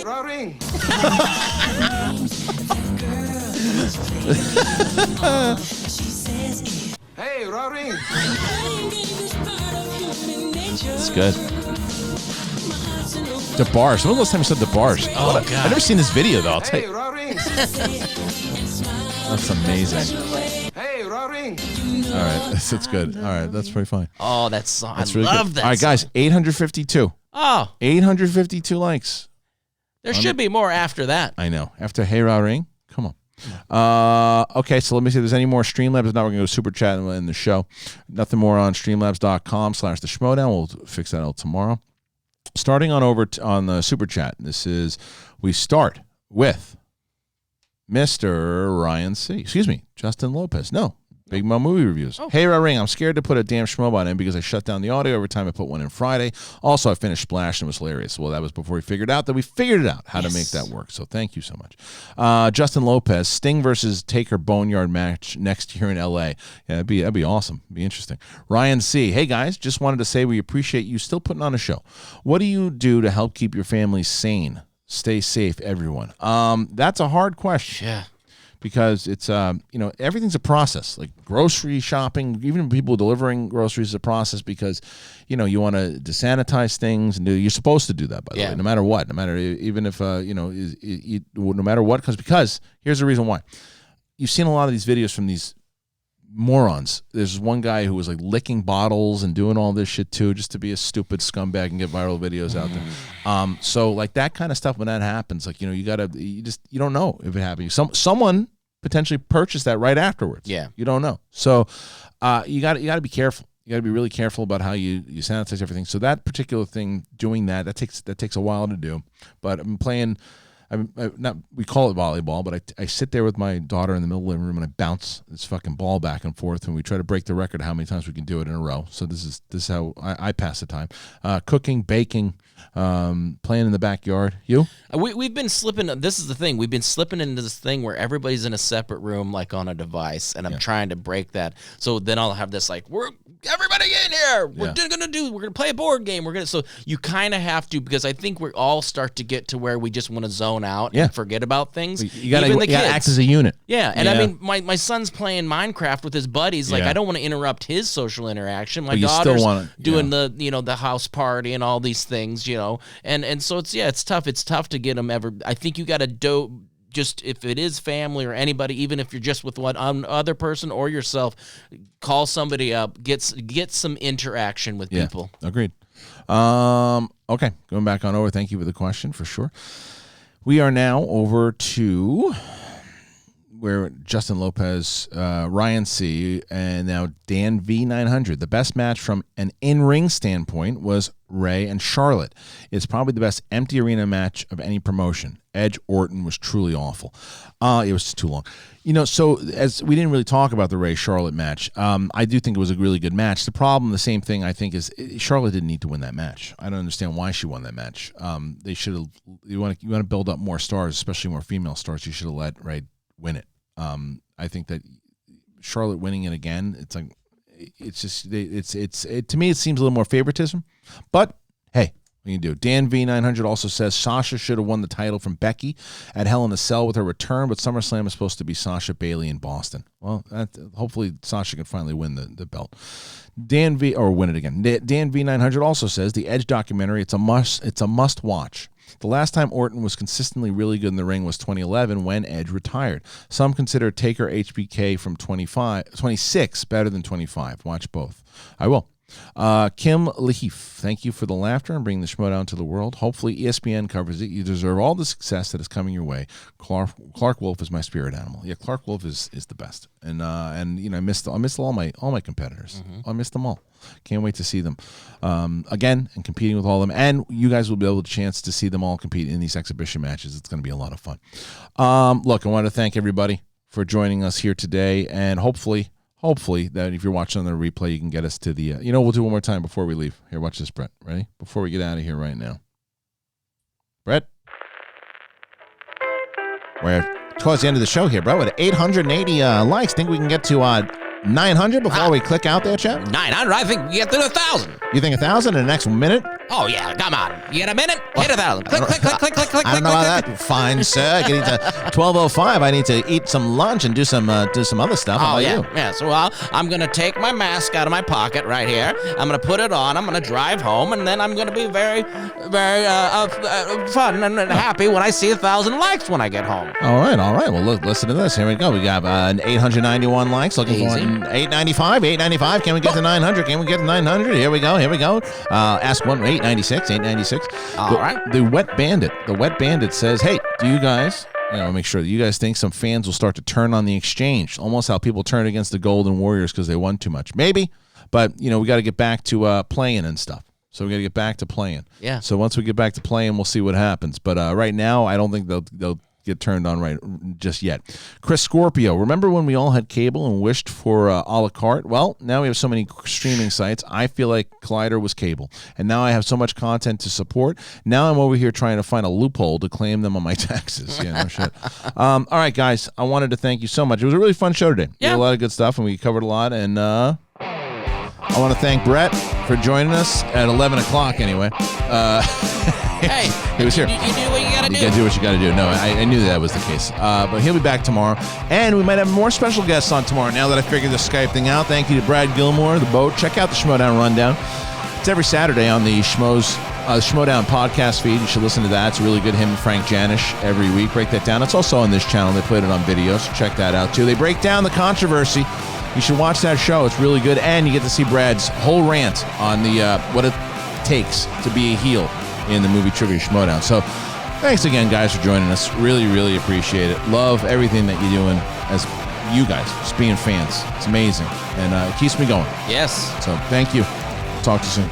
Raw Ring. Hey, Raw Ring. It's good. DeBarge. When was the last time you said DeBarge? Oh, God. I've never seen this video, though. I'll tell you. Raw Ring. That's amazing. Hey, Raw Ring. All right, that's good. All right, that's pretty fine. Oh, that's song. That's I really love good. that. All right, guys, 852. Oh, 852 likes. there should be more after that. I know. After Hey Raw Ring, come on. Okay, so let me see if there's any more Streamlabs. Now we're going to go super chat in the show. Nothing more on streamlabs.com/the Schmodown. We'll fix that out tomorrow. Starting on over on the super chat. We start with Mr. Ryan C. Excuse me, Justin Lopez. No. Big Mo Movie Reviews. Oh. Hey, Raw Ring, I'm scared to put a damn Schmobot in because I shut down the audio every time I put one in Friday. Also, I finished Splash and it was hilarious. Well, that was before we figured out that we figured it out how to make that work. So thank you so much. Justin Lopez, Sting versus Taker Boneyard match next year in L.A. Yeah, that'd be awesome. It'd be interesting. Ryan C. Hey, guys, just wanted to say we appreciate you still putting on a show. What do you do to help keep your family sane? Stay safe, everyone. That's a hard question. Yeah. Because it's, everything's a process. Like grocery shopping, even people delivering groceries is a process because, you want to desanitize things. And you're supposed to do that, by the way, no matter what. No matter, even if, no matter what. Because here's the reason why. You've seen a lot of these videos from these morons. There's one guy who was like licking bottles and doing all this shit too, just to be a stupid scumbag and get viral videos out there. So like that kind of stuff, when that happens, like, you don't know if it happened. Someone potentially purchased that right afterwards. Yeah. You don't know. So you got to be careful. You got to be really careful about how you sanitize everything. So that particular thing, doing that takes a while to do. But I'm playing. We call it volleyball, but I sit there with my daughter in the middle of the living room and I bounce this fucking ball back and forth, and we try to break the record of how many times we can do it in a row. So this is how I pass the time. Cooking, baking, playing in the backyard. You? We've been slipping. This is the thing. We've been slipping into this thing where everybody's in a separate room, like on a device, and I'm trying to break that. So then I'll have this like, everybody in here. We're gonna play a board game. So you kind of have to, because I think we all start to get to where we just want to zone out and forget about things. You gotta act as a unit. Yeah, and I mean, my son's playing Minecraft with his buddies. Like, I don't want to interrupt his social interaction. My daughter's doing the house party and all these things, and so it's tough. It's tough to get them ever. I think you got to just, if it is family or anybody, even if you're just with one other person or yourself, call somebody up, get some interaction with people. Agreed. Okay, going back on over. Thank you for the question, for sure. We are now over to where Justin Lopez, Ryan C, and now Dan V900. The best match from an in-ring standpoint was Ray and Charlotte. It's probably the best empty arena match of any promotion. Edge Orton was truly awful. It was just too long. So as we didn't really talk about the Ray Charlotte match, I do think it was a really good match. The problem, the same thing, I think, is Charlotte didn't need to win that match. I don't understand why she won that match. They should have. You want to build up more stars, especially more female stars. You should have let Ray win it. I think that Charlotte winning it again, it's like to me it seems a little more favoritism. But hey, what you can do. Dan V900 also says Sasha should have won the title from Becky at Hell in a Cell with her return, but SummerSlam is supposed to be Sasha Bailey in Boston. Well, hopefully Sasha can finally win the belt. Win it again. Dan V900 also says the Edge documentary, it's a must watch. The last time Orton was consistently really good in the ring was 2011 when Edge retired. Some consider Taker HBK from 26 better than 25. Watch both. I will. Kim Leaf, thank you for the laughter and bringing the Schmodown to the world. Hopefully ESPN covers it. You deserve all the success that is coming your way. Clark Wolf is my spirit animal. Yeah, Clark Wolf is the best. And I missed all my competitors. I missed them all. Can't wait to see them again and competing with all of them. And you guys will be able to chance to see them all compete in these exhibition matches. It's going to be a lot of fun. Look, I want to thank everybody for joining us here today, and hopefully that if you're watching on the replay, you can get us to the, we'll do one more time before we leave. Here, watch this, Brett. Ready? Before we get out of here right now. Brett? We're towards the end of the show here, bro. At 880 likes, think we can get to 900 before we click out there, Chad? 900? I think we get to 1,000. You think 1,000 in the next minute? Oh, yeah. Come on. You get a minute? Hit 1,000. Click. I don't know about that. Fine, sir. Getting to 12:05. I need to eat some lunch and do some other stuff. How about you? Yeah. So I'm going to take my mask out of my pocket right here. I'm going to put it on. I'm going to drive home, and then I'm going to be very, very fun and happy when I see 1,000 likes when I get home. All right. Well, listen to this. Here we go. We got 891 likes. Looking for 895. Can we get to 900? Can we get to 900? Here we go. Ask one. 896. All right. The Wet Bandit says, hey, do you guys, make sure that you guys think some fans will start to turn on the exchange, almost how people turn against the Golden Warriors because they won too much. Maybe, but, we got to get back to playing and stuff. So we got to get back to playing. Yeah. So once we get back to playing, we'll see what happens. But right now, I don't think they'll get turned on right just yet. Chris Scorpio, remember when we all had cable and wished for a la carte? Well, now we have so many streaming sites. I feel like Collider was cable, and now I have so much content to support. Now I'm over here trying to find a loophole to claim them on my taxes. Yeah, no shit. All right, guys, I wanted to thank you so much. It was a really fun show today. We had a lot of good stuff, and we covered a lot, and I want to thank Bret for joining us at 11 o'clock anyway. Hey, he was here. You do what you got to do. You got to do what you got to do. No, I knew that was the case. But he'll be back tomorrow. And we might have more special guests on tomorrow now that I figured the Skype thing out. Thank you to Brad Gilmore, The Boat. Check out the Schmodown Rundown. It's every Saturday on the Schmodown podcast feed. You should listen to that. It's really good. Him and Frank Janish every week. Break that down. It's also on this channel. They played it on video, so check that out too. They break down the controversy. You should watch that show. It's really good. And you get to see Brad's whole rant on the what it takes to be a heel in the movie Trivia Schmodown. So thanks again, guys, for joining us. Really, really appreciate it. Love everything that you're doing as you guys, just being fans. It's amazing. And it keeps me going. Yes. So thank you. Talk to you soon.